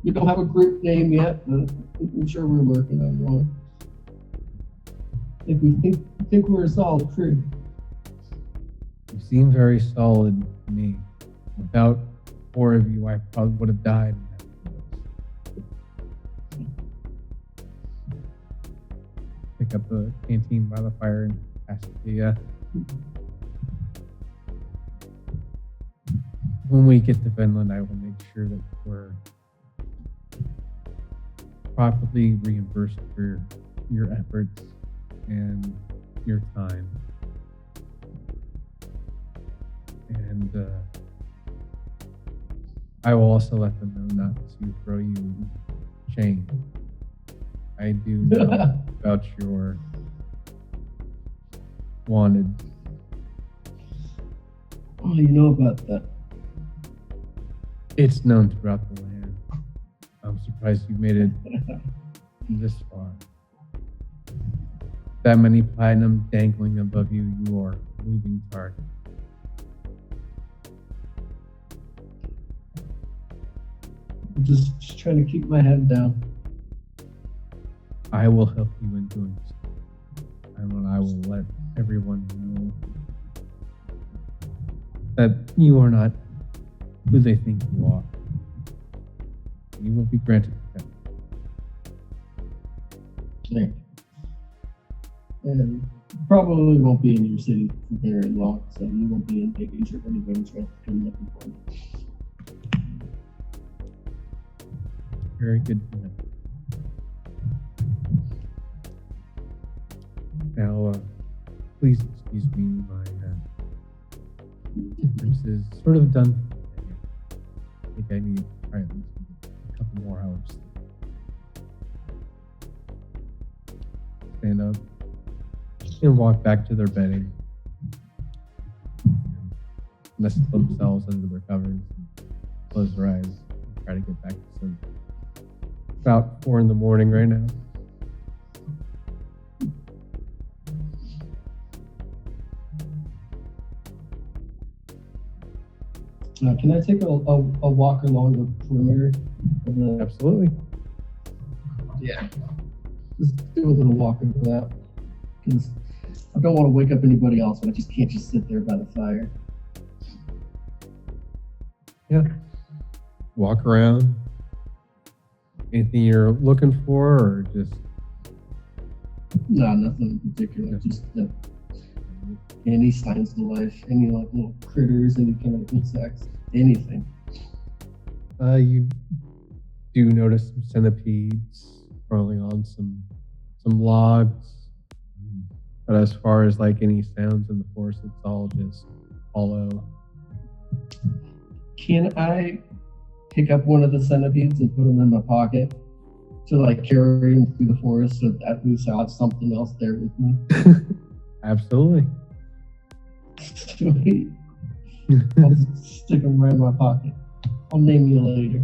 We don't have a group name yet, but I'm sure we're working on one. If we think we're a solid crew. You seem very solid to me. Without 4 of you, I probably would have died in that place. Pick up the canteen by the fire and pass it to you. When we get to Finland, I will make sure that we're properly reimbursed for your efforts and your time. And I will also let them know not to throw you in shame. I do know about your wanted. Oh, you know about that. It's known throughout the land. I'm surprised you made it this far. That many platinum dangling above you, you are a moving target. I'm just trying to keep my head down. I will help you in doing so. And I will let everyone know that you are not who they think you are. You will be granted protection. Thank you. And probably won't be in your city for very long, so you won't be in danger of anybody's trying to come looking for you. Very good to know. Now, please excuse me, my conference is sort of done. I think I need to try at least a couple more hours. Stand up and walk back to their bedding. Nest themselves under their covers and close their eyes and try to get back to sleep. About 4 in the morning right now. Can I take a walk along the perimeter of the? Absolutely. Yeah. Just do a little walk over that. Because I don't want to wake up anybody else, but I just can't just sit there by the fire. Yeah. Walk around. Anything you're looking for, or just No, nothing in particular. Just any signs of life, any like little critters, any kind of insects, anything. you do notice some centipedes crawling on some logs. But as far as like any sounds in the forest, it's all just hollow. Can I pick up one of the centipedes and put them in my pocket to like carry them through the forest so at least I'll have something else there with me? Absolutely. Sweet. I'll just stick them right in my pocket. I'll name you later.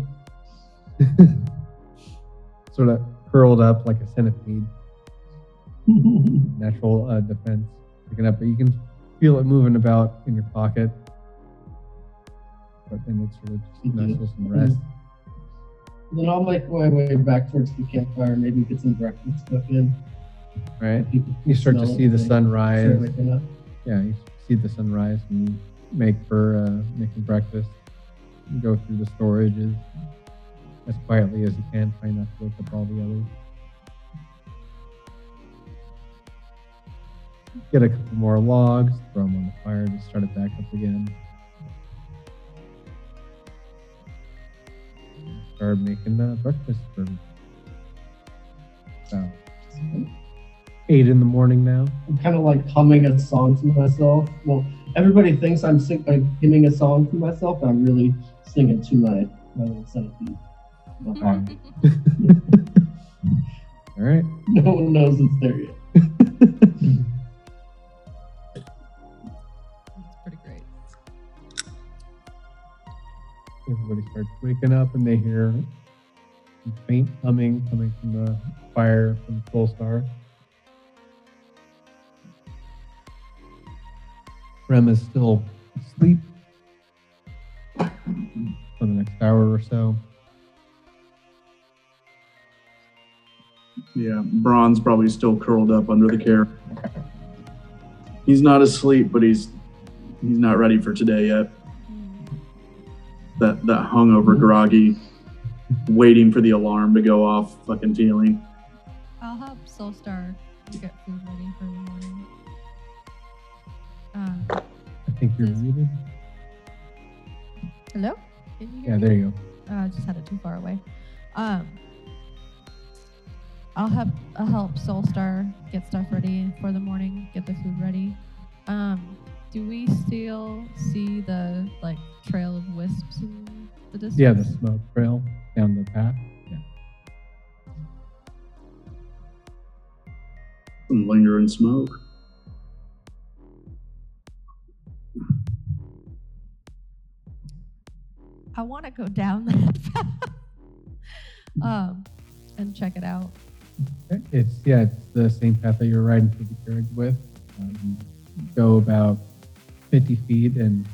Sort of curled up like a centipede. Natural defense. Picking up, but you can feel it moving about in your pocket. But then it's sort of just nuzzles and rest. Then I'll make my way back towards the campfire, maybe get some breakfast cooked in. Right. You start to see the sunrise. Start waking up. Yeah, you see the sunrise and you make for making breakfast. You go through the storages as quietly as you can, try not to wake up all the others. Get a couple more logs, throw them on the fire to start it back up again. Start making breakfast for everyone. So, 8 in the morning now. I'm kind of like humming a song to myself. Well, everybody thinks I'm hymning a song to myself, but I'm really singing to my little centipede. My heart. All right. No one knows it's there yet. That's pretty great. Everybody starts waking up and they hear some faint humming coming from the fire from Soulstar. Rem is still asleep for the next hour or so. Yeah, Braun's probably still curled up under the care. He's not asleep, but he's not ready for today yet. That hungover, groggy, waiting for the alarm to go off fucking feeling. I'll help Soulstar get food ready for the morning. I think you're muted. Hello? Can you hear Yeah, me? there you go. I just had it too far away. I'll help Soulstar get stuff ready for the morning, get the food ready. Do we still see the trail of wisps in the distance? Yeah, the smoke trail down the path. Yeah. Some lingering smoke. I want to go down that path and check it out. It's the same path that you're riding through the carriage with. You go about 50 feet and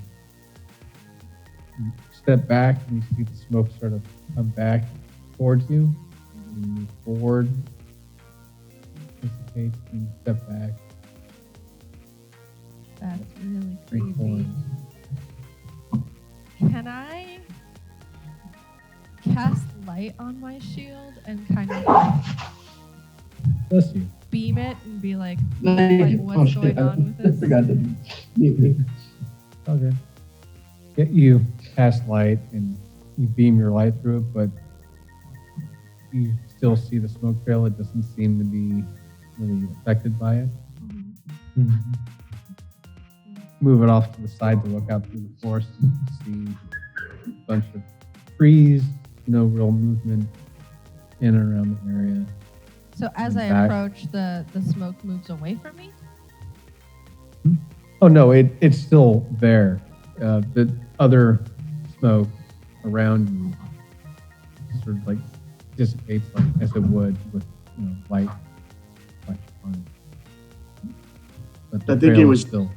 you step back and you see the smoke sort of come back towards you. You move forward, dissipates, and you step back. That's really move creepy. forward. Can I cast light on my shield and kind of Bless you. beam it and be like, Like, what's going on with I this? forgot to mute me. Okay. You cast light and you beam your light through it, but you still see the smoke trail. It doesn't seem to be really affected by it. Mhm. Move it off to the side to look out through the forest and see a bunch of trees, no real movement in and around the area. So as I Back. approach, the smoke moves away from me? Oh no, it's still there. The other smoke around you sort of dissipates as it would with light on it. But the I think it trail was- is still.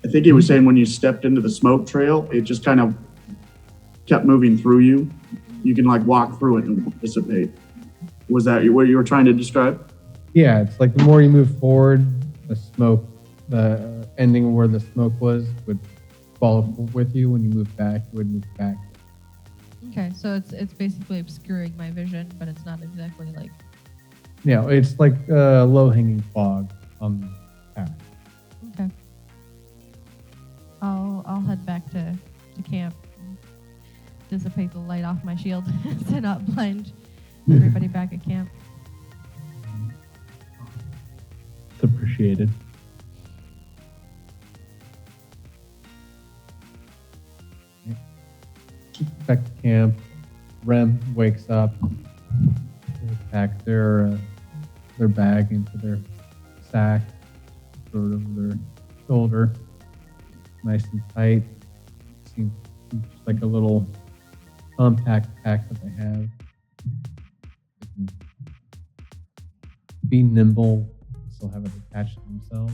I think he was saying when you stepped into the smoke trail, it just kind of kept moving through you. You can walk through it and dissipate. Was that what you were trying to describe? Yeah, it's like the more you move forward, the ending where the smoke was would follow with you. When you move back, it would move back. Okay, so it's basically obscuring my vision, but it's not exactly Yeah, it's like low-hanging fog on the path. okay. I'll head back to camp and dissipate the light off my shield to not blind everybody back at camp. It's appreciated. Back to camp. Rem wakes up. They pack their bag into their sack, throw it over their shoulder, nice and tight. Seems just like a little compact pack that they have. They can be nimble, still have it attached to themselves.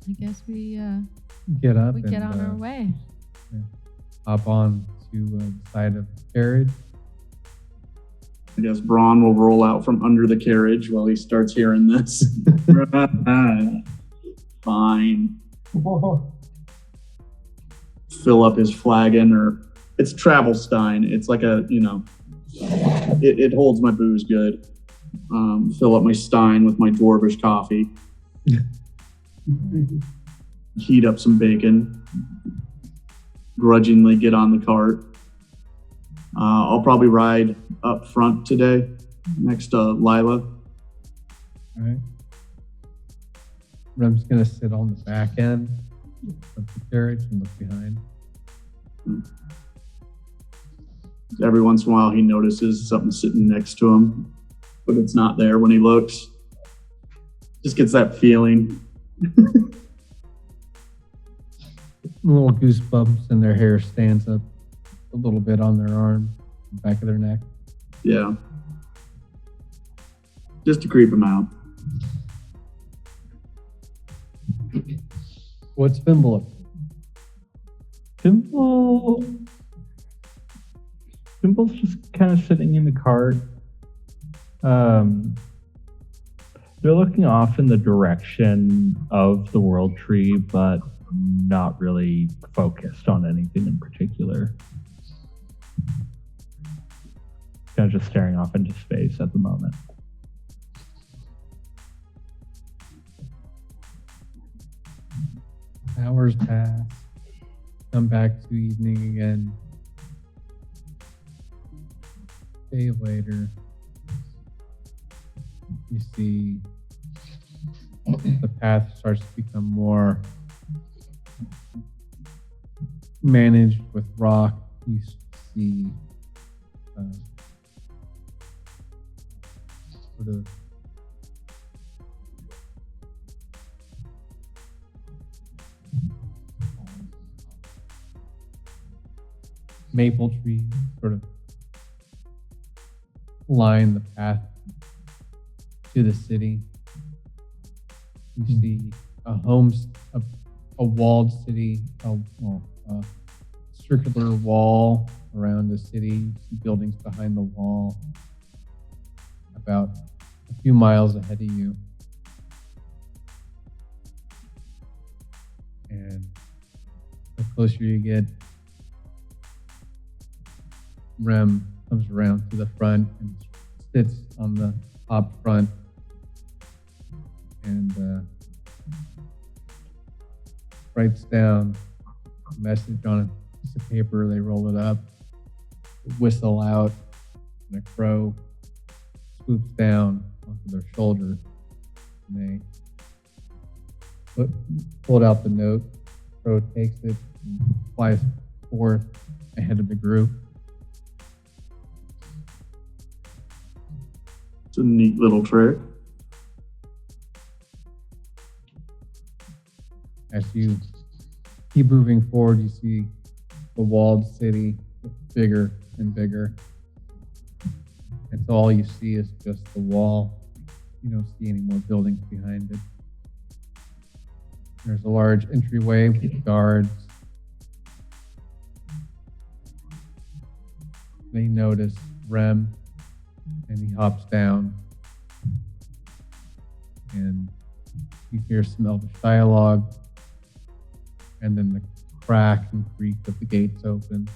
I guess we Get up get and on our way. hop on to the side of the carriage. I guess Braun will roll out from under the carriage while he starts hearing this. Fine. Fill up his flagon, or it's travel stein. It's like it holds my booze good. Fill up my stein with my dwarvish coffee. Heat up some bacon. Grudgingly get on the cart. I'll probably ride up front today next to Lila. All right. Rem's gonna sit on the back end of the carriage and look behind. Every once in a while, he notices something sitting next to him, but it's not there when he looks. Just gets that feeling. Little goosebumps and their hair stands up a little bit on their arm, the back of their neck. Yeah. Just to creep him out. What's Fimble up to? Fimble's just kind of sitting in the cart. They're looking off in the direction of the world tree, but not really focused on anything in particular. Kind of just staring off into space at the moment. Hours pass. Come back to evening again. Day later, you see the path starts to become more managed with rock. You see sort of maple trees sort of line the path to the city. You see a walled city, a circular wall around the city. You see buildings behind the wall about a few miles ahead of you. And the closer you get, Rem comes around to the front and sits on the top front and writes down a message on a piece of paper. They roll it up, whistle out, and a crow swoops down onto their shoulder. And they pulled out the note. Crow takes it and flies forth ahead of the group. It's a neat little trick. As you keep moving forward, you see the walled city get bigger and bigger. And so all you see is just the wall. You don't see any more buildings behind it. There's a large entryway with guards. They notice Rem, and he hops down. And you hear some Elvish dialogue. And then the crack and creak of the gates open.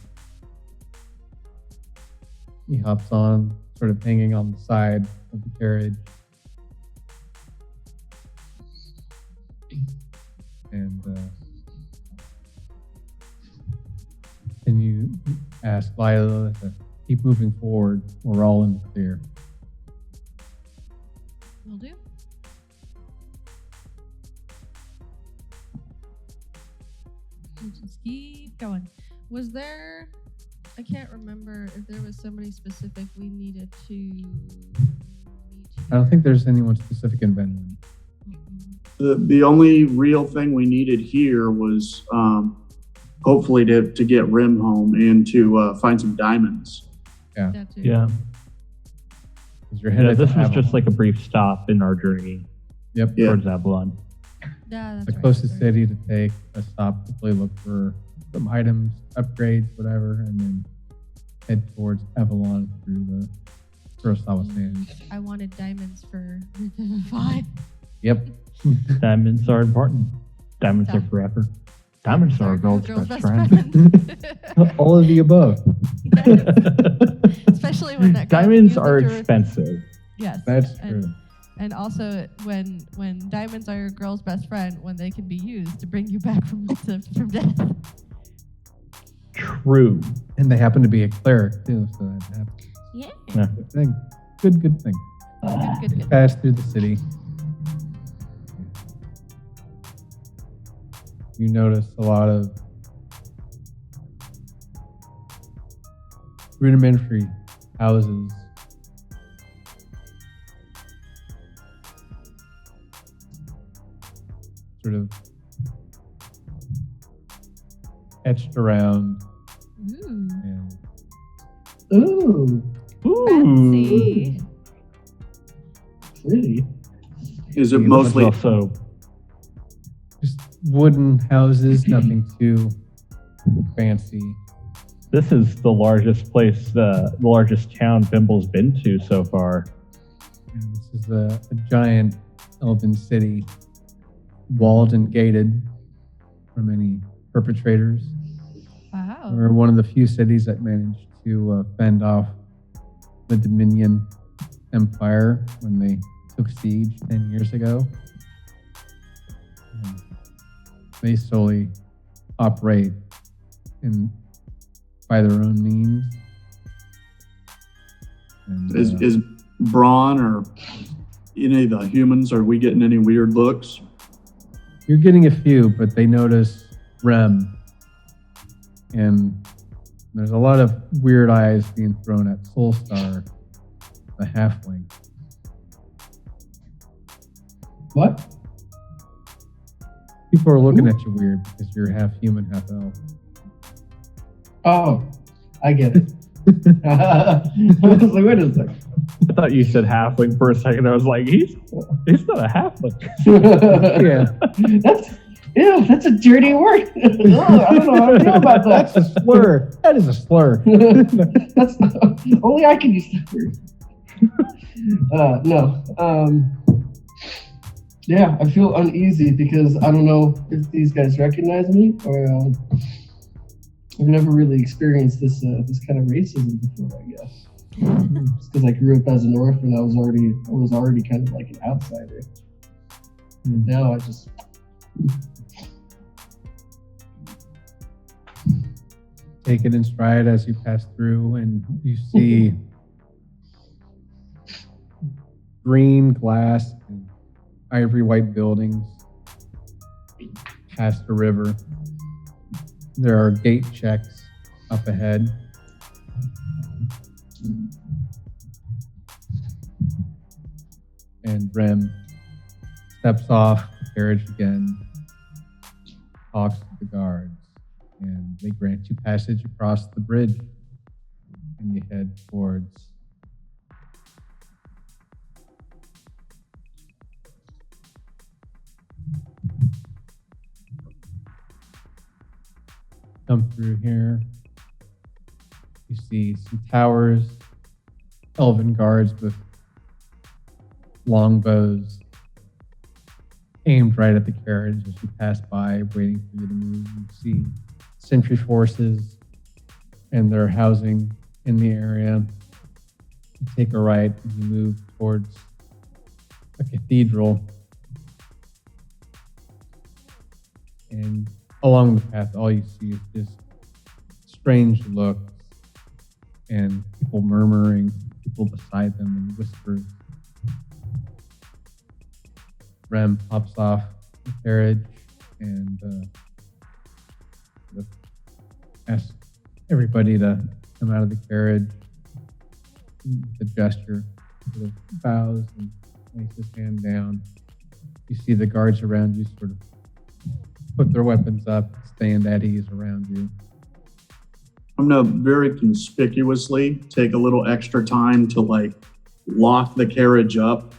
He hops on, sort of hanging on the side of the carriage. And can you ask Lila to keep moving forward? We're all in the clear. Will do. We'll just keep going. Was there... I can't remember if there was somebody specific we needed to meet I don't think there's anyone specific in Venland. The only real thing we needed here was hopefully to get Rim home and to find some diamonds. Yeah. That too. Yeah. Because you're headed This to was Avalon. just like a brief stop in our journey Yep. Yeah. towards Avalon. Yeah, that's The right, closest that's right. city to take a stop to play, look for some items, upgrades, whatever, and then head towards Avalon through the Kurosawa Sands. I wanted diamonds for Revivify. Yep. Diamonds are important. Diamonds are forever. Diamonds are a girl's best friend. All of the above. Especially when that girl Diamonds used are it to- expensive. Yes. That's and, true. And also when diamonds are your girl's best friend, when they can be used to bring you back from death. through. And they happen to be a cleric too, so that happens. Yeah. Good thing. Good thing. Good. Pass through the city. You notice a lot of rudimentary houses. Sort of etched around. And Ooh, Fancy. pretty. Is it There's mostly also just wooden houses, nothing too fancy. this is the largest place, the largest town Bimble's been to so far. And this is a giant elven city, walled and gated from any perpetrators. Wow. We're one of the few cities that managed to fend off the Dominion Empire when they took siege 10 years ago. And they solely operate by their own means. And, is Braun or any of the humans, are we getting any weird looks? you're getting a few, but they notice Rem. And there's a lot of weird eyes being thrown at Soulstar, the halfling. What? People are looking at you weird because you're half human, half elf. Oh, I get it. I was like, wait a second. I thought you said halfling for a second. I was like, he's not a halfling. Yeah. That's a dirty word. I don't know how to feel about that. That's a slur. That is a slur. That's only I can use that word. No. Yeah, I feel uneasy because I don't know if these guys recognize me or I've never really experienced this kind of racism before, I guess. Just because I grew up as an orphan, I was already kind of like an outsider. Now I just Take it in stride as you pass through, and you see green glass and ivory white buildings past the river. There are gate checks up ahead. And Rem steps off the carriage again, talks to the guards, and they grant you passage across the bridge, and you head towards come through here. You see some towers, elven guards with long bows aimed right at the carriage as you pass by, waiting for you to move. You see sentry forces and their housing in the area. You take a right and you move towards a cathedral. And along the path, all you see is just strange looks and people murmuring, people beside them in whispers. Rem pops off the carriage and asks everybody to come out of the carriage. The gesture sort of bows and lays his hand down. You see the guards around you sort of put their weapons up, stand at ease around you. I'm gonna very conspicuously take a little extra time to like lock the carriage up,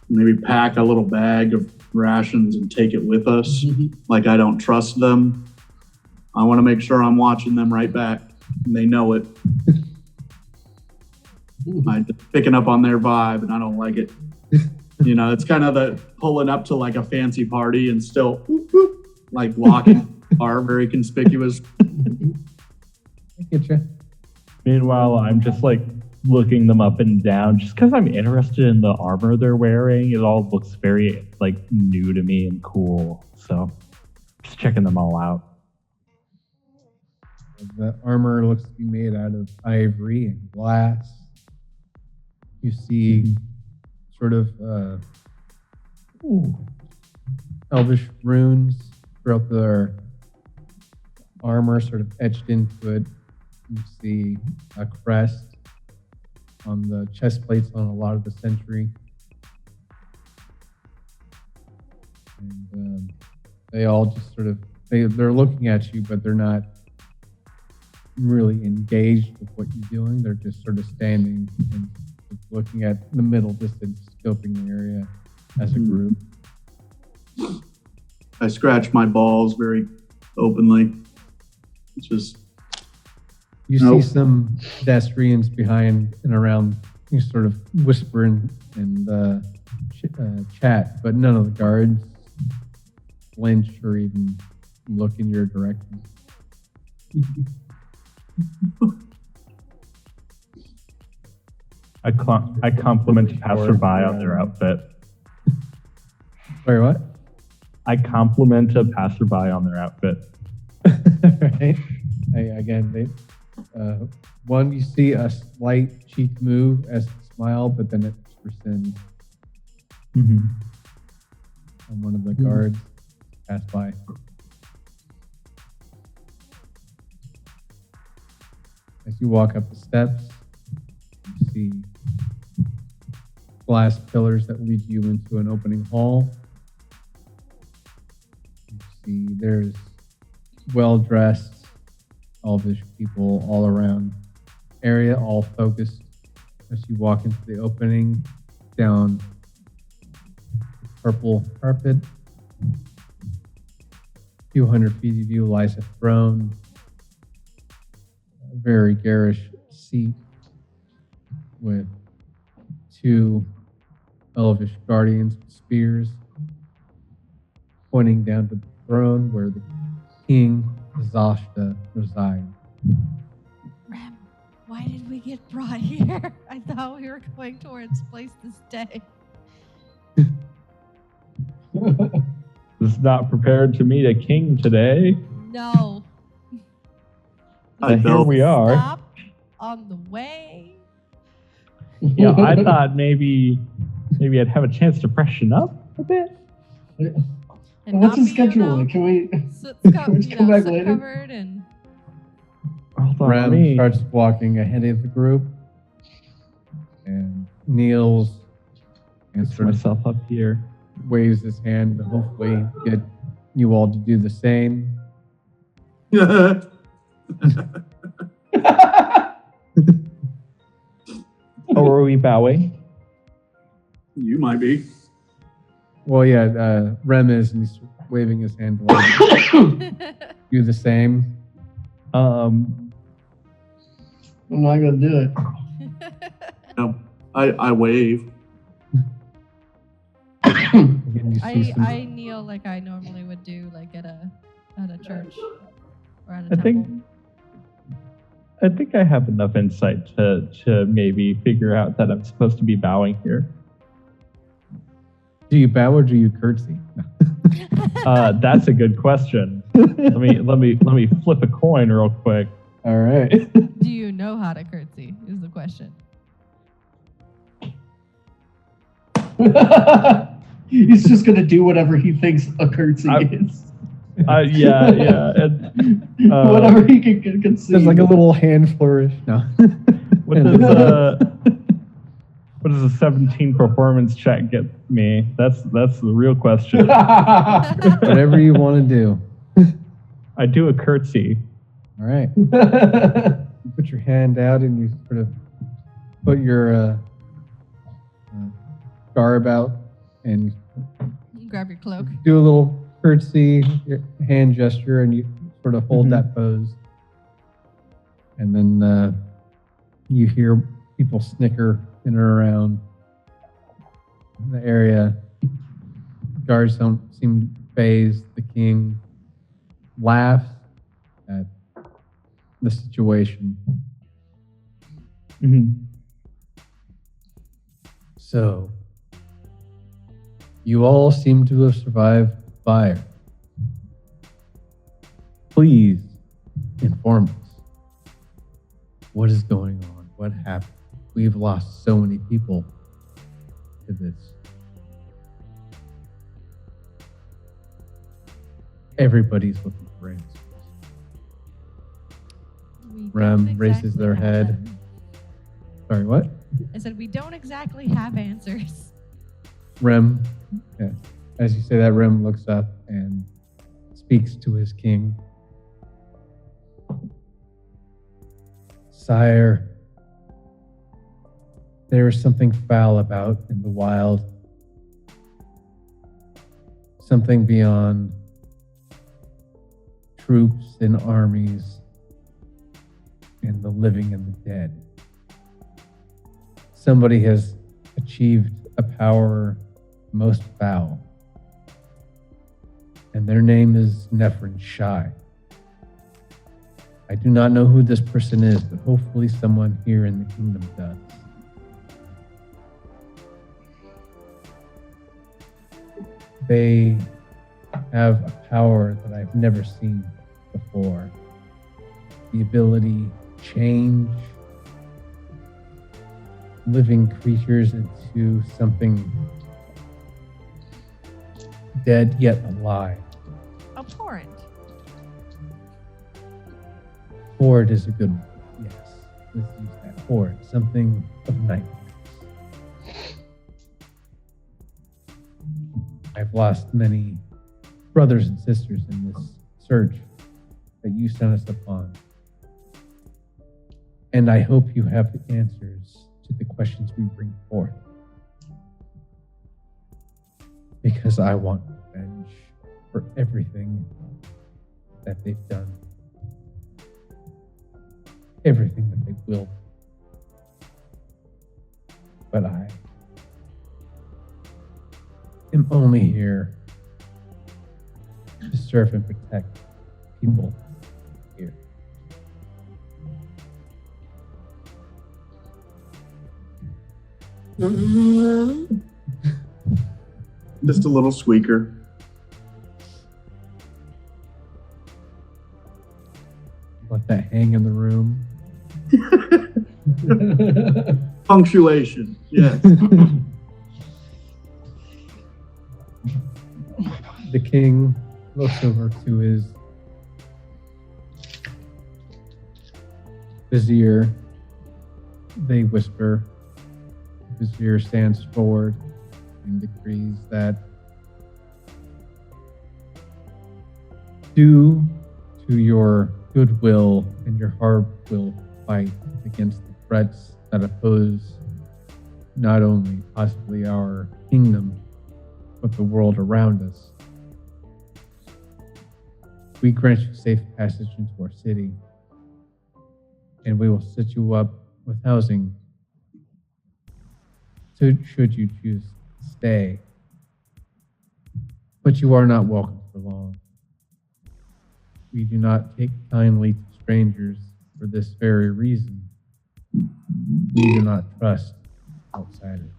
maybe pack a little bag of rations and take it with us. Like I don't trust them. I want to make sure I'm watching them right back. And they know it. I'm picking up on their vibe and I don't like it. You know, it's kind of the pulling up to like a fancy party and still whoop, whoop, like locking are very conspicuous. I get you. Meanwhile, I'm just like looking them up and down just because I'm interested in the armor they're wearing. It all looks very like new to me and cool. So just checking them all out. The armor looks to be made out of ivory and glass. You see sort of elvish runes throughout their armor, sort of etched into it. You see a crest on the chest plates on a lot of the sentry. And they all just sort of, they're looking at you, but they're not really engaged with what you're doing. They're just sort of standing and looking at the middle distance, scoping the area as a group. I scratch my balls very openly. It's just You see some pedestrians behind and around, you sort of whisper and chat, but none of the guards flinch or even look in your direction. I compliment a passerby on their outfit. Sorry, what? I compliment a passerby on their outfit. Right. One, you see a slight cheek move as a smile, but then it rescinds. Mm-hmm. And one of the guards pass by. As you walk up the steps, you see glass pillars that lead you into an opening hall. You see there's well-dressed elvish people all around area, all focused as you walk into the opening down the purple carpet. A few hundred feet of you lies a throne, a very garish seat with two elvish guardians with spears pointing down to the throne where the king Zashta resides. Rem, why did we get brought here? I thought we were going towards place to stay. Was not prepared to meet a king today. No. I Here know. we are. Stop on the way. Yeah, I thought maybe I'd have a chance to freshen up a bit. And What's not the be, schedule like? Can we? Can we come back later? covered and Hold on, Ram me. starts walking ahead of the group and kneels and Gets sort of myself up here. waves his hand to hopefully get you all to do the same. Oh, are we bowing? You might be. Well, yeah, Rem is, and he's waving his hand to let do the same. I'm not gonna do it. No, I wave. Again, you see some, I kneel like I normally would do, like at a church or at a I temple. think I have enough insight to maybe figure out that I'm supposed to be bowing here. do you bow or do you curtsy? That's a good question. Let me flip a coin real quick. All right. Do you know how to curtsy? Is the question. He's just gonna do whatever he thinks a curtsy is. Yeah. And, Whatever he can conceive. There's like a little hand flourish. No. what does a 17 performance check get me? That's the real question. Whatever you want to do. I do a curtsy. All right. You put your hand out and you sort of put your garb out and You grab your cloak. do a little curtsy, your hand gesture, and you sort of hold Mhm. that pose. And then you hear people snicker in and around the area. Guards don't seem phased. The king laughs at the situation. Mm-hmm. So, you all seem to have survived fire. Please inform us. What is going on? What happened? We've lost so many people to this. Everybody's looking for answers. We Rem don't raises exactly their have head. them. Sorry, what? I said we don't exactly have answers. Rem, yeah. As you say that, Rem looks up and speaks to his king. Sire, there is something foul about in the wild. Something beyond troops and armies and the living and the dead. Somebody has achieved a power most foul, and their name is Nephrin Shai. I do not know who this person is, but hopefully someone here in the kingdom does. They have a power that I've never seen before. The ability to change living creatures into something dead yet alive. Abhorrent. Horde is a good one. Yes, let's use that. Horde, something of nightmares. I've lost many brothers and sisters in this search that you sent us upon. And I hope you have the answers to the questions we bring forth. Because I want revenge for everything that they've done. Everything that they will. But I am only here to serve and protect people here. Just a little squeaker. Let that hang in the room. Punctuation, yes. The king looks over to his vizier. They whisper. The vizier stands forward and decrees that due to your goodwill and your hard will fight against the threats that oppose not only possibly our kingdom, but the world around us. We grant you safe passage into our city, and we will set you up with housing should you choose to stay. But you are not welcome for long. We do not take kindly to strangers for this very reason. We do not trust outsiders.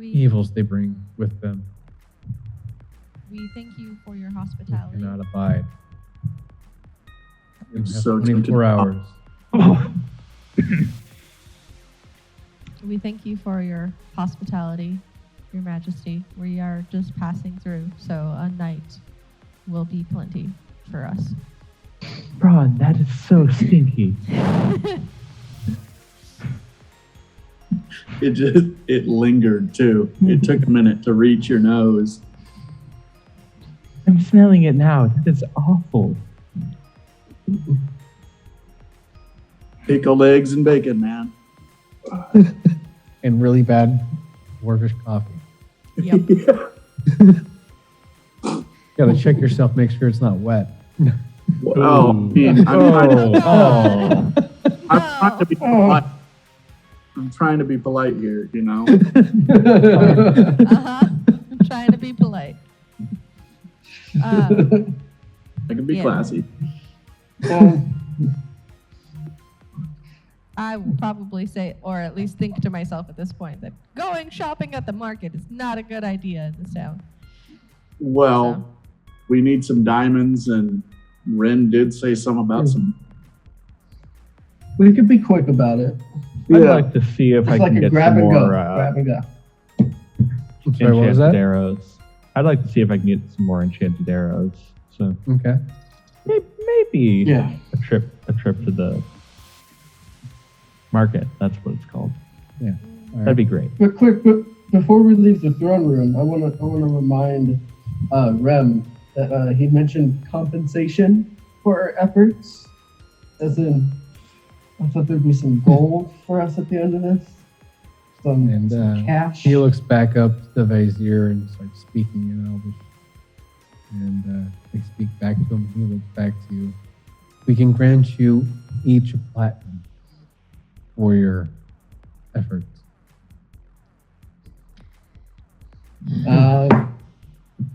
Evils they bring with them. We thank you for your We hospitality. cannot abide. You I'm have so 24 tempted. hours. We thank you for your hospitality, your majesty. We are just passing through, so a night will be plenty for us. Braun, that is so stinky. It lingered too. It took a minute to reach your nose. I'm smelling it now. That is awful. Pickled eggs and bacon, man. And really bad dwarvish coffee. Yep. Gotta check yourself, make sure it's not wet. Oh, man, Oh. I'm trying to be polite. I'm trying to be polite here, you know. I'm trying to be polite. I can be Yeah. classy. I will probably say, or at least think to myself at this point, that going shopping at the market is not a good idea in this town. Well, we need some diamonds, and Ren did say something about some We could be quick about it. I'd like to see if I It's like can a get grab some and go. more Grab and go. I'm sorry, what was enchanted that? arrows. I'd like to see if I can get some more enchanted arrows. So Okay. maybe Yeah. a trip to the market. That's what it's called. Yeah. All That'd be great. But quick, but before we leave the throne room, I want to remind Rem that he mentioned compensation for our efforts. As in, I thought there'd be some gold for us at the end of this. Some cash. He looks back up to the vizier and starts speaking in Elvish. And they speak back to him. He looks back to you. We can grant you each a platinum for your efforts.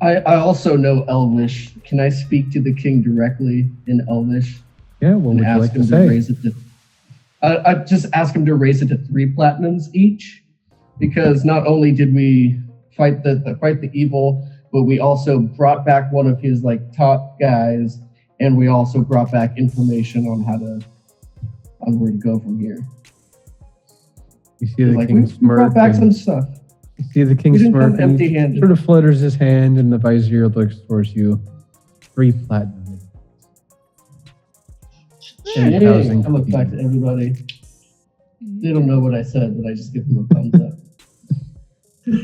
I also know Elvish. Can I speak to the king directly in Elvish? Yeah, what would you like to say? Raise it to, I just ask him to raise it to 3 platinums each, because not only did we fight the evil, but we also brought back one of his top guys, and we also brought back information on where to go from here. You see the king we smirk. brought back some stuff. You see the king We didn't smirk come and he empty-handed. sort of flutters his hand, and the vizier looks towards you. 3 platinum. And Hey, housing I look back to everybody. They don't know what I said, but I just give them a thumbs up.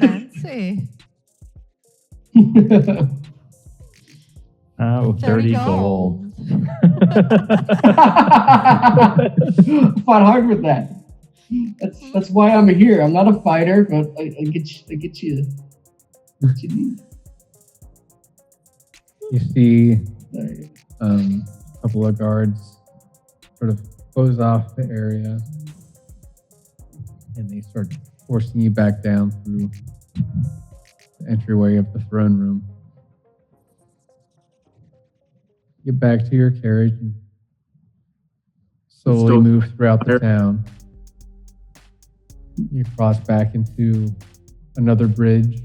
Fancy. 30 gold. Fought hard with that. That's why I'm here. I'm not a fighter, but I get you. What you need. You see There you a couple of guards sort of close off the area, and they start forcing you back down through the entryway of the throne room. Get back to your carriage and slowly move throughout the town. You cross back into another bridge,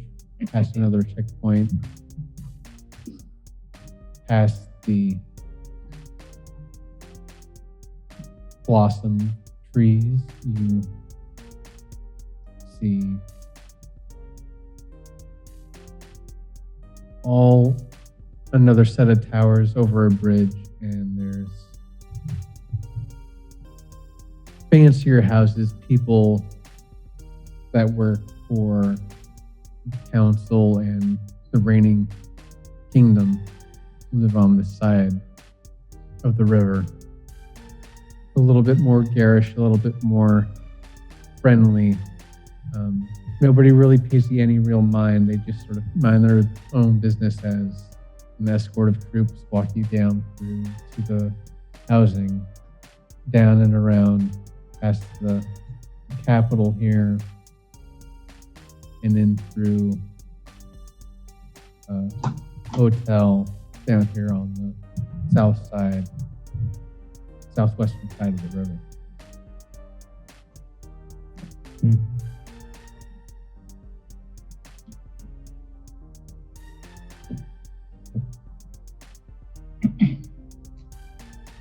past another checkpoint, past the blossom trees. You see another set of towers over a bridge, and there's fancier houses, people that work for the council and the reigning kingdom live on the side of the river. A little bit more garish, a little bit more friendly. Nobody really pays you any real mind. They just sort of mind their own business as an escort of troops walk you down through to the housing, down and around past the capital here, and then through a hotel down here on the southwestern side of the river.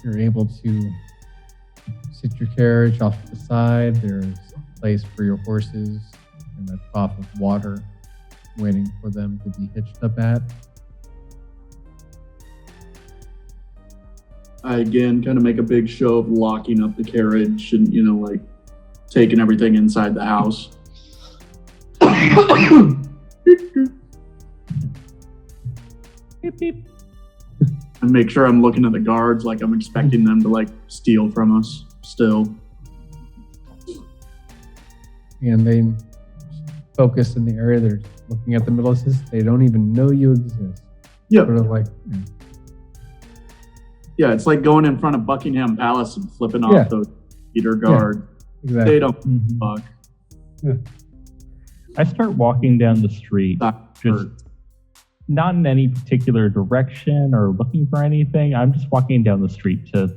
You're able to sit your carriage off to the side. There's a place for your horses and a trough of water waiting for them to be hitched up at. I again kind of make a big show of locking up the carriage and, taking everything inside the house. Beep, beep. And make sure I'm looking at the guards like I'm expecting them to steal from us still. And they focus in the area. They're looking at the middle of this. They don't even know you exist. Yep. Sort of Yeah, it's like going in front of Buckingham Palace and flipping off the leader guard. Exactly. They don't fuck. I start walking down the street, That just hurts. not in any particular direction or looking for anything. I'm just walking down the street to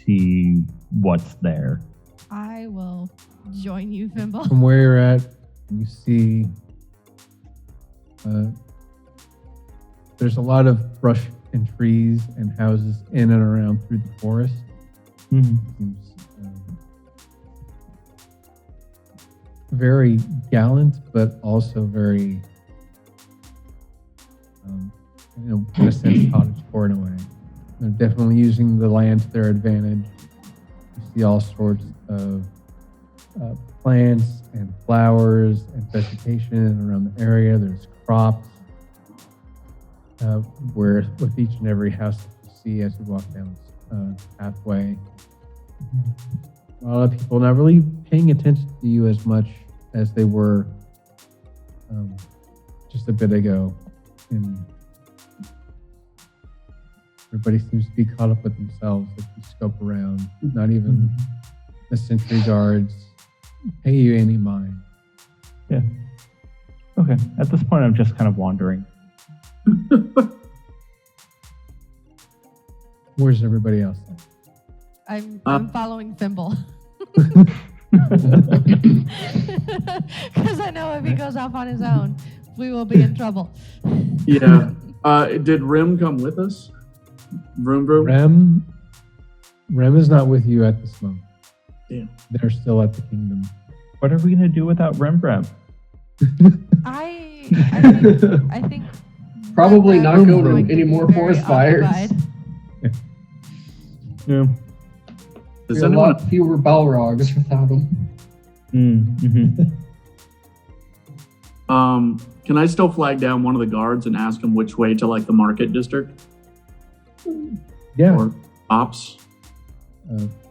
see what's there. I will join you, Fimble. From where you're at, you see there's a lot of brush and trees and houses in and around through the forest. Mm-hmm. Seems very gallant, but also very, in a sense, cottage core in a way. They're definitely using the land to their advantage. You see all sorts of plants and flowers and vegetation around the area. There's crops. Where with each and every house that you see as you walk down the pathway, a lot of people not really paying attention to you as much as they were just a bit ago. And everybody seems to be caught up with themselves if you scope around. Not even the sentry guards pay you any mind. Yeah. Okay. At this point, I'm just kind of wandering. Where's everybody else then? I'm following Thimble. Because I know if he goes off on his own, we will be in trouble. Yeah. Did Rim come with us? Vroom. Rem is not with you at this moment. Yeah. They're still at the kingdom. What are we going to do without Rembrandt? I think Probably not Rembrandt go is to going any be more very forest fires. occupied. Yeah. Does There's a anyone? lot fewer Balrogs without them. Mm-hmm. Can I still flag down one of the guards and ask him which way to like the market district Yeah. or ops?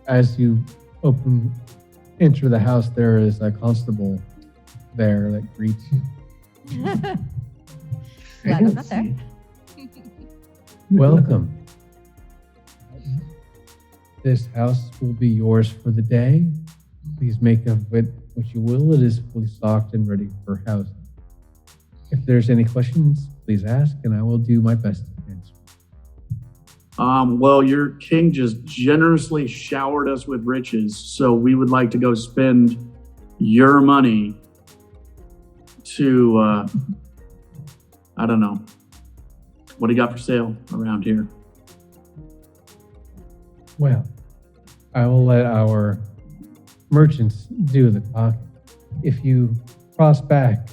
As you enter the house, there is a constable there that greets you. Glad I'm not there. Welcome. This house will be yours for the day. Please make of it what you will. It is fully stocked and ready for housing. If there's any questions, please ask, and I will do my best to answer. Well, your king just generously showered us with riches, so we would like to go spend your money to, I don't know. What do you got for sale around here? Well, I will let our merchants do the talking. If you cross back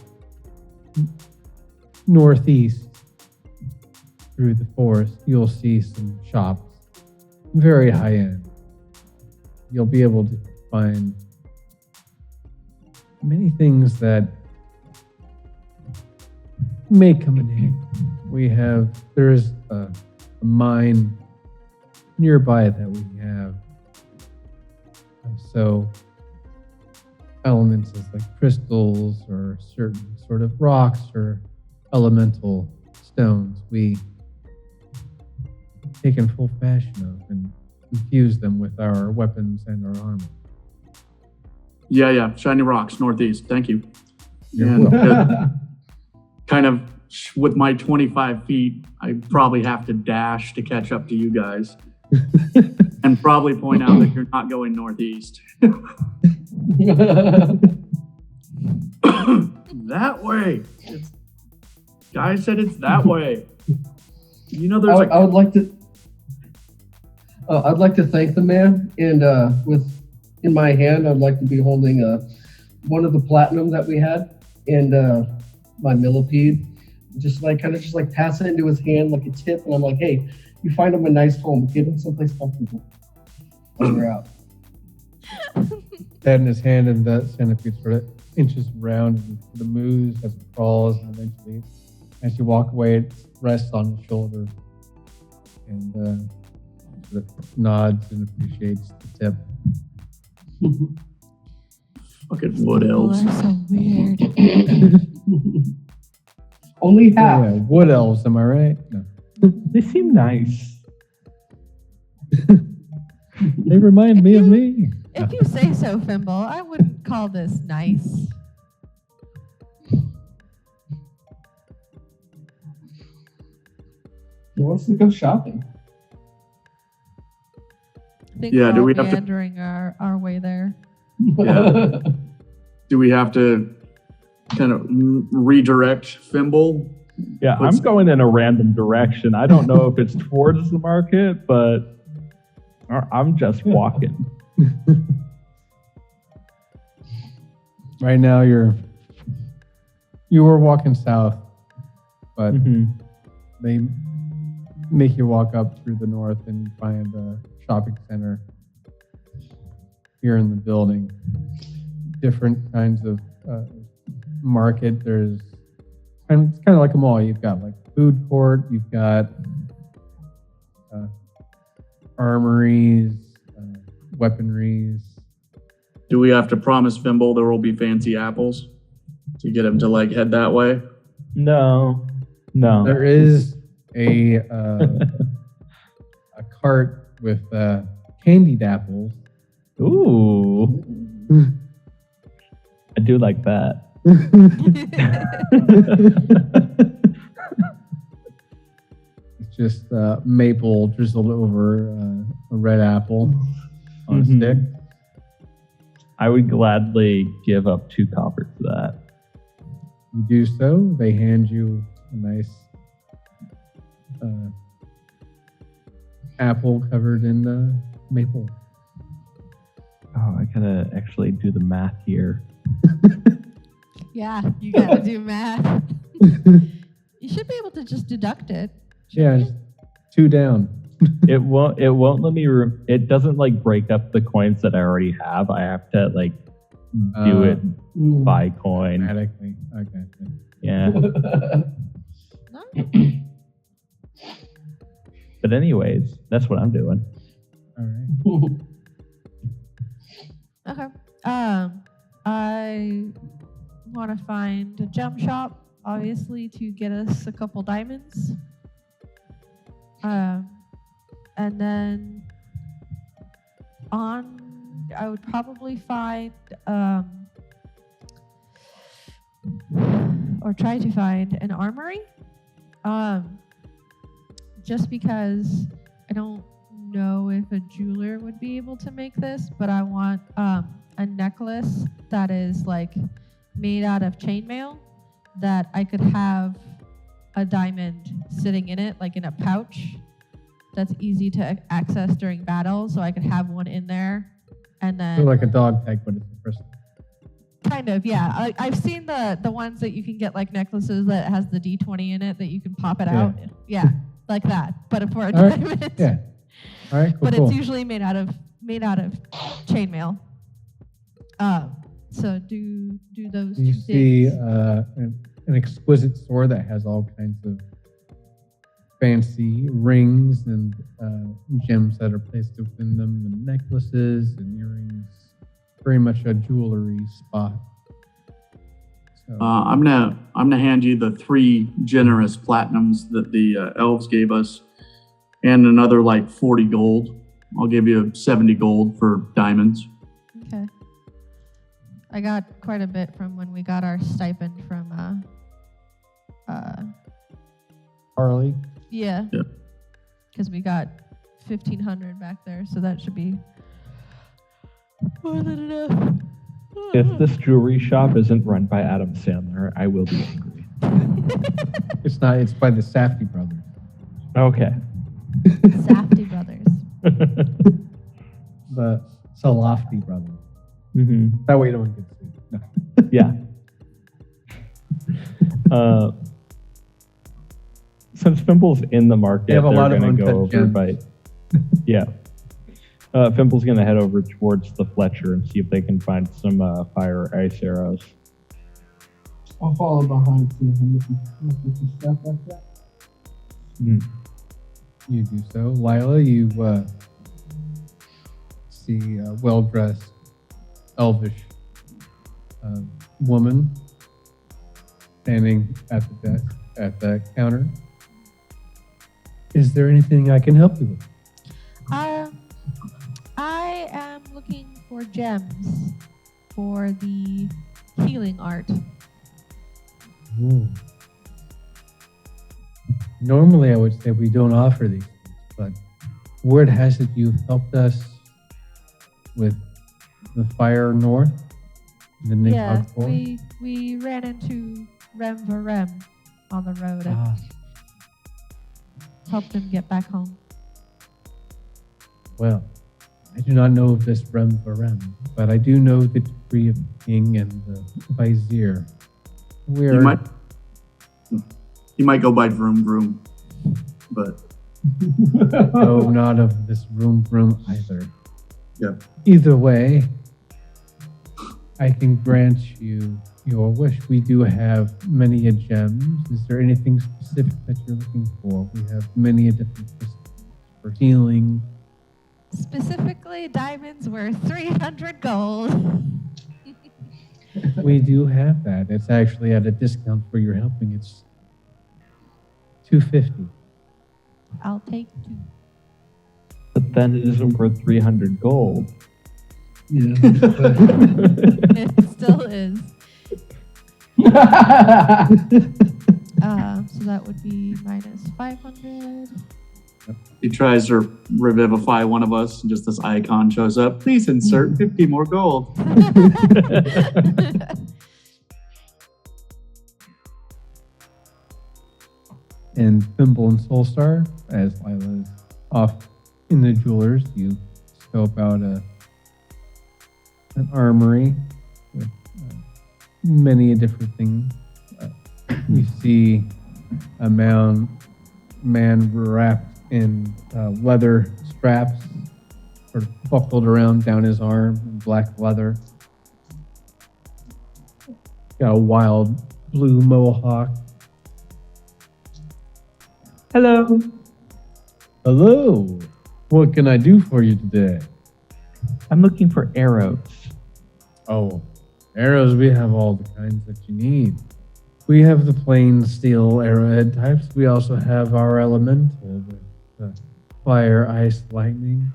northeast through the forest, you'll see some shops, very high end. You'll be able to find many things that may come in handy. There is a mine nearby that we have. So elements as like crystals or certain sort of rocks or elemental stones we take in full fashion of and infuse them with our weapons and our armor. Yeah. Shiny rocks, northeast. Thank you. You're And welcome. kind of with my 25 feet, I probably have to dash to catch up to you guys. And probably point out that you're not going northeast. That way. Guy said it's that way. You know, there's I would like to. I'd like to thank the man, and in my hand, I'd like to be holding one of the platinum that we had, and my millipede. Just pass it into his hand like a tip, and I'm like, hey, you find him a nice home, get him someplace comfortable. And we're out. That in his hand, and that centipede sort of inches around and sort of moves as it crawls, and eventually, as you walk away, it rests on his shoulder and sort of nods and appreciates the tip. fucking wood elves. People are so weird. Only Oh, half. yeah, wood elves, am I right? No. They seem nice. They remind me of me. If you say so, Fimble, I wouldn't call this nice. He wants to go shopping. I think Yeah, we're do all we have to- meandering our way there. Yeah. Do we have to kind of redirect Fimble? Yeah, I'm going in a random direction. I don't know if it's towards the market, but I'm just walking. right now you were walking south, but they make you walk up through the north and find a shopping center here in the building. Different kinds of market. It's kind of like a mall. You've got like food court. You've got armories, weaponries. Do we have to promise Fimble there will be fancy apples to get him to like head that way? No. There is a cart with candied apples. Ooh. I do like that. It's just maple drizzled over a red apple on a stick. I would gladly give up 2 copper for that. You do so. They hand you a nice apple covered in maple. Oh, I gotta actually do the math here. Yeah, you gotta do math. You should be able to just deduct it. Yeah, just 2 down. It won't let me. It doesn't like break up the coins that I already have. I have to like do it by coin. Automatically. Okay. Yeah. No? But anyways, that's what I'm doing. All right. Okay. I want to find a gem shop, obviously, to get us a couple diamonds. And then I would probably find, or try to find an armory. Just because I don't know if a jeweler would be able to make this, but I want a necklace that is like made out of chainmail that I could have a diamond sitting in it, like in a pouch that's easy to access during battle, so I could have one in there. And then So like a dog tag, but it's a crystal. kind of, yeah. I've seen the ones that you can get like necklaces that has the D20 in it that you can pop it out. Yeah, like that, but for a All right. diamond. Yeah. All right. Cool, But cool. it's usually made out of chainmail. So do those You two see things. an exquisite sword that has all kinds of fancy rings and gems that are placed within them, and necklaces and earrings. Very much a jewelry spot. So, I'm gonna hand you the 3 generous platinums that the elves gave us, and another like 40 gold. I'll give you 70 gold for diamonds. Okay. I got quite a bit from when we got our stipend from Harley. yeah. Yeah. Because we got 1,500 back there, so that should be more than enough. If this jewelry shop isn't run by Adam Sandler, I will be angry. It's not. It's by the Safdie brothers. Okay. Safdie brothers. The Salafdie brothers. Mm-hmm. That way you don't get sued. No. Yeah. Since Fimble's in the market, They have a they're lot of going to go uncut over gems. by. Yeah. Fimble's going to head over towards the Fletcher and see if they can find some fire or ice arrows. I'll follow behind, see if I'm looking for stuff like that. You do so. Lila, you see a well-dressed, elvish woman standing at the desk, at the counter. Is there anything I can help you with? I am looking for gems for the healing art. Ooh. Normally, I would say we don't offer these things, but word has it you've helped us with the fire north, the Yeah, Necro-Balrog. we ran into Rem on the road and Ah, helped him get back home. well, I do not know of this Rem, but but I do know the decree of the king and the vizier. You might go by vroom vroom, but no, not of this room either. Yeah. Either way, I can grant you your wish. We do have many a gems. Is there anything specific that you're looking for? We have many a different crystals for healing. Specifically, diamonds worth 300 gold. We do have that. It's actually at a discount for your helping. It's 250. I'll take 2. But then it isn't worth 300 gold. Yeah. It still is. So that would be minus 500. he tries to revivify one of us, and just this icon shows up. Please insert 50 more gold. And Thimble and Soulstar, as Lila's off in the jewelers, you scope out an armory with many different things. You see a man wrapped in leather straps, sort of buckled around down his arm in black leather. Got a wild blue mohawk. Hello. Hello. What can I do for you today? I'm looking for arrows. Oh, arrows, we have all the kinds that you need. We have the plain steel arrowhead types. We also have our elemental with fire, ice, lightning,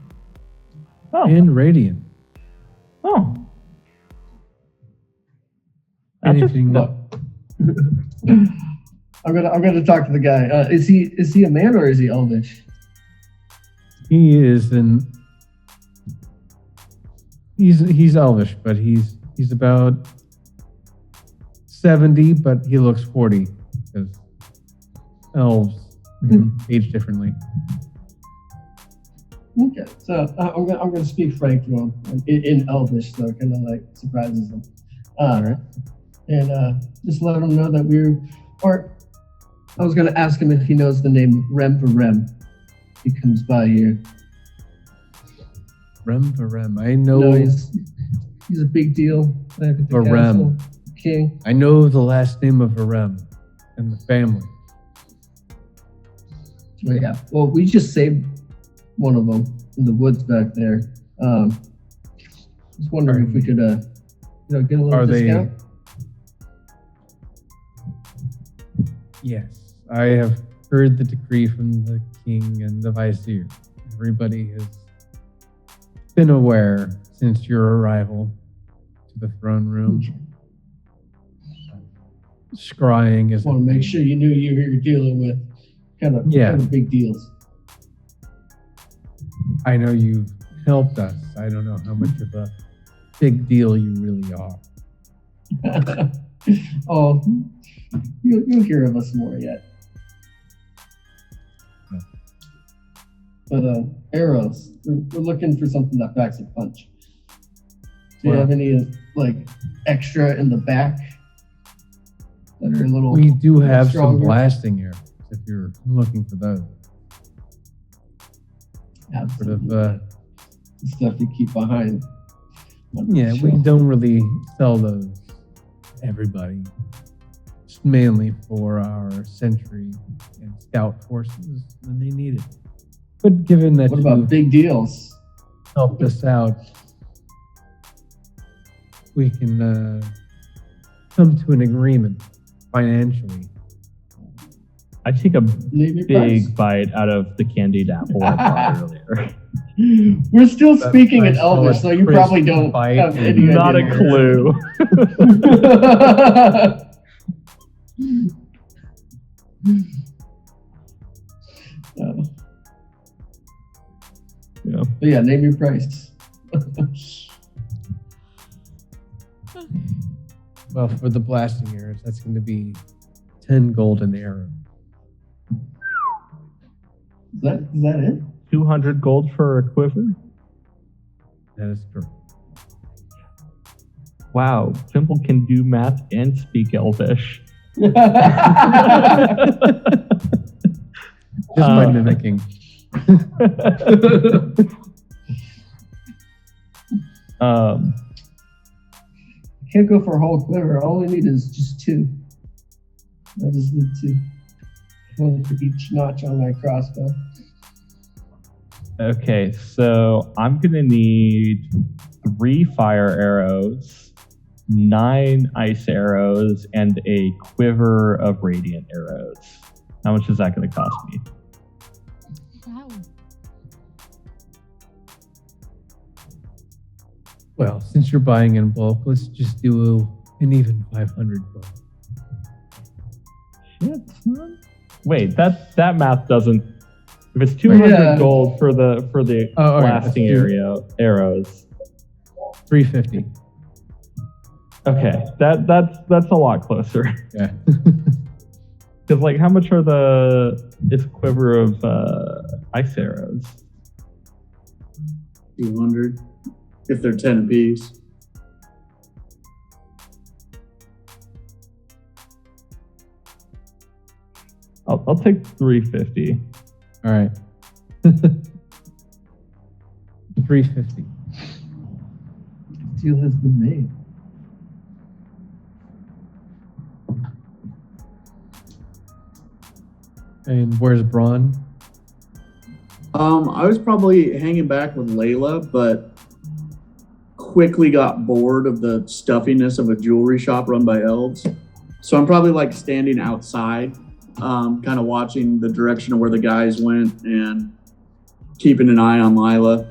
and radiant. Oh. Anything that I'm gonna talk to the guy. Is he a man or is he elvish? he is he's elvish, but he's about 70, but he looks 40 because elves age differently. Okay, so I'm gonna speak frank to him in elvish, so it kind of like surprises him. All right. And just let him know that I was gonna ask him if he knows the name Rem for Rem. He comes by here. Rem for Rem. I know. No, he's a big deal back at the For castle. Rem. King. I know the last name of Rem and the family. But yeah. Well, we just saved one of them in the woods back there. Just wondering if we could, get a little discount. Yes, I have heard the decree from the king and the vizier. Everybody has been aware since your arrival to the throne room. Scrying is. Just want to make sure you knew you were dealing with kind of big deals. I know you've helped us. I don't know how much of a big deal you really are. Oh, you'll hear of us more yet. But arrows, we're looking for something that packs a punch. Do you have any extra in the back that are a little? We do have stronger? some blasting arrows if you're looking for those. Absolutely. Sort of, the stuff you keep behind. yeah, we don't really sell those to everybody. It's mainly for our sentry and scout forces when they need it. But given that What about you've big deals? helped us out, we can come to an agreement financially. I take a Name your price. big bite out of the candied apple I bought earlier. We're still That speaking in nice Elvish, so you crisp probably don't bite have and any Not a idea. clue. Yeah. But yeah, name your price. Well, for the blasting arrows, that's going to be 10 golden arrows. Is that it? 200 gold for a quiver? That is correct. Wow, Thimble can do math and speak Elvish. Just by mimicking. Can't go for a whole quiver. All I need is just 2. I just need 2. 1 for each notch on my crossbow. Okay, so I'm gonna need 3 fire arrows, 9 ice arrows, and a quiver of radiant arrows. How much is that gonna cost me? Wow. Well, since you're buying in bulk, let's just do an even 500 gold. Shit, son. Wait, that math doesn't. If it's 200 Yeah. gold for the Okay, blasting let's do- arrows. 350. Okay, that's a lot closer. Yeah. Because like, how much are this quiver of ice arrows? 200, if they're 10 apiece. I'll take 350. All right. 350. Deal has been made. And where's Braun? I was probably hanging back with Layla, but quickly got bored of the stuffiness of a jewelry shop run by elves. So I'm probably like standing outside, kind of watching the direction of where the guys went and keeping an eye on Lila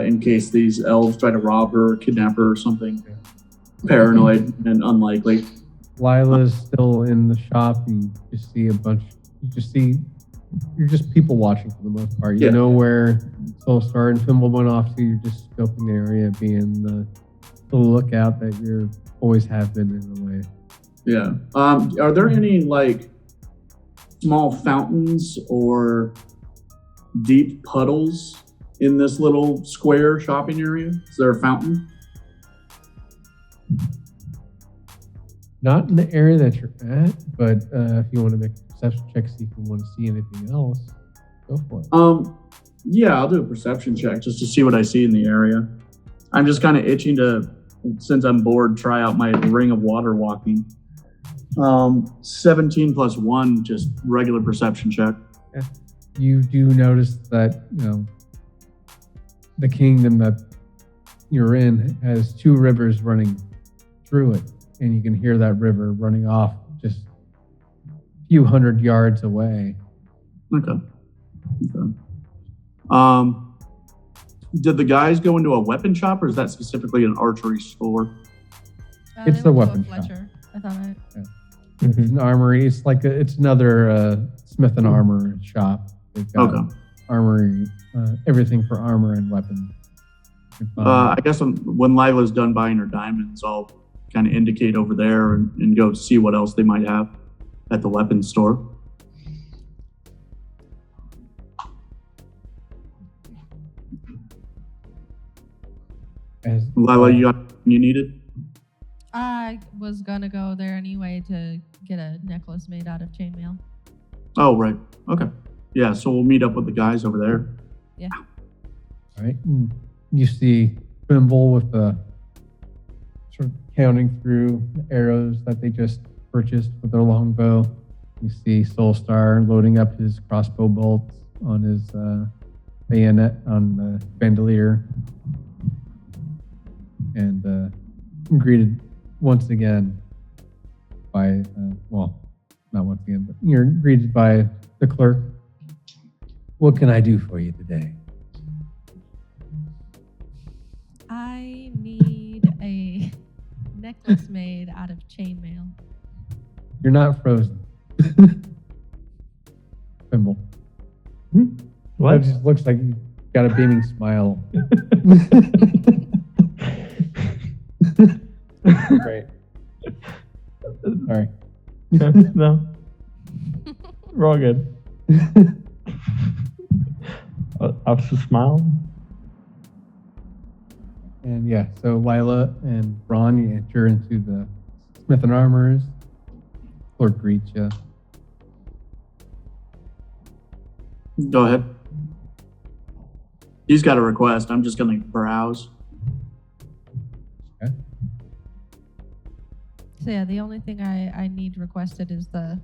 in case these elves try to rob her or kidnap her or something. Paranoid and unlikely. Lila's still in the shop. You just see you're just people watching for the most part. You Yeah. know where Soulstar and Thimble went off to. You're just scoping the area, being the lookout that you always have been in a way. Yeah. Are there any like small fountains or deep puddles in this little square shopping area? Is there a fountain? Not in the area that you're at, but if you want to make a perception check, see if you want to see anything else, go for it. Yeah, I'll do a perception check just to see what I see in the area. I'm just kind of itching to, since I'm bored, try out my ring of water walking. 17 plus 1, just regular perception check. You do notice that, the kingdom that you're in has 2 rivers running through it, and you can hear that river running off just a few hundred yards away. Okay. Did the guys go into a weapon shop, or is that specifically an archery store? It's they the went to weapon a shop. Fletcher. I thought It's an armory. It's like it's another Smith and Armor shop. They've got Okay. armory, everything for armor and weapons. I guess when Lila's done buying her diamonds, I'll kind of indicate over there and go see what else they might have at the weapons store. Lila, you got what you needed? I was gonna go there anyway to get a necklace made out of chainmail. Oh, right. Okay. Yeah, so we'll meet up with the guys over there. Yeah. All right. You see Thimble with the sort of counting through the arrows that they just purchased with their longbow. You see Soulstar loading up his crossbow bolts on his bayonet on the bandolier. And greeted once again by, well, not once again, but you're greeted by the clerk. What can I do for you today? I need a necklace made out of chainmail. You're not frozen. Thimble. What? That just looks like you got a beaming smile. Great. Sorry. No. We're all good. I was just smiling. And yeah, so Lila and Braun, you enter into the Smith and Armor's. Lord greets you. Go ahead. He's got a request. I'm just going to browse. Okay. So yeah, the only thing I need requested is the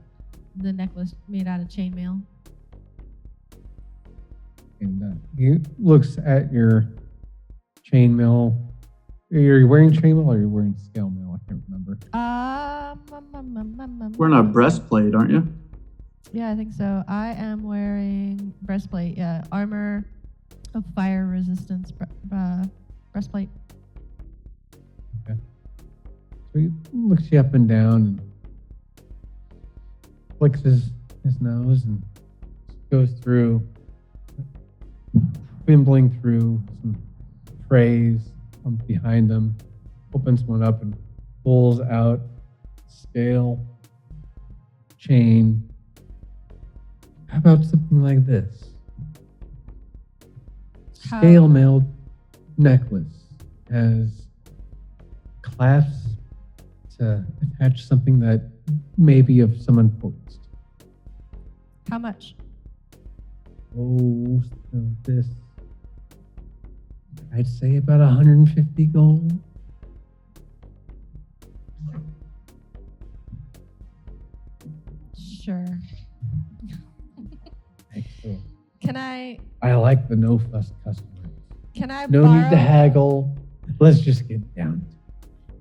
necklace made out of chainmail. And he looks at your chainmail. Are you wearing chainmail or are you wearing scale mail? I can't remember. We're in a breastplate, aren't you? Yeah, I think so. I am wearing breastplate. Yeah, armor of fire resistance breastplate. Okay. So he looks you up and down and flicks his nose and goes through, fimbling through some trays behind him, opens one up and pulls out scale, chain. How about something like this? Scale mailed necklace has clasps to attach something that may be of some importance. How much? Oh, so this, I'd say about 150 gold. Sure. Excellent. Can I like the no fuss customers. can I No borrow need to haggle. Let's just get down.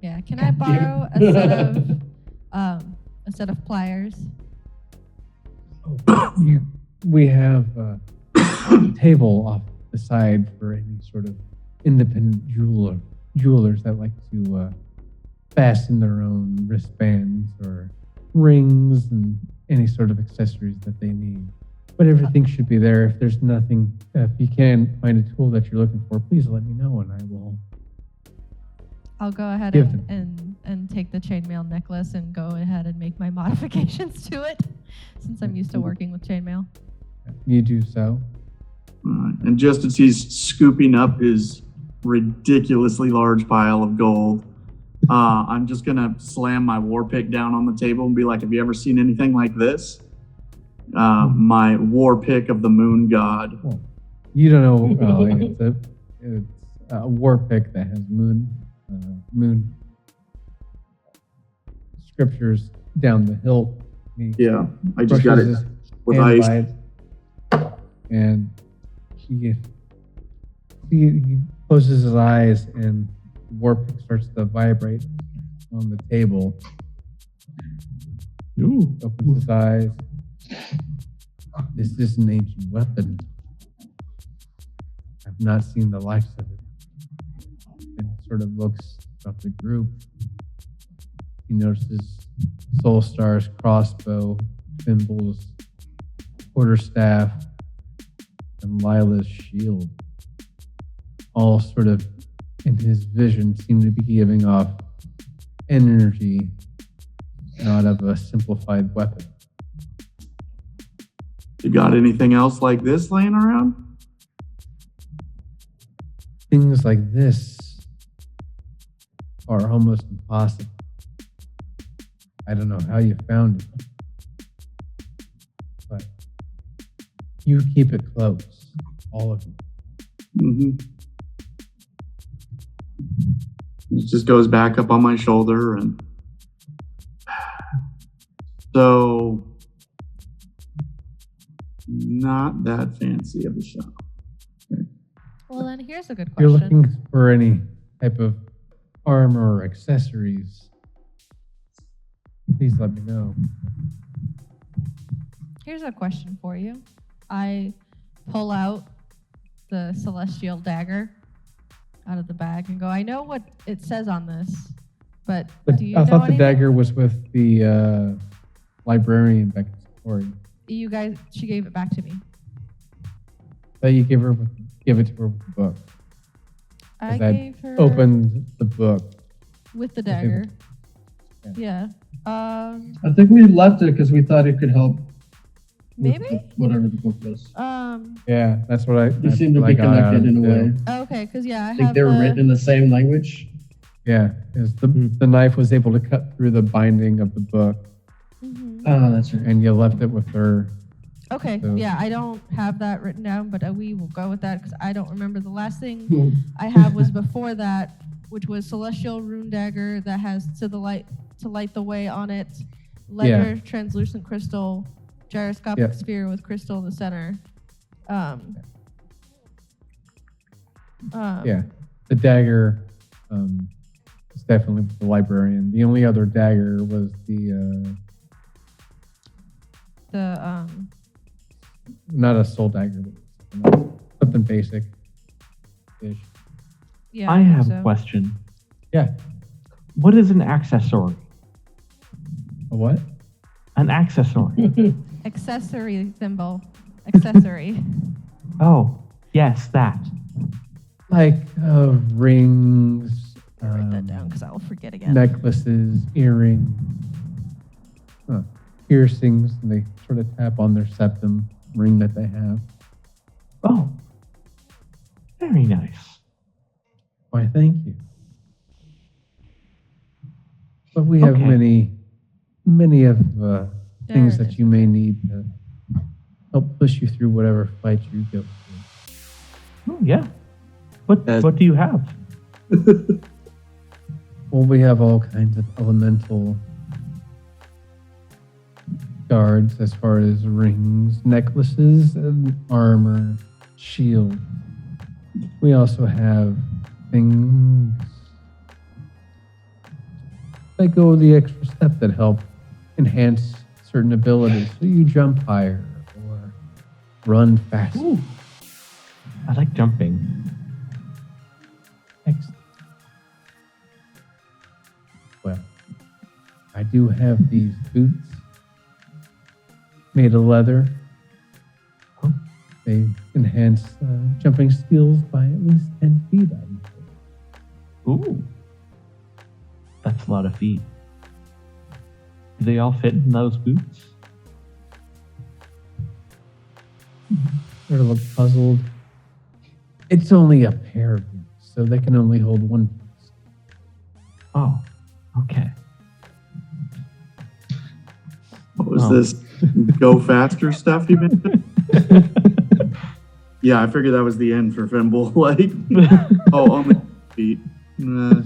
Yeah, can I borrow a set of pliers? We have a table off the side for any sort of independent jewelers that like to fasten their own wristbands or rings and any sort of accessories that they need. But everything should be there. If there's nothing, if you can't find a tool that you're looking for, please let me know and I will. I'll go ahead Give and take the chainmail necklace and go ahead and make my modifications to it, since I'm used to working with chainmail. You do so. And just as he's scooping up his ridiculously large pile of gold, I'm just going to slam my war pick down on the table and be like, have you ever seen anything like this? My war pick of the moon god. Well, you don't know. Well, it's a war pick that has moon scriptures down the hilt. Yeah, I just got it with ice. And he closes his eyes and the war pick starts to vibrate on the table. Ooh. Opens his eyes. This is an ancient weapon. I've not seen the likes of it. And sort of looks up the group. He notices Soul Star's crossbow, thimbles, quarterstaff, and Lila's shield. All sort of in his vision seem to be giving off energy, not of a simplified weapon. You got anything else like this laying around? Things like this are almost impossible. I don't know how you found it, but you keep it close, all of you. Mm-hmm. It just goes back up on my shoulder, and so not that fancy of a shop. Okay. Well, then here's a good If you're question. looking for any type of armor or accessories, please let me know. Here's a question for you. I pull out the celestial dagger out of the bag and go, I know what it says on this, but But do you I know thought the anything? dagger was with the librarian back in Story. You guys, she gave it back to me. That you give it to her with the book. I As I gave her opened the book. with the I think- dagger. Yeah. Yeah. I think we left it because we thought it could help Maybe? Whatever the book was. Yeah, that's what I. They that's seem to what be I got out of connected in a it, way. too. Okay, because I I have think they were written in the same language. Yeah, because the knife was able to cut through the binding of the book, Mhm. Oh, that's right. and you left it with her. Okay, So- yeah, I don't have that written down, but we will go with that because I don't remember. The last thing Cool. I have was before that, which was Celestial Rune Dagger that has to light the way on it, Ledger Translucent Crystal, Gyroscopic Yeah. Sphere with crystal in the center. Yeah, the dagger is definitely with the librarian. The only other dagger was the not a soul dagger, but something basic. Ish. Yeah, I think have so. a question. Yeah. What is an accessory? A what? An accessory. Accessory thimble. Accessory. Oh, yes, that. Like rings, I'll write that down because I will forget again. necklaces, earrings, piercings, and they sort of tap on their septum ring that they have. Oh, very nice. Why, thank you. But we have Okay. many of things There it that is. you may need to help push you through whatever fight you go through. Oh, yeah. What do you have? Well, we have all kinds of elemental guards as far as rings, necklaces, and armor, shield. We also have things that go the extra step that help enhance certain abilities. So you jump higher or run faster. Ooh, I like jumping. Excellent. Well, I do have these boots made of leather. Oh. They enhance jumping skills by at least 10 feet, I would say. Ooh, that's a lot of feet. Do they all fit in those boots? Sort of look puzzled. It's only a pair of boots, so they can only hold one piece. Oh, okay. What was Oh. this go faster stuff you mentioned? Yeah, I figured that was the end for Fimble. Like, oh, only feet. Nah.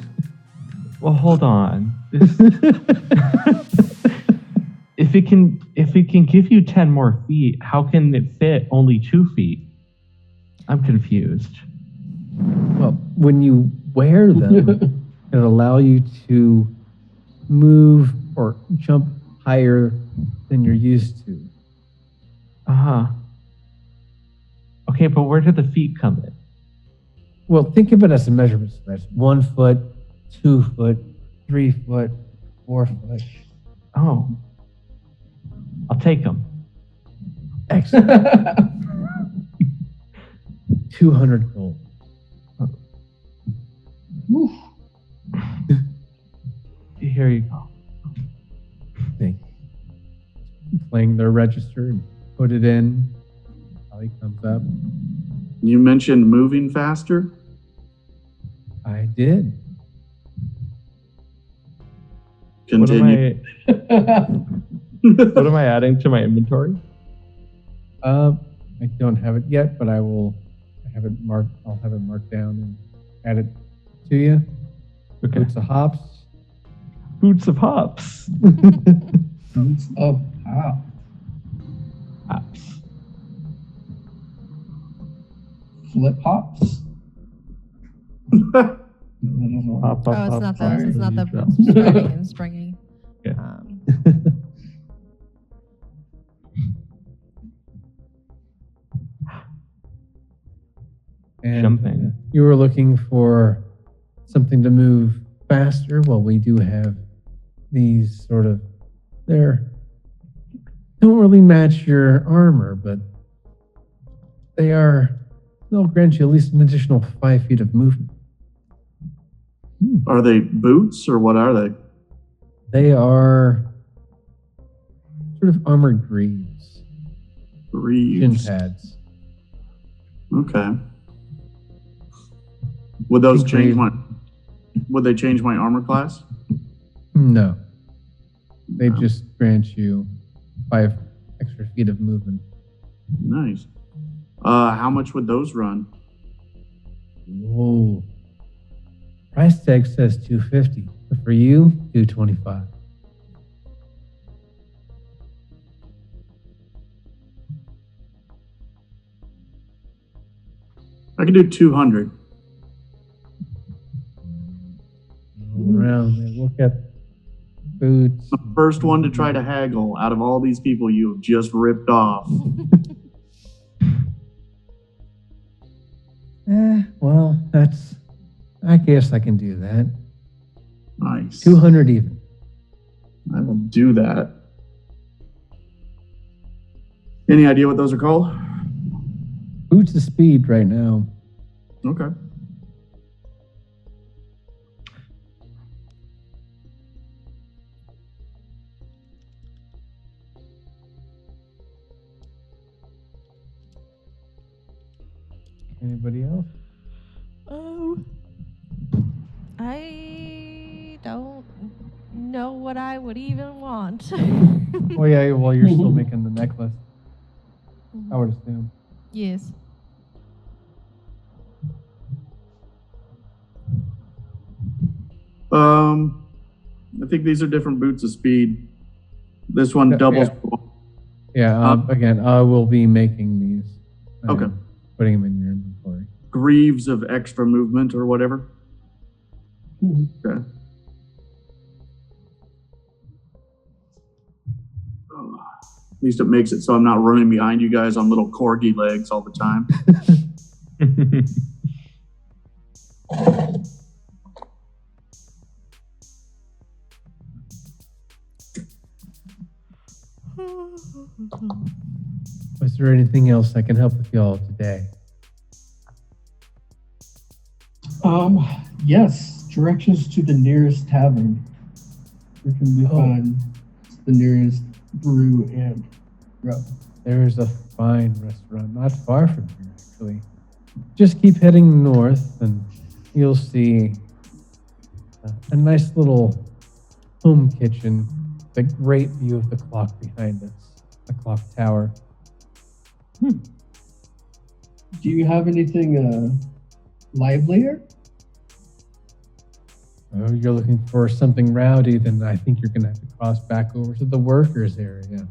Well, hold on. If it can give you 10 more feet, how can it fit only 2 feet? I'm confused. Well, when you wear them, it'll allow you to move or jump higher than you're used to. Uh-huh. Okay, but where do the feet come in? Well, think of it as a measurement. So that's 1 foot, 2 foot, 3 foot, 4 foot. Oh. I'll take them. Excellent. 200 gold. Here you go. Thank you. Playing their register and put it in. Holly comes up. You mentioned moving faster. I did. Continue. What am I adding to my inventory? I don't have it yet, but I will have it marked. I'll have it marked down and add it to you. Okay. Boots of hops. Boots of hops. Boots of hop. Hops. Flip hops. Hop, Oh, hop, it's hop, not hop, those. It's not the drop. boots of springing and springing. Yeah. And Jumping. you were looking for something to move faster. Well, we do have these sort of. Don't really match your armor, but they'll grant you at least an additional 5 feet of movement. Are they boots or what are they? They are sort of armored greaves. Shin Greaves. pads. Okay. Would those Think change Greaves- my? Would they change my armor class? No. They just grant you 5 extra feet of movement. Nice. How much would those run? Whoa. Price tag says 250, but for you, 225. I can do 200. Roll around and look at boots. The first one to try to haggle out of all these people you have just ripped off. Well, that's. I guess I can do that. Nice. 200 even. I will do that. Any idea what those are called? Boots of speed right now. Okay. Anybody else? Oh, I don't know what I would even want. Oh yeah, well you're still making the necklace. I would assume. Yes. I think these are different boots of speed. This one Yeah, doubles. Yeah, again, I will be making these. Okay. Putting them in your inventory. Greaves of extra movement or whatever. Okay. At least it makes it so I'm not running behind you guys on little corgi legs all the time. Was there anything else I can help with y'all today? Yes. Directions to the nearest tavern. Where can we find the nearest brew and grub? There's a fine restaurant not far from here, actually. Just keep heading north, and you'll see a nice little home kitchen. The great view of the clock behind us, the clock tower. Do you have anything livelier? Oh, you're looking for something rowdy, then I think you're going to have to cross back over to the workers area.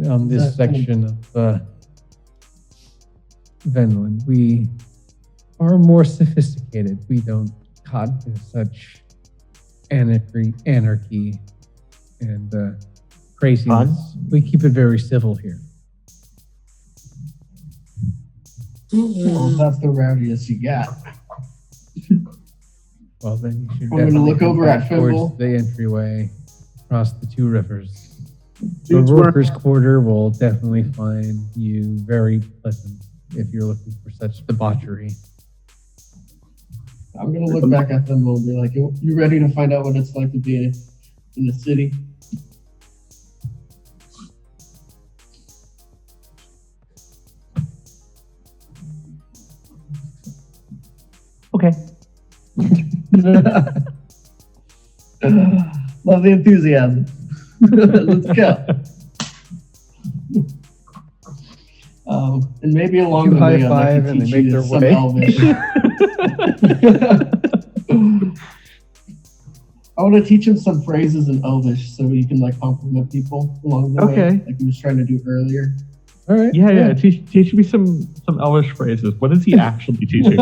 On this section of Venland, we are more sophisticated. We don't cotton to such anarchy and craziness. We keep it very civil here. Well, that's the rowdiest you got. Well, then you should I'm gonna definitely look come over back at towards Fimble. the entryway across the 2 rivers. The Dudes, workers' quarter will definitely find you very pleasant if you're looking for such debauchery. I'm gonna look back at them and be like, "You ready to find out what it's like to be in the city?" Okay. Love the enthusiasm. Let's go. And maybe along You the way, high five I'd like and to they teach make you their some way. Elvish. I want to teach him some phrases in Elvish so he can like compliment people along the way, Okay. like he was trying to do earlier. All right. Yeah. Teach me some Elvish phrases. What is he actually teaching me?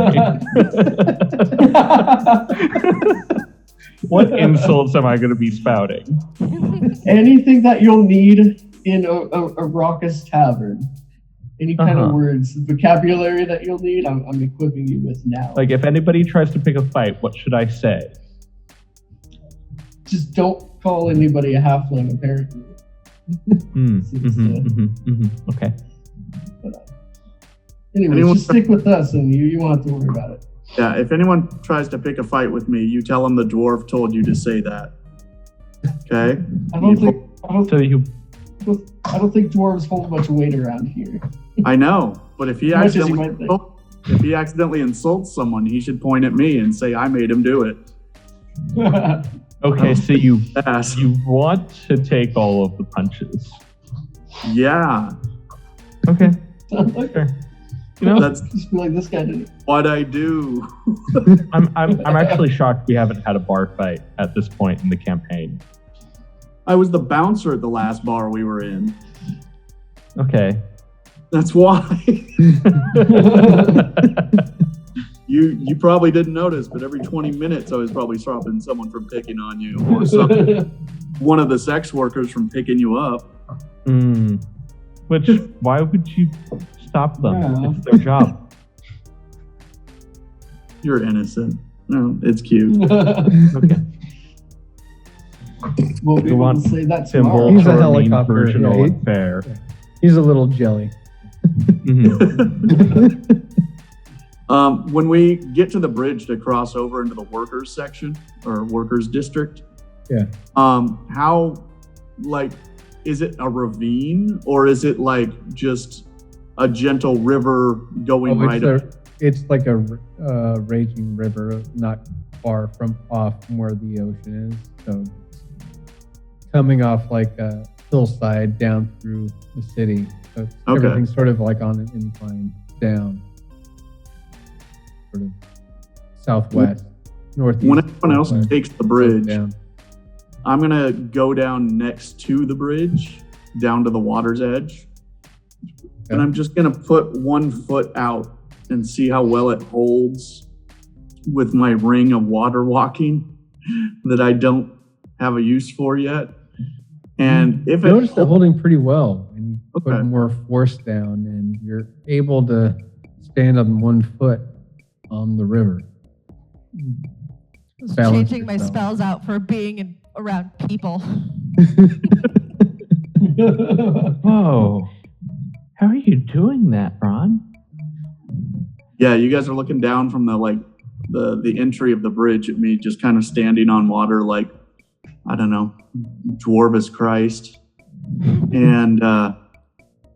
What insults am I going to be spouting? Anything that you'll need in a raucous tavern. Any kind of words, vocabulary that you'll need, I'm equipping you with now. Like, if anybody tries to pick a fight, what should I say? Just don't call anybody a halfling, apparently. Okay. Anyways, Anyone- just stick with us and you won't have to worry about it. Yeah, if anyone tries to pick a fight with me, you tell them the dwarf told you to say that. Okay? I don't think So you I don't think dwarves hold much weight around here. I know, but if he As much as you might think. accidentally insults someone, he should point at me and say, "I made him do it." Okay, so you Yes. want to take all of the punches. Yeah, Okay, Like, sure. You know, that's just feel like this guy did it. what I do. I'm actually shocked we haven't had a bar fight at this point in the campaign. I was the bouncer at the last bar we were in. Okay. That's why. You probably didn't notice, but every 20 minutes I was probably stopping someone from picking on you, or one of the sex workers from picking you up. Which, why would you stop them? Yeah. It's their job. You're innocent. No, it's cute. Okay. We'll be You able want to say that Symbol tomorrow. He's a for helicopter, version yeah, of he- unfair. He's a little jelly. When we get to the bridge to cross over into the workers section or workers district, Yeah. How, like, is it a ravine or is it like just a gentle river going right up? It's like a raging river, not far from where the ocean is. So coming off like a hillside down through the city. So Okay. everything's sort of like on an incline down, sort of southwest, northeast. When everyone else southwest, takes the bridge, down. I'm gonna go down next to the bridge, down to the water's edge, and I'm just gonna put 1 foot out and see how well it holds with my ring of water walking that I don't have a use for yet. And if I noticed it it holding pretty well, and you put Okay. more force down, and you're able to stand on 1 foot on the river. Just Balance changing my yourself. spells out for being around people. Whoa. How are you doing that, Ron? Yeah, you guys are looking down from the entry of the bridge at me, just kind of standing on water like, I don't know, Dwarvis Christ. And I'm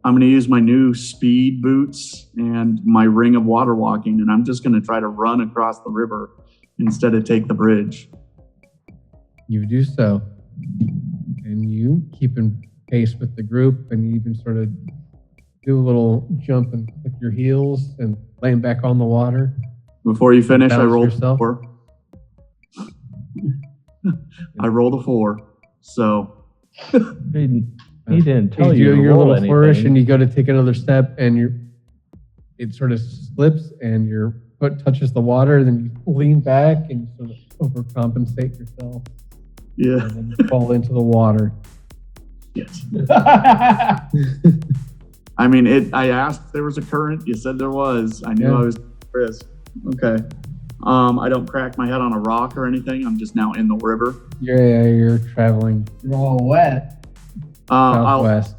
going to use my new speed boots and my ring of water walking, and I'm just going to try to run across the river instead of take the bridge. You do so, and you keep in pace with the group, and you even sort of do a little jump and click your heels and laying back on the water. Before you finish, I Balance rolled yourself. 4. I rolled a 4. So, He didn't tell you you do to your roll little anything. flourish, and you go to take another step, and it sort of slips, and your foot touches the water. Then you lean back and sort of overcompensate yourself, yeah. and then you fall into the water. Yes. I mean, I asked if there was a current. You said there was. I knew Yeah. I was Chris. Okay. I don't crack my head on a rock or anything. I'm just now in the river. You're traveling You're all wet. southwest.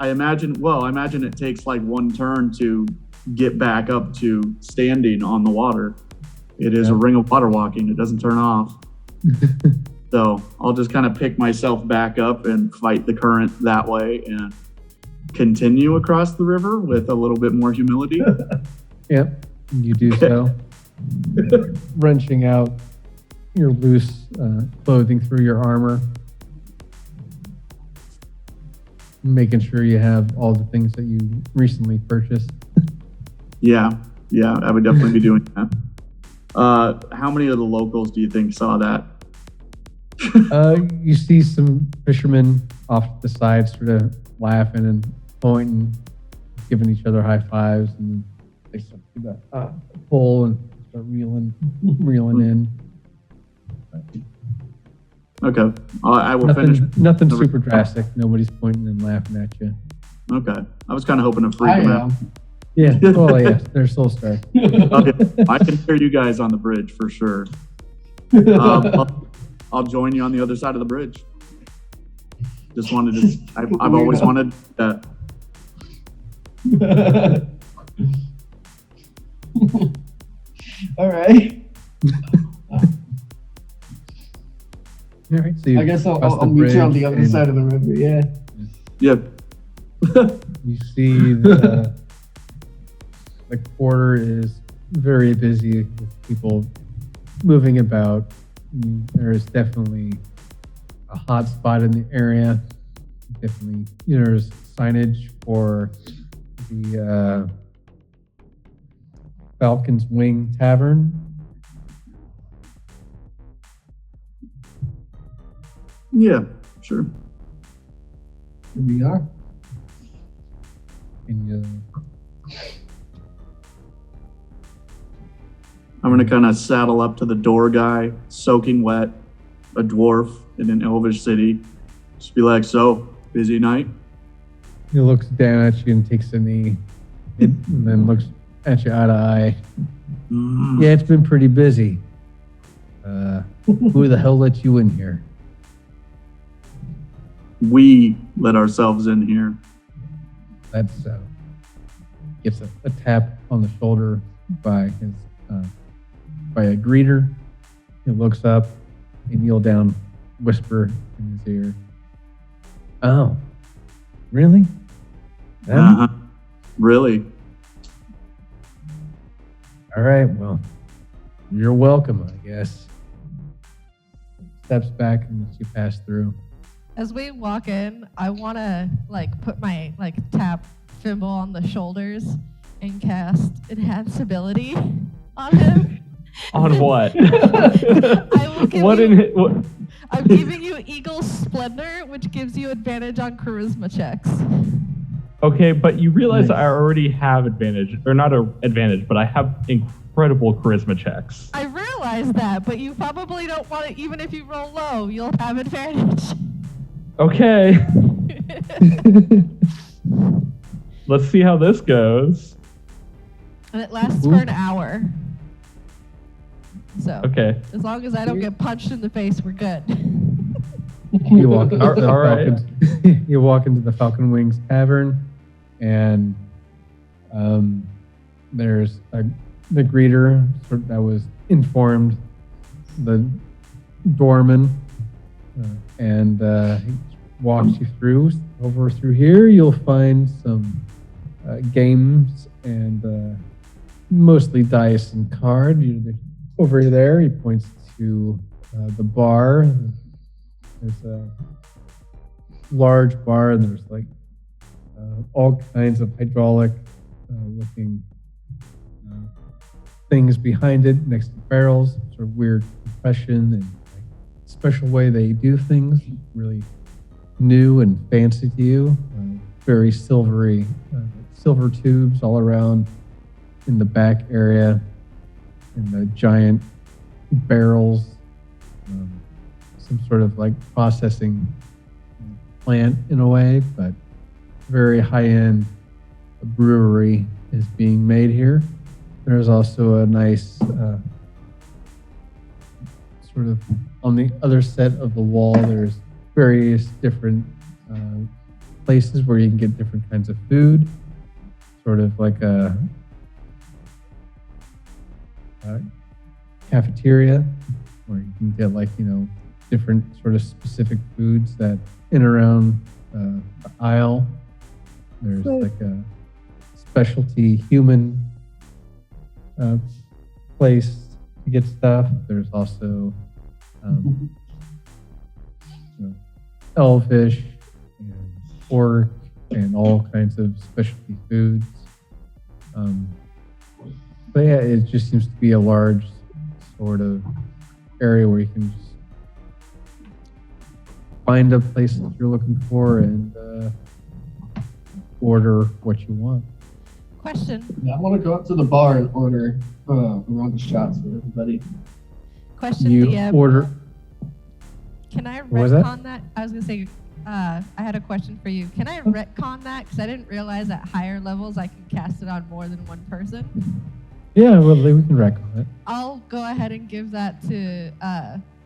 I imagine it takes like 1 turn to get back up to standing on the water. It is a ring of water walking. It doesn't turn off. So I'll just kind of pick myself back up and fight the current that way and continue across the river with a little bit more humility. Yep, you do so. Wrenching out your loose clothing through your armor. Making sure you have all the things that you recently purchased. Yeah, I would definitely be doing that. How many of the locals do you think saw that? You see some fishermen off to the side sort of laughing and pointing, giving each other high fives, and they start to do the pull and start reeling in. Okay, I will finish. Nothing the- super drastic. Nobody's pointing and laughing at you. Okay, I was kind of hoping to freak I them out. am. Yeah, well, yeah, they're soul stars. Okay, I can hear you guys on the bridge for sure. I'll join you on the other side of the bridge. Just wanted to. I've always wanted that. All right. All right, so you I guess cross I'll meet you on the other and side of the river. Yeah. Yeah. You see the quarter is very busy with people moving about. There is definitely a hot spot in the area. Definitely, there's signage for the Falcon's Wing Tavern. Yeah, sure. Here we are. And I'm going to kind of saddle up to the door guy, soaking wet, a dwarf in an elvish city. Just be like, so, busy night? he looks down at you and takes a knee, and then looks at you eye to eye. Yeah, it's been pretty busy. Who the hell let you in here? We let ourselves in here. That's gets a tap on the shoulder by his by a greeter. He looks up and kneel down, whisper in his ear. Oh, really? Really? All right. Well, you're welcome, I guess. Steps back and lets you pass through. As we walk in, I want to put my tap Fimble on the shoulders and cast Enhance Ability on him. On what? I will give what you, in it? What? I'm giving you Eagle Splendor, which gives you advantage on charisma checks. Okay, but you realize Nice. I already have advantage, or not an advantage, but I have incredible charisma checks. I realize that, but you probably don't want it. Even if you roll low, you'll have advantage. Okay. Let's see how this goes. And it lasts for an hour. So, Okay. as long as I don't get punched in the face, we're good. You walk into the All right. Falcon's, you walk into the Falcon Wings Tavern, and there's the greeter that was informed the doorman, and he walks you through. Over through here, you'll find some games and mostly dice and card. Over there, he points to the bar. There's a large bar, and there's all kinds of hydraulic looking things behind it next to barrels. Sort of weird compression and special way they do things. Really new and fancy to you. Very silvery, silver tubes all around in the back area, and the giant barrels. Some sort of processing plant in a way, but very high-end brewery is being made here. There's also a nice sort of on the other set of the wall, there's various different places where you can get different kinds of food, sort of like a cafeteria where you can get different sort of specific foods that in around the aisle. There's a specialty human place to get stuff. There's also elfish and pork and all kinds of specialty foods. But yeah, it just seems to be a large sort of area where you can just find a place that you're looking for and order what you want. Question. Yeah, I want to go up to the bar and order a round of shots for everybody. Question, You DM. order. Can I What was that? retcon that? I was going to say, I had a question for you. Can I retcon that? Because I didn't realize at higher levels I can cast it on more than one person. Yeah, well, we can wreck on it. I'll go ahead and give that to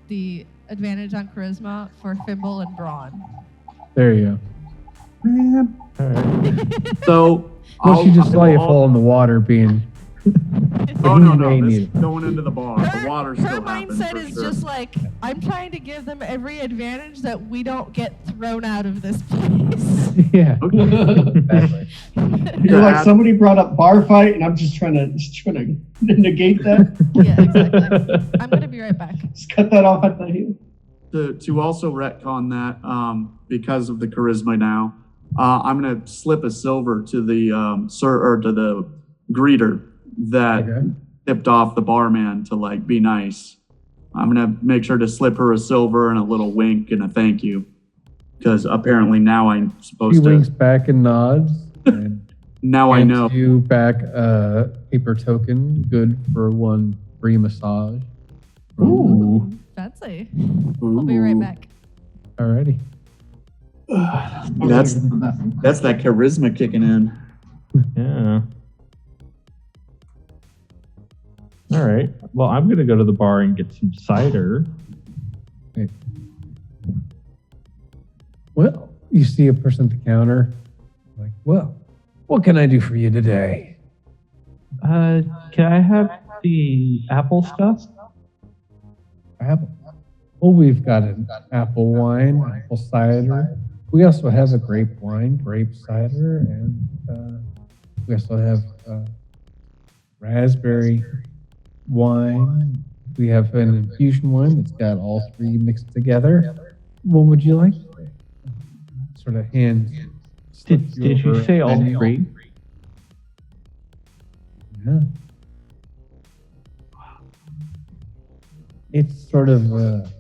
the advantage on charisma for Fimble and Brawn. There you Man. go. All right. So Well, she just saw you fall in the water being Oh, he no, may this need is it. going into the bar. The water Her still happens. mindset for is sure. just like, I'm trying to give them every advantage that we don't get thrown out of this place. Yeah. Exactly. You're like, somebody brought up bar fight, and I'm just trying to negate that. Yeah, exactly. I'm gonna be right back. Just cut that off at the heel. To also retcon that, because of the charisma now, I'm gonna slip a silver to the to the greeter that tipped off the barman to like be nice. I'm gonna make sure to slip her a silver and a little wink and a thank you, because apparently now I'm supposed He to. winks back and nods. And Now I hands know. you back a paper token, good for one free massage. Ooh. Fancy. I'll be right back. Alrighty. That's that charisma kicking in. Yeah. All right. Well, I'm gonna go to the bar and get some cider. Well, you see a person at the counter. Like, well, what can I do for you today? Can I have the apple stuff? Apple. Well, we've got an apple wine, apple cider. We also have a grape wine, grape cider, and we also have raspberry wine. We have an infusion wine that's got all three mixed together. What would you like? Sort of hand. Did you say all three? Yeah. It's sort of a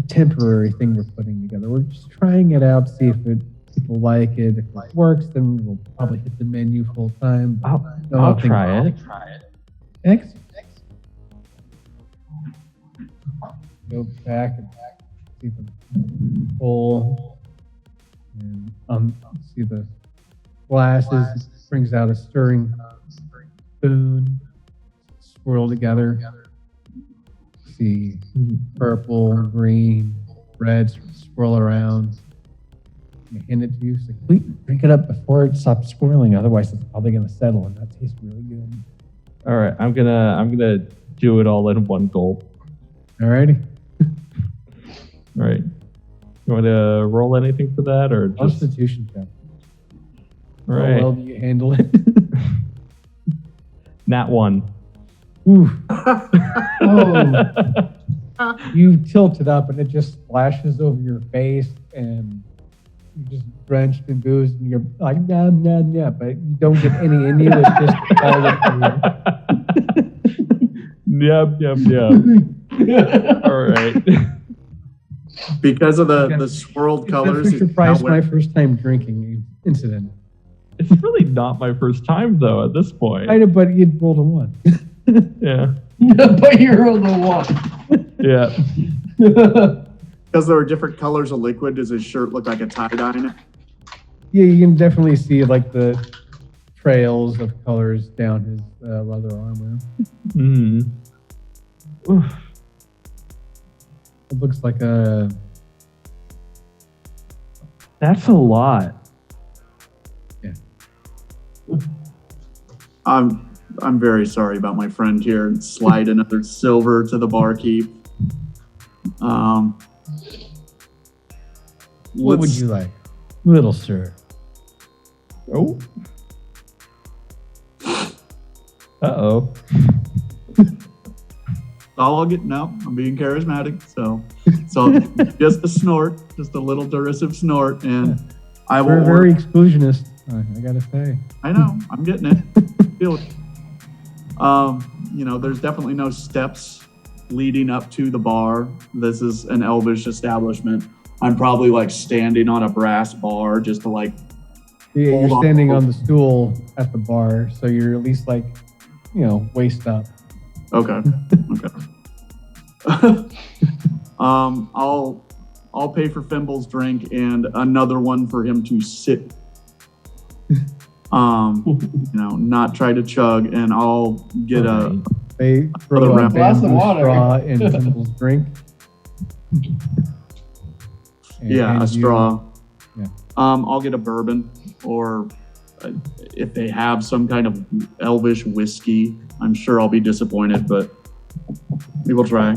temporary thing we're putting together. We're just trying it out, see if people like it. If it works, then we'll probably hit the menu full time. I'll try it. Excellent. Go back and see the bowl, and see the glasses. Brings out a stirring spoon, swirl together. See purple, green, red swirl around. I hand it to you. It's like, please drink it up before it stops swirling. Otherwise, it's probably going to settle, and that tastes really good. All right, I'm gonna do it all in one gulp. Alrighty. All right. You want to roll anything for that, or just? Constitution check. All How right. well do you handle it? Nat 1. Ooh. Oh. You tilt it up and it just splashes over your face and you're just drenched in booze and you're like, nah, nah, nah, but you don't get any in you. It's just all over you. Yep. All right. Because of Okay. the swirled It's colors. a surprise my first time drinking incident. It's really not my first time, though, at this point. I know, but you'd rolled a 1. Yeah. But you're on the one. Yeah. Because there were different colors of liquid, does his shirt look like a tie-dye in it? Yeah, you can definitely see like the trails of colors down his leather armor. Mm. Oof. It looks like a... That's a lot. I'm very sorry about my friend here, and slide another silver to the barkeep. What would you like, little sir? Oh. Uh-oh. I'll get I'm being charismatic, so just a snort, just a little derisive snort, and I will. We're very exclusionist. I gotta say. I know, I'm getting it. Feel it. There's definitely no steps leading up to the bar. This is an elvish establishment. I'm probably like standing on a brass bar just to like. Yeah, Hold you're on. standing on the stool at the bar, so you're at least like, waist up. Okay. I'll pay for Fimble's drink and another one for him to sip. Not try to chug, and I'll get They throw Another a round. Glass of bamboo water. straw in Fimble's drink. And a hand you- straw. Yeah. I'll get a bourbon or if they have some kind of elvish whiskey. I'm sure I'll be disappointed, but we will try.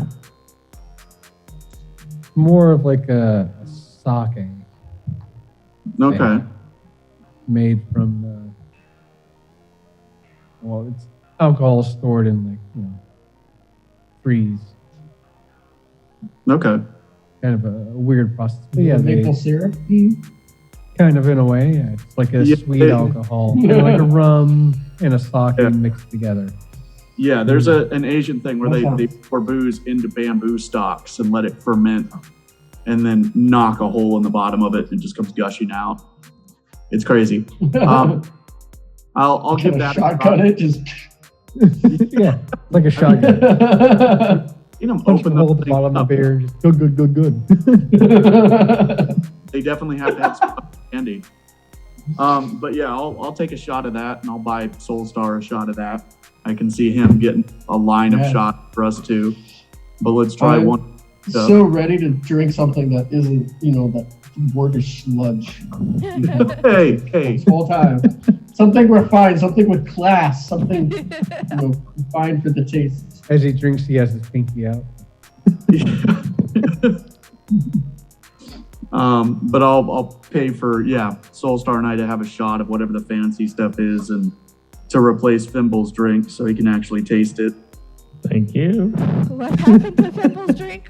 More of like a sake Okay. made from it's alcohol stored in like trees. Okay. Kind of a weird process. But yeah, Maple syrup. kind of in a way. Yeah, it's like a Yeah, sweet alcohol, kinda like a rum and a sake mixed together. Yeah, there's an Asian thing where they pour booze into bamboo stalks and let it ferment, and then knock a hole in the bottom of it and it just comes gushing out. It's crazy. I'll give that shotgun it. Just Yeah, like a shotgun. Punch open a hole at the thing bottom of up. the beer. Just good. They definitely have to have some candy. But yeah, I'll take a shot of that, and I'll buy Soulstar a shot of that. I can see him getting a line of shots for us too. But let's try one. So ready to drink something that isn't, that word is sludge. Hey. This whole time. Something refined, something with class, something refined for the taste. As he drinks, he has his pinky out. But I'll pay for Soulstar and I to have a shot of whatever the fancy stuff is, and to replace Fimble's drink so he can actually taste it. Thank you. What happened to Fimble's drink?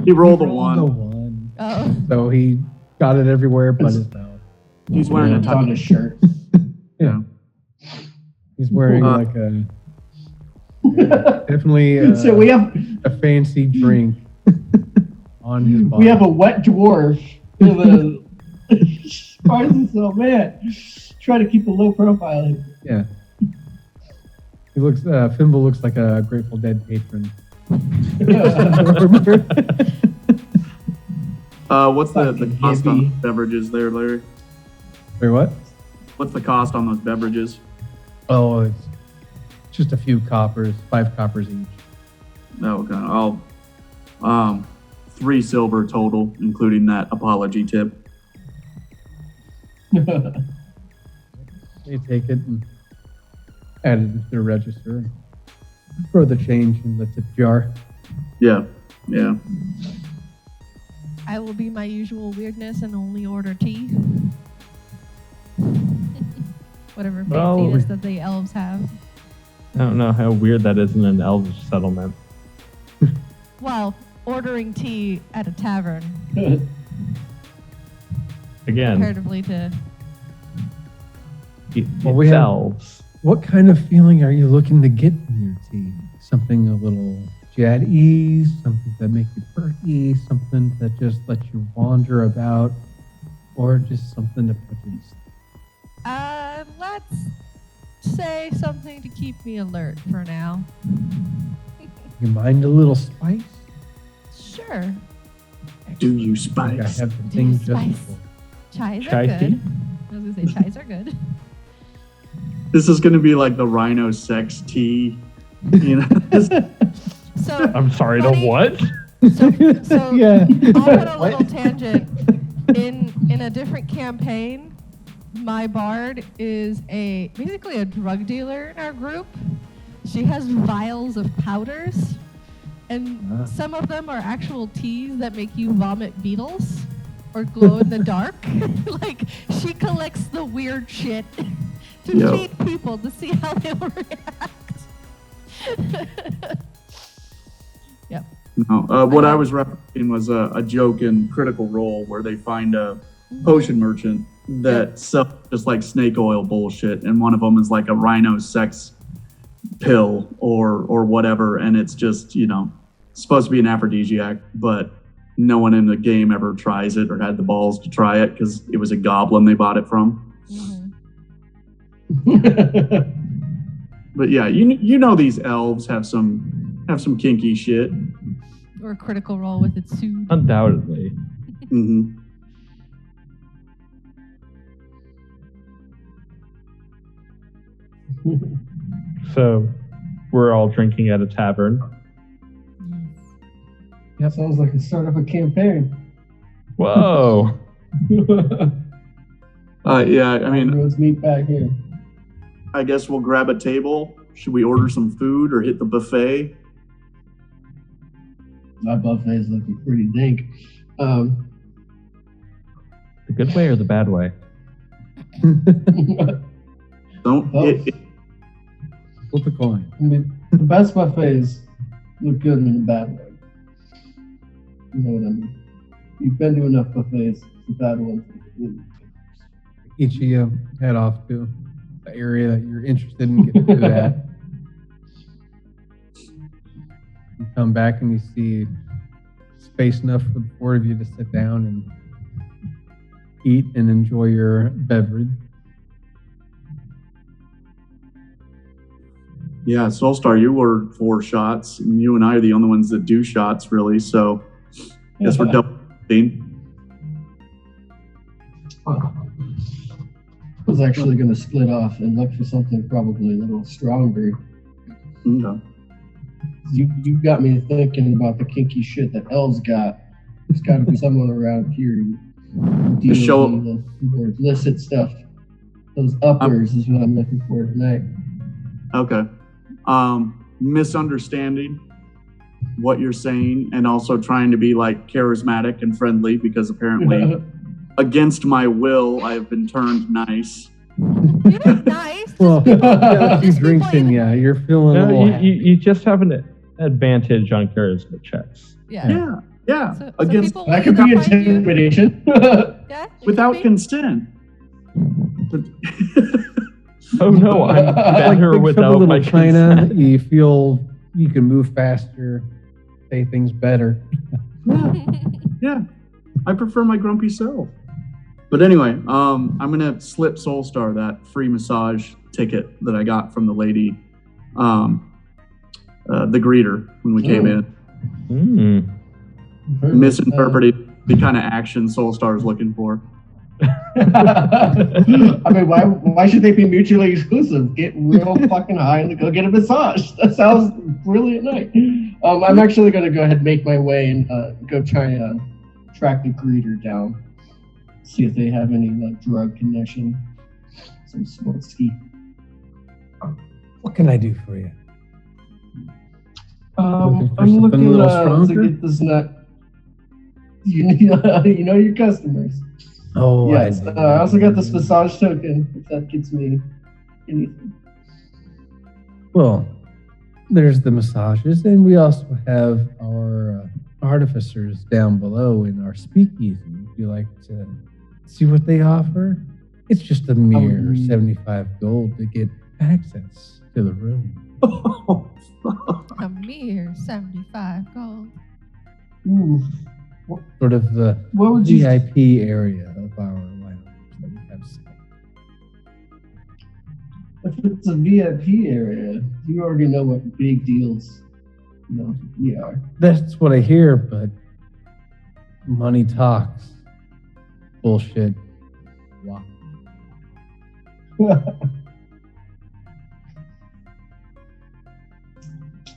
He rolled a The one. one. Oh. So he got it everywhere but his mouth. He's wearing a It's on his shirt. Yeah. He's wearing like a definitely So we have a fancy drink on his body. we have a wet dwarf with a so man. Try to keep a low profile here. Yeah. He looks. Fimble looks like a Grateful Dead patron. What's the Fucking cost on hippie. beverages there, Larry? Wait, what? What's the cost on those beverages? Oh, it's just a few coppers, 5 coppers each. Okay. I'll 3 silver total, including that apology tip. They take it and add it into the register. And throw the change in the tip jar. Yeah. I will be my usual weirdness and only order tea. Whatever fanciness that the elves have. I don't know how weird that is in an elvish settlement. Well, ordering tea at a tavern Again, comparatively to Well, we have- elves. What kind of feeling are you looking to get in your tea? Something a little jet-y, something that makes you perky, something that just lets you wander about, or just something to put you to sleep? let's say something to keep me alert for now. You mind a little spice? Sure. Do you I spice? have the Do thing you just spice? for. Chais Chai are good. tea? I was gonna say chais are good. This is going to be like the rhino sex tea. So I'm sorry, Funny. to what? So Yeah. I'll put a little tangent. In a different campaign, my bard is basically a drug dealer in our group. She has vials of powders, and some of them are actual teas that make you vomit beetles or glow in the dark. Like, she collects the weird shit to feed people to see how they will react. Yep. No, what I was referencing was a joke in Critical Role where they find a potion merchant that sells just like snake oil bullshit, and one of them is like a rhino sex pill or whatever, and it's just supposed to be an aphrodisiac, but no one in the game ever tries it or had the balls to try it because it was a goblin they bought it from. But yeah, these elves have some kinky shit. Or Critical Role with its suit. Undoubtedly. Mm-hmm. So, we're all drinking at a tavern. That sounds like the start of a campaign. Whoa! Yeah, I mean, Everyone's meet back here. I guess we'll grab a table. Should we order some food or hit the buffet? My buffet is looking pretty dank. The good way or the bad way? Don't Both. Flip a coin. I mean, the best buffets look good in a bad way. You know what I mean? You've been to enough buffets, the bad ones. Each of you head off to the area that you're interested in getting food at. You come back and you see space enough for the four of you to sit down and eat and enjoy your beverage. Yeah, Soulstar, you ordered 4 shots, and you and I are the only ones that do shots, really. So, I guess we're double. I was actually going to split off and look for something probably a little stronger. Okay. You got me thinking about the kinky shit that Elle's got. There's got to be someone around here who deals show- with the more illicit stuff. Those uppers is what I'm looking for tonight. Okay. Misunderstanding what you're saying, and also trying to be like charismatic and friendly, because apparently, against my will, I have been turned nice. You're not nice. Well, Just people- a few just drinks people in in- you, you're feeling a No, little. you just have an advantage on charisma checks. Yeah. Yeah. So Against people That will could be either find you- intimidation. Yeah, it could without be. consent. But Oh no, I'm Like better Big Trouble without in my Little China, consent. you feel you can move faster, say things better. yeah, I prefer my grumpy self. But anyway, I'm gonna slip Soulstar that free massage ticket that I got from the lady, the greeter when we came in. Misinterpreted the kind of action Soulstar is looking for. I mean, why should they be mutually exclusive? Get real fucking high and go get a massage. That sounds brilliant night. I'm actually going to go ahead and make my way and go try and track the greeter down. See if they have any like drug connection. Some sports ski. What can I do for you? Looking for I'm something looking a little to stronger? get this nut. You know your customers. Oh, Yes. do. I also got this massage token, if that gets me anything. Well, there's the massages, and we also have our artificers down below in our speakeasy. Would you like to see what they offer? It's just a mere 75 gold to get access to the room. Oh, A mere 75 gold. Ooh. Sort of the What would you? VIP area of our lounge that we have set. If it's a VIP area, you already know what big deals, we are. That's what I hear, but money talks. Bullshit. Wow.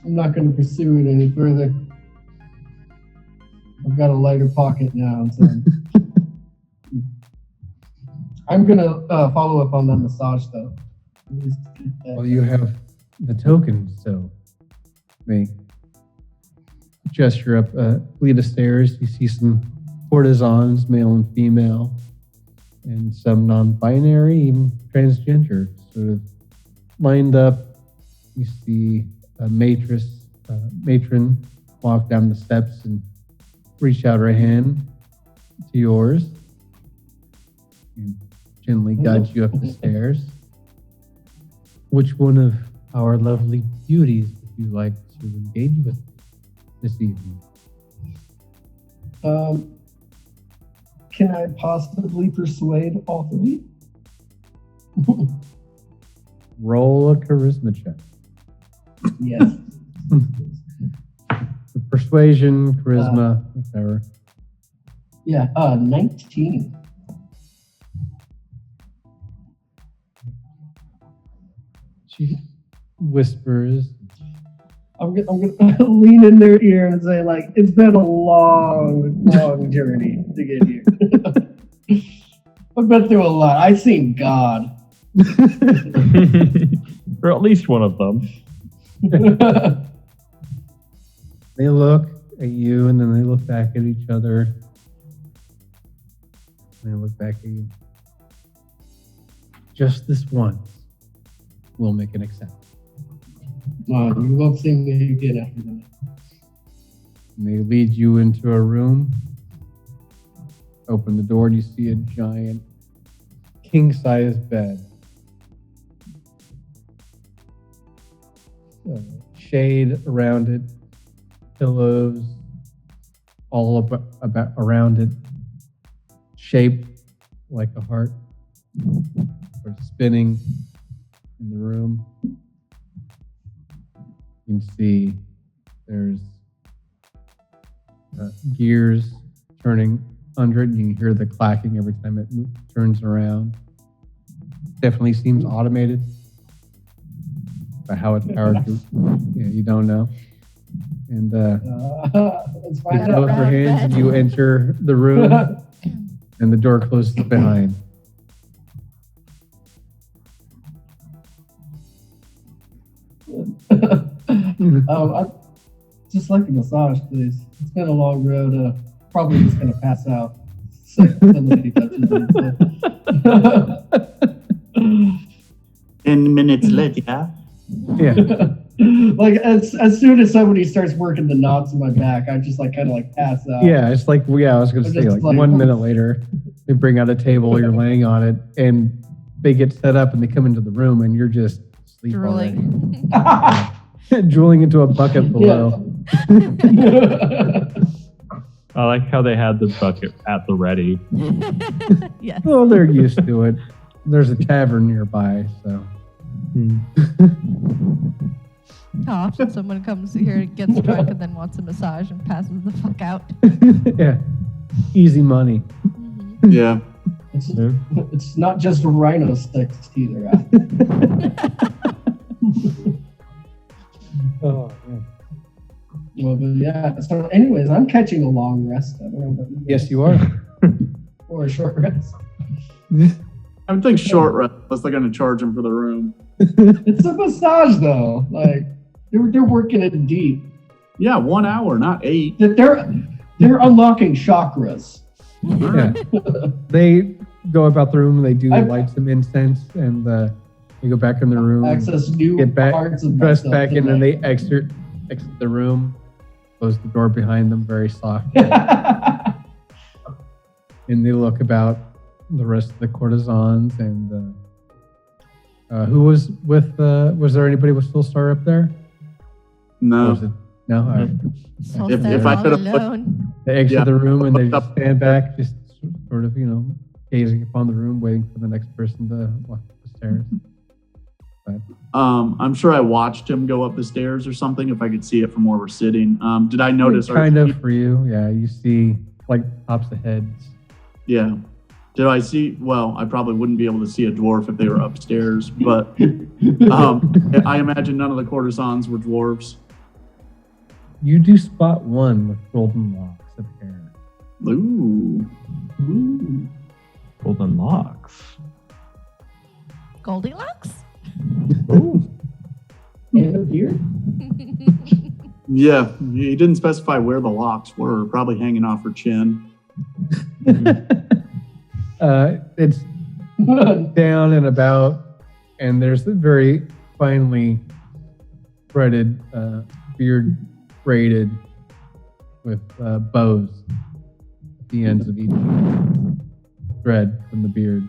I'm not going to pursue it any further. I've got a lighter pocket now, so I'm going to follow up on that massage, though. Well, you have the token, so they gesture up a fleet of stairs. You see some courtesans, male and female, and some non-binary, even transgender, sort of lined up. You see a matron walk down the steps and reach out her hand to yours and gently guide you up the stairs. Which one of our lovely beauties would you like to engage with this evening? Can I possibly persuade all three? Roll a charisma check. Yes. Persuasion, charisma, whatever. Yeah, 19. She whispers, I'm gonna lean in their ear and say, like, it's been a long, long journey to get here. I've been through a lot. I've seen God. Or at least one of them. They look at you and then they look back at each other. And they look back at you. Just this once, we'll make an exception. You won't see me again after that. And they lead you into a room. Open the door and you see a giant king-size bed. Shade around it, pillows all about around it, shaped like a heart, or spinning in the room. You can see there's gears turning under it. You can hear the clacking every time it turns around. Definitely seems automated. But how it's powered, you don't know. And Let's you find close out. your hands and you enter the room, and the door closes behind. I'd just like a massage, please. It's been a long road. Probably just gonna pass out. So the lady touches me. 10 minutes later. Yeah. Like as soon as somebody starts working the knots in my back, I just like kind of like pass out. Yeah, it's like, I was going to say, like 1 minute later, they bring out a table, you're laying on it, and they get set up and they come into the room and you're just asleep already. Drooling. Drooling into a bucket below. I like how they had the bucket at the ready. Yes. Well, they're used to it. There's a tavern nearby, so. How often someone comes here, gets drunk, and then wants a massage and passes the fuck out. Yeah. Easy money. Mhm. Yeah. It's not just rhino sex either. Oh, man. Well, but yeah. So, anyways, I'm catching a long rest. I don't know about you guys. Yes, you are. Or a short rest. I would think short rest, unless they're going to charge him for the room. It's a massage, though. Like they're working it deep. Yeah, 1 hour, not 8. They're unlocking chakras. Yeah. They go about the room, they do light some incense, and they go back in the room, Access new get back, parts of dress myself back in, and tonight. they exit the room, close the door behind them very softly, and they look about the rest of the courtesans and who was with was there anybody with Soulstar up there? No. Was it? No? All right. So If they're I all could've put- alone. They exit Yeah. the room and they Looked just up. stand back, just sort of, gazing upon the room, waiting for the next person to walk up the stairs. I'm sure I watched him go up the stairs or something if I could see it from where we're sitting. Did I notice? Kind of for you, yeah. You see like tops of heads. Yeah. Did I see? Well, I probably wouldn't be able to see a dwarf if they were upstairs, but I imagine none of the courtesans were dwarves. You do spot one with golden locks of hair. Ooh. Golden locks. Goldilocks? And a beard. Yeah, he didn't specify where the locks were. Probably hanging off her chin. It's down and about, and there's a very finely threaded beard braided with bows at the ends of each thread from the beard.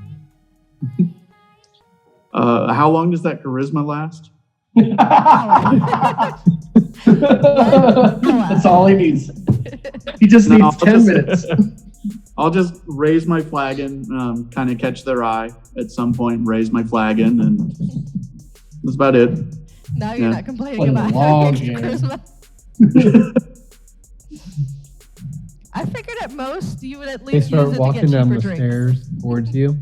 How long does that charisma last? That's all he needs. He just No, needs 10 minutes. I'll just raise my flagon, kind of catch their eye at some point, and raise my flagon, and that's about it. Now you're Yeah. not complaining What a about long having game. charisma. I figured at most you would at They least start use it to walking get down cheaper the drinks. stairs towards you.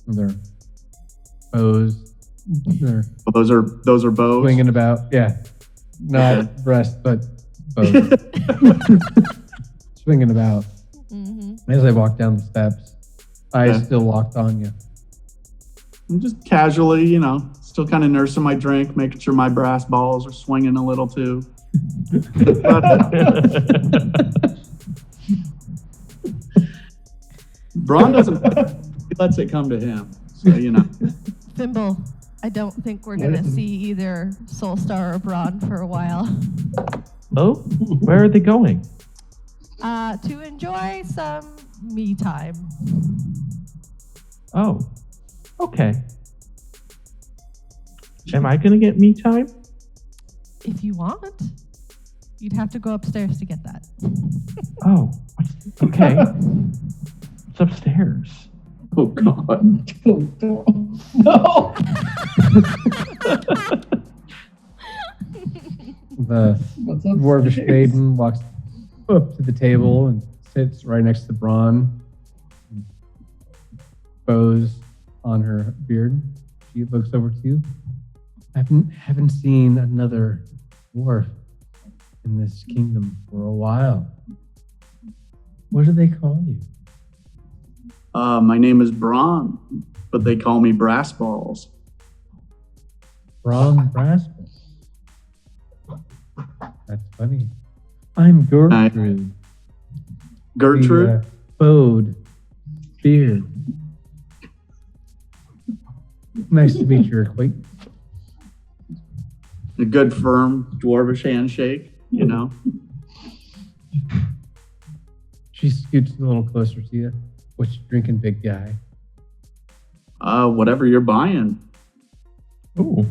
With their bows. They're Well, those are bows. swinging about. Yeah. Not Okay. breast, but bows. Swinging about. Mm-hmm. As I walk down the steps, Eyes Okay. still locked on you. I'm just casually, still kind of nursing my drink, making sure my brass balls are swinging a little too. Braun doesn't. He lets it come to him. So, Thimble, I don't think we're gonna see either Soulstar or Braun for a while. Oh, where are they going? To enjoy some me time. Oh, okay. Am I gonna get me time? If you want, you'd have to go upstairs to get that. Oh, okay. It's upstairs. Oh God. No. The What's up? dwarvish maiden walks up to the table and sits right next to Braun. Bows on her beard. She looks over to you. I haven't seen another dwarf in this kingdom for a while. What do they call you? My name is Braun, but they call me Brass Balls. Braun Brasper. That's funny. I'm Gertrude. Gertrude? The, bowed beard. Nice to meet your acquaintance. A good firm dwarvish handshake, She scoots a little closer to you. What you drinking, big guy? Whatever you're buying. Ooh.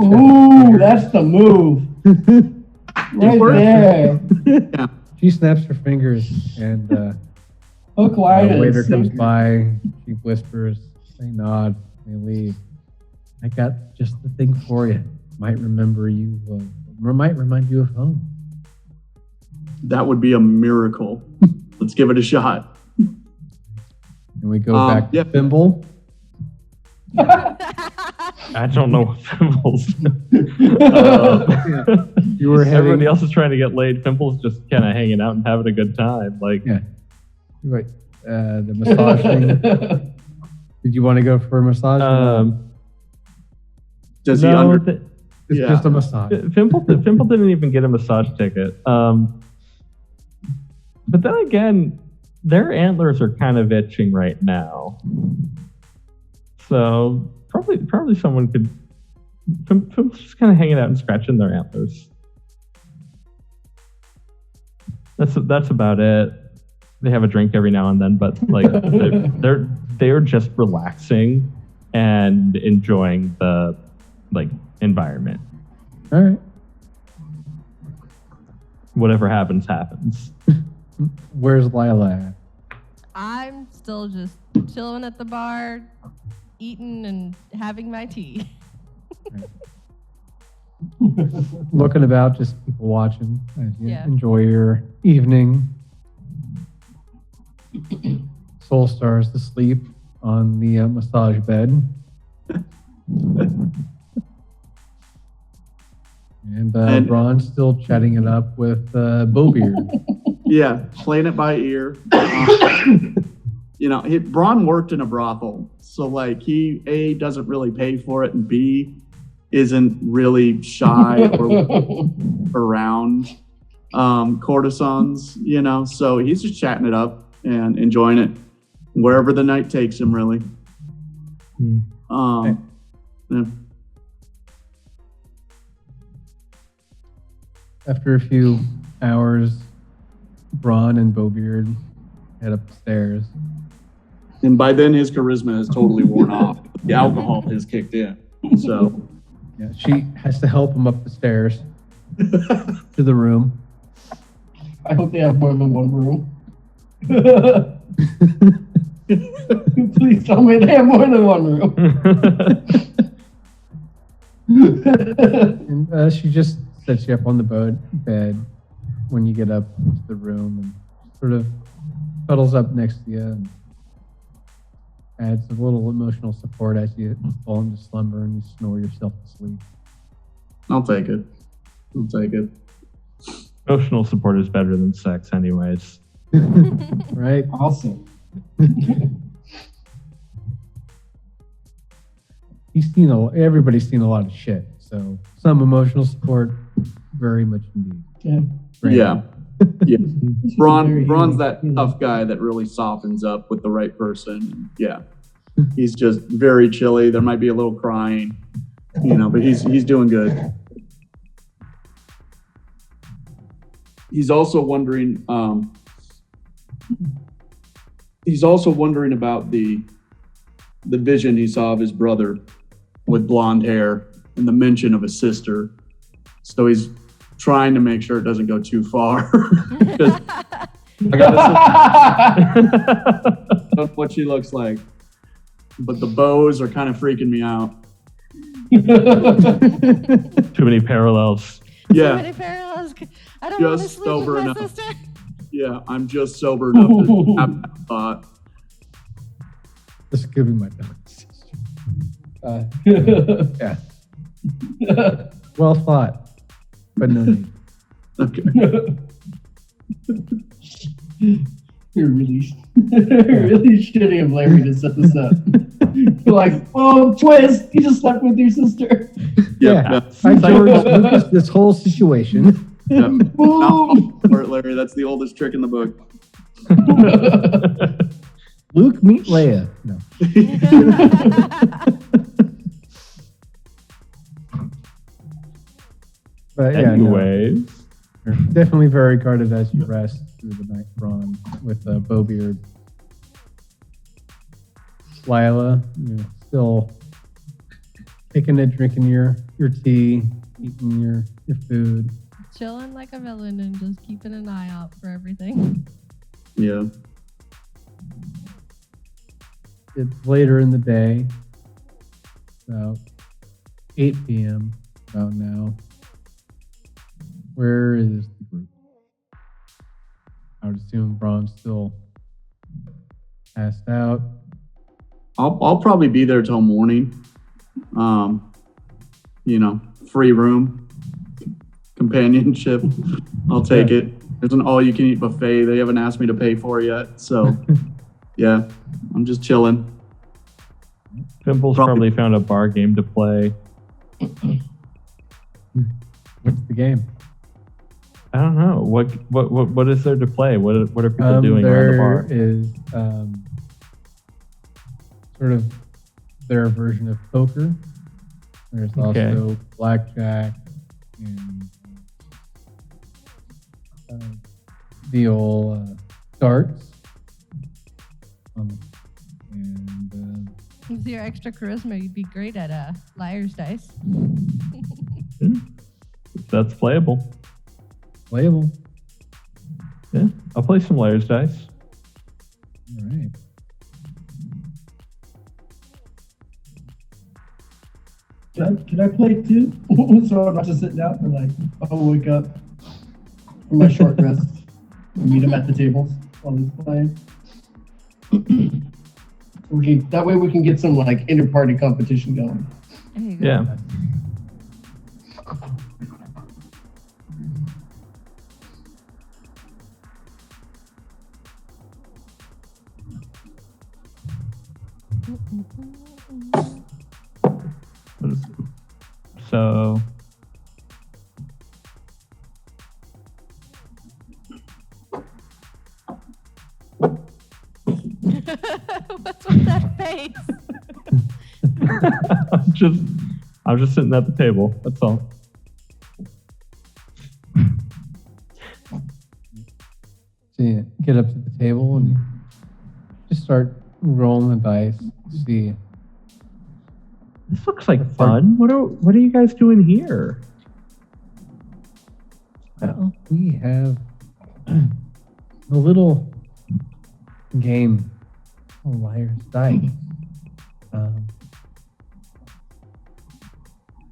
Ooh, that's the move. Right there. Yeah. She snaps her fingers and Hook, line, the and waiter comes sinker. by. She whispers, they nod, they leave. I got just the thing for you. Might remember you, might remind you of home. That would be a miracle. Let's give it a shot. And we go back to yeah. Thimble. I don't know what Fimble's. You were heading. Everybody else is trying to get laid. Fimble's just kind of hanging out and having a good time. Like, Yeah. Right. The massage thing. Did you want to go for a massage? Does he no, under? It's yeah. just a massage. Fimble didn't even get a massage ticket. But then again, their antlers are kind of itching right now. So probably someone could. Fimble's just kind of hanging out and scratching their antlers. That's about it. They have a drink every now and then, but like they're just relaxing and enjoying the environment. All right. Whatever happens. Where's Lila at? I'm still just chilling at the bar, eating and having my tea. Looking about, just people watching as you Yeah. enjoy your evening. Soulstar's asleep on the massage bed. And Braun's still chatting it up with Bowbeard. Yeah, playing it by ear. Braun worked in a brothel, so he A, doesn't really pay for it, and B, isn't really shy or around courtesans, so he's just chatting it up and enjoying it wherever the night takes him, really. Okay. Yeah. After a few hours, Braun and Bowbeard head upstairs. And by then his charisma has totally worn off. The alcohol has kicked in. So Yeah, she has to help him up the stairs to the room. I hope they have more than one room. Please tell me they have more than one room. And she just sets you up on the bed when you get up to the room and sort of cuddles up next to you and adds a little emotional support as you fall into slumber and you snore yourself to sleep. I'll take it. Emotional support is better than sex, anyways. Right? Awesome. Everybody's seen a lot of shit, so some emotional support, very much indeed. Yeah. Yeah. Yeah. Very Braun's that healing. tough guy that really softens up with the right person. Yeah. He's just very chilly. There might be a little crying, but he's doing good. He's also wondering about the vision he saw of his brother with blonde hair and the mention of a sister. So he's trying to make sure it doesn't go too far. Because I don't know what she looks like, but the bows are kind of freaking me out. Too many parallels. So many parallels. I don't want to Just sleep sober with my enough. sister. Yeah, I'm just sober enough to have that thought. This could be my daughter's sister. Yeah. Well thought, but no need. Okay. You're really shitty of Larry to set this up. You're like, oh, twist! You just slept with your sister. Yeah. I George Lucas this whole situation. Yeah. Boom! Larry, that's the oldest trick in the book. Luke, meet Leia. No. But yeah, Anyways. You're definitely very guarded as you rest through the night, Braun, with Bowbeard. Lila, you're still kicking it, drinking your tea, eating your food. Chilling like a villain and just keeping an eye out for everything. Yeah. It's later in the day, about 8 p.m. about now. Where is the group? I would assume Braun's still passed out. I'll probably be there till morning. Free room, companionship. I'll take it. There's an all-you-can-eat buffet they haven't asked me to pay for yet. So, yeah, I'm just chilling. Pimple's probably found a bar game to play. What's the game? I don't know. What is there to play? What are people doing around the bar? There is sort of their version of poker. There's also blackjack and the old darts. And With your extra charisma, you'd be great at liar's dice. That's playable. playable. Yeah, I'll play some layers dice. All right. Can I play too? So I'm not just sitting out and I'll wake up from my short rest and meet him at the tables while he's playing. That way we can get some inter-party competition going. There you go. Yeah. So What's with that face? I'm just sitting at the table. That's all. So you get up to the table and just start rolling the dice. See. This looks like fun. What are you guys doing here? Well, we have a little game called Liar's Dice.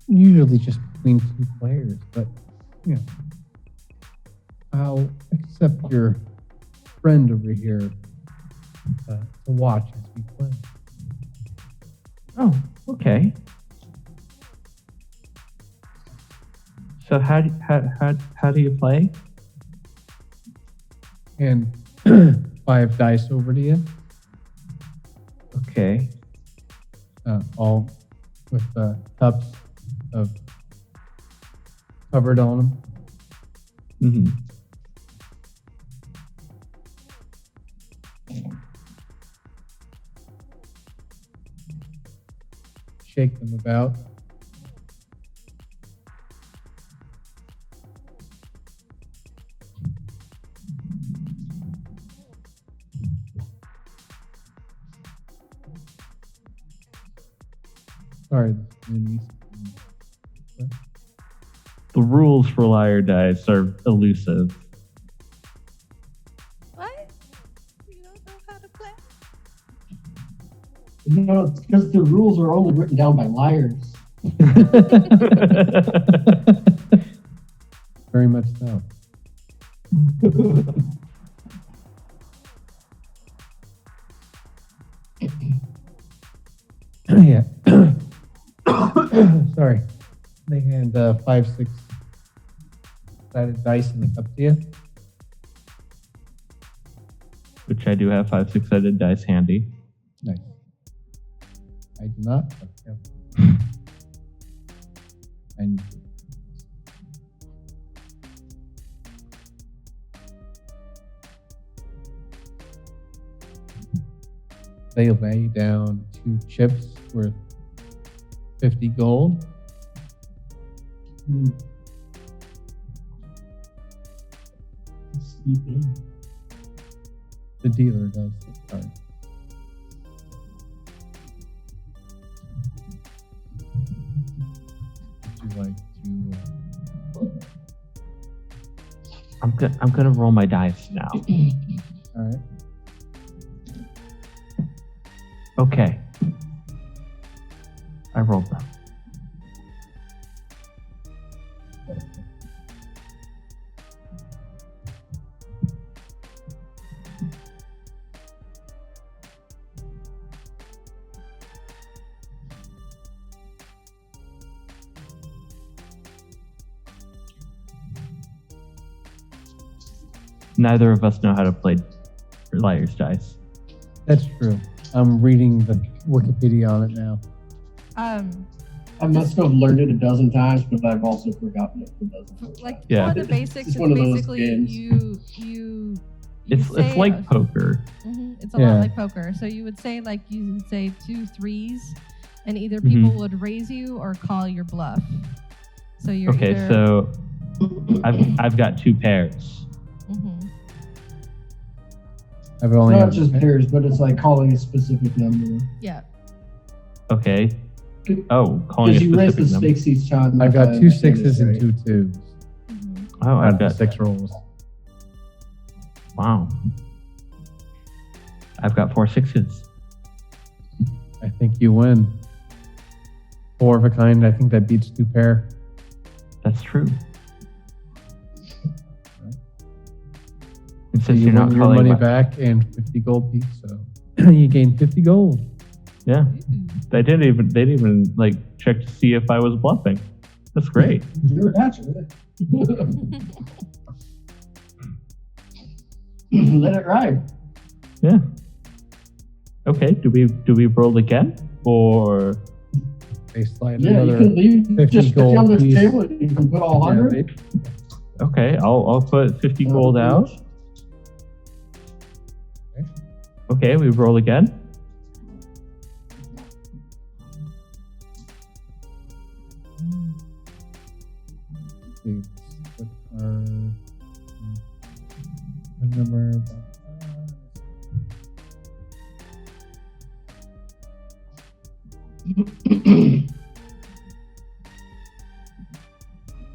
Usually just between two players, but I'll accept your friend over here to watch as we play. Oh, okay. So how do you play? And 5 dice over to you. Okay. All with cups of covered on them. Mm-hmm. Shake them about. Sorry, The rules for liar dice are elusive. What? You don't know how to play? No, it's because the rules are only written down by liars. Very much so. Yeah. Sorry. They hand 5, 6 sided dice in the cup to you. Which I do have 5 6-sided dice handy. Nice. I do not. But yeah. I need to. They lay down 2 chips worth 50 gold. Sleeping. The dealer does the card. Would you like to? I'm gonna roll my dice now. All right. Okay. I rolled them. Neither of us know how to play liar's dice. That's true. I'm reading the Wikipedia on it now. I must have learned it a dozen times, but I've also forgotten it a dozen times. Like Yeah. for the basics, It's it's one of those basically games. you It's say like poker. It's a Yeah. lot like poker. So you would say 2 3s, and either people would raise you or call your bluff. So you're Okay, either, so I've got 2 pairs. Mhm. I've It's only not had- just pairs, but it's like calling a specific number. Yeah. Okay. Oh, calling a Because you raise specific the number. stakes each time. I've if got I 2 understand 6s it and right. 2 2s. Mhm. Oh, Out I've of the got 6 rolls. Wow. I've got 4 6s. I think you win. 4 of a kind. I think that beats 2 pair. That's true. And So since you you're not win your calling money my- back and 50 gold piece. So you gain 50 gold. Yeah. Ooh. They didn't even like check to see if I was bluffing. That's great. You're a natural. Let it ride. Yeah. Okay. Do we roll again or They slide Yeah, you another. can leave 50 just 50 gold on this piece. table. You can put all Yeah, 100. okay? I'll put 50 gold out. Okay, we roll again. See, what are the number?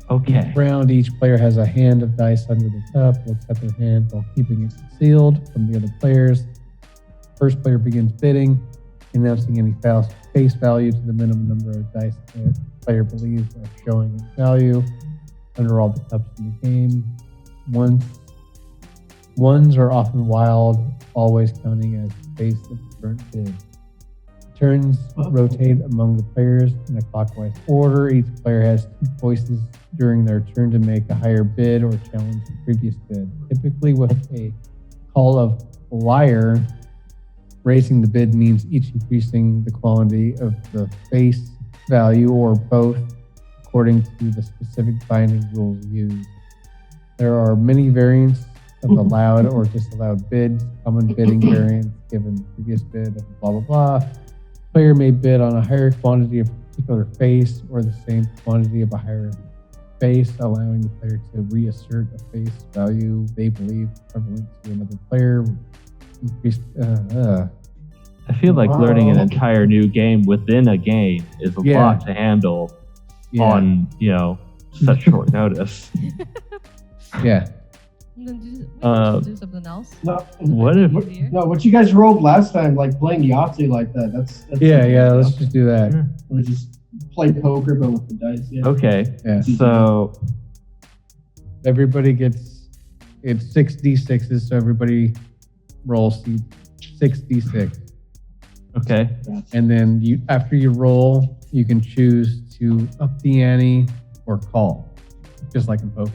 Okay. Round, each player has a hand of dice under the cup. Looks at their hand while keeping it concealed from the other players. First player begins bidding, announcing any face value to the minimum number of dice the player believes are showing its value under all the cups in the game. Ones are often wild, always counting as the face of the current bid. Turns rotate among the players in a clockwise order. Each player has 2 choices during their turn to make a higher bid or challenge the previous bid. Typically with a call of liar, Raising the bid means each increasing the quality of the face value or both according to the specific binding rules used. There are many variants of allowed or disallowed bids. Common bidding variants given previous bid of blah blah blah. Player may bid on a higher quantity of a particular face or the same quantity of a higher face, allowing the player to reassert a face value they believe prevalent to another player. Increased. I feel like learning an entire new game within a game is a Yeah. lot to handle on, such short notice. Yeah. Then we should do something else. No, What if? Easier. no, what you guys rolled last time, like playing Yahtzee like that. That's Yeah. Let's just do that. Or just play poker, but with the dice. Yeah. Okay, Yeah. so Everybody gets it's 6d6s, so everybody rolls 6d6. okay, And then after you roll, you can choose to up the ante or call, just like in poker.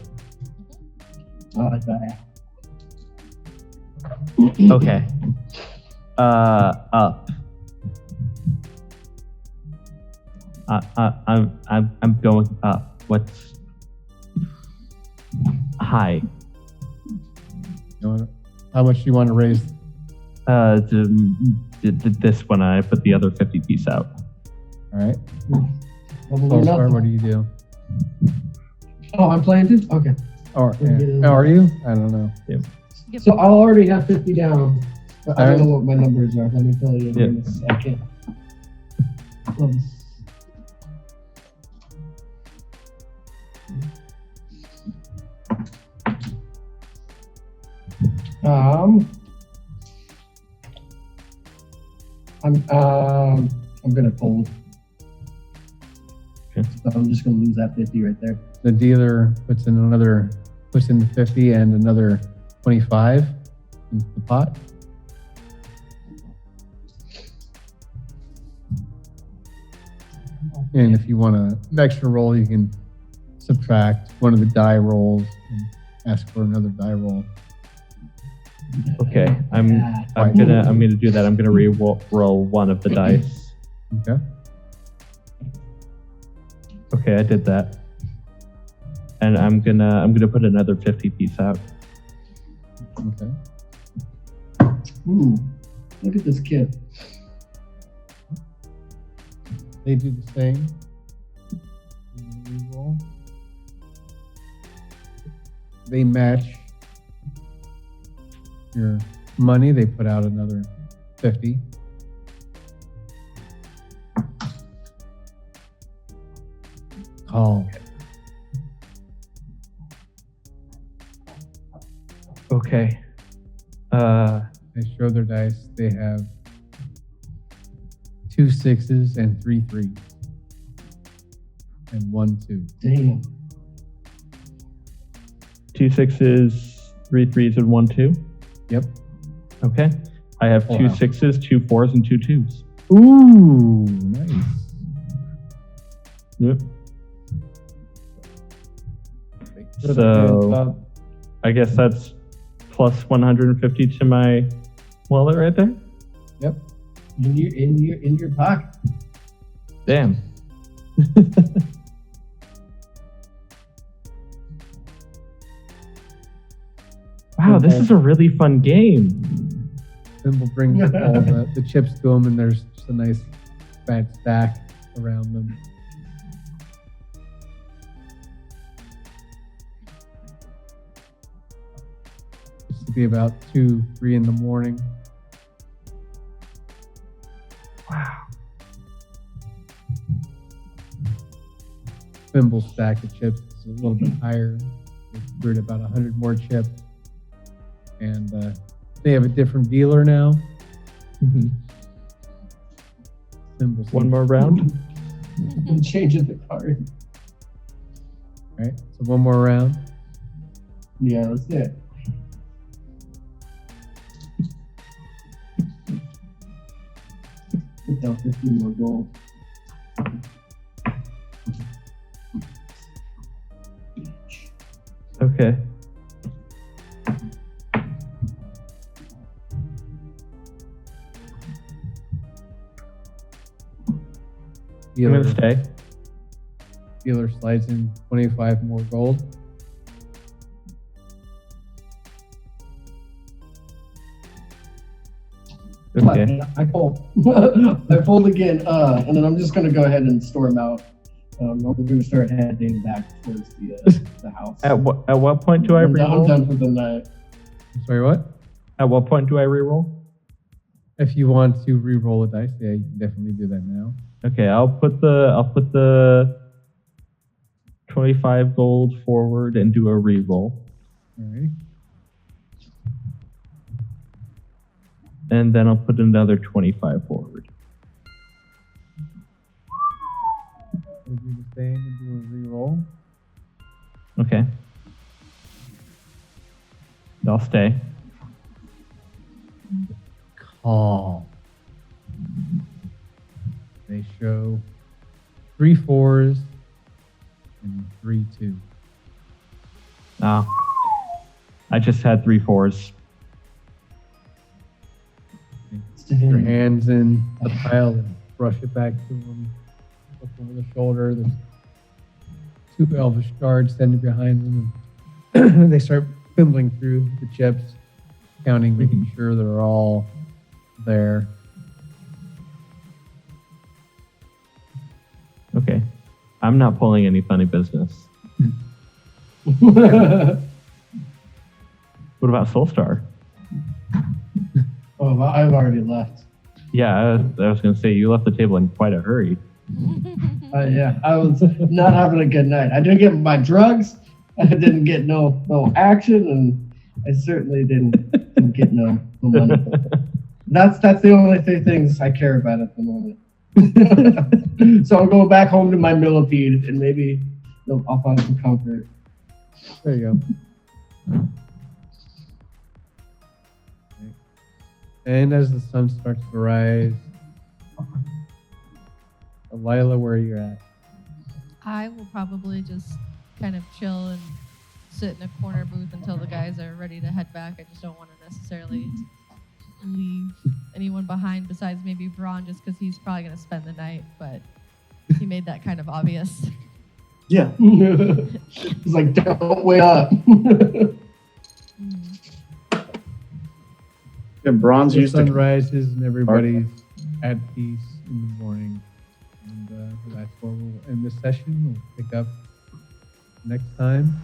I like that. okay. Up. I'm going up. What's high? How much do you want to raise? This one, I put the other 50 piece out. All right. Double or Pulsar, nothing. what do you do? Oh, I'm playing too? Okay. Or are you? I don't know. So I'll already have 50 down. But I don't Alright. know what my numbers are. Let me tell you Yeah. in a second. I'm gonna fold. Okay. So I'm just gonna lose that 50 right there. The dealer puts in the 50 and another 25 into the pot. And if you want an extra roll, you can subtract one of the die rolls and ask for another die roll. Okay, I'm gonna do that. I'm gonna re-roll one of the dice. Okay. Okay, I did that, and I'm gonna put another 50 piece out. Okay. Ooh, look at this kid. They do the same. Re-roll. They match your money. They put out another 50. Call. Okay. They show their dice. They have 2 6s and 3 3s. And 1 2. Damn. 2 6s, 3 3s, and 1 2. Yep. Okay. I have Oh, 2 wow. 6s, 2 4s, and 2 2s. Ooh, nice. Yep. Put So- the hands up. I guess that's plus 150 to my wallet right there. Yep. In your pocket. Damn. Wow, this is a really fun game. Thimble brings all the chips to them, and there's just a nice fat stack around them. Used to be about 2, 3 in the morning. Wow. Thimble's stack of chips is a little bit higher. They brewed about 100 more chips. And they have a different dealer now. Mhm. Thimble's One more round. I'm changing the card. Right? So one more round. Yeah, that's it. Put down 15 more gold. Okay. I'm gonna stay. Dealer slides in 25 more gold. Okay. I fold. I fold again, and then I'm just gonna go ahead and storm out. We're gonna start heading back towards the house. At what point do I I'm reroll? done for the night. I'm sorry, what? At what point do I reroll? If you want to re-roll a dice, yeah, you can definitely do that now. Okay, I'll put the 25 gold forward and do a reroll. All right. And then I'll put another 25 forward. We'll do the same and do a re-roll. Okay. I'll stay. Call. They show 3 4s and 3 2s. Ah. I just had 3 4s. Stick your hands in the pile and brush it back to them. Look over the shoulder. There's 2 elvish guards standing behind them. And they start fiddling through the chips, counting, making sure they're all there. Okay. I'm not pulling any funny business. Oh, What about Soulstar? well, I've already left. Yeah, I was going to say, you left the table in quite a hurry. Yeah, I was not having a good night. I didn't get my drugs. I didn't get no action, and I certainly didn't get no money. That's the only 3 things I care about at the moment. So I'll go back home to my millipede, and maybe I'll find some comfort. There you go. And as the sun starts to rise, Lila, where are you at? I will probably just kind of chill and sit in a corner booth until the guys are ready to head back. I just don't want to necessarily leave anyone behind besides maybe Braun, just because he's probably going to spend the night, but he made that kind of obvious. Yeah. It's like, don't wait up. Yeah, bronze The used sun to. rises and everybody's at peace in the morning. And that's where we'll end this session. We'll pick up next time.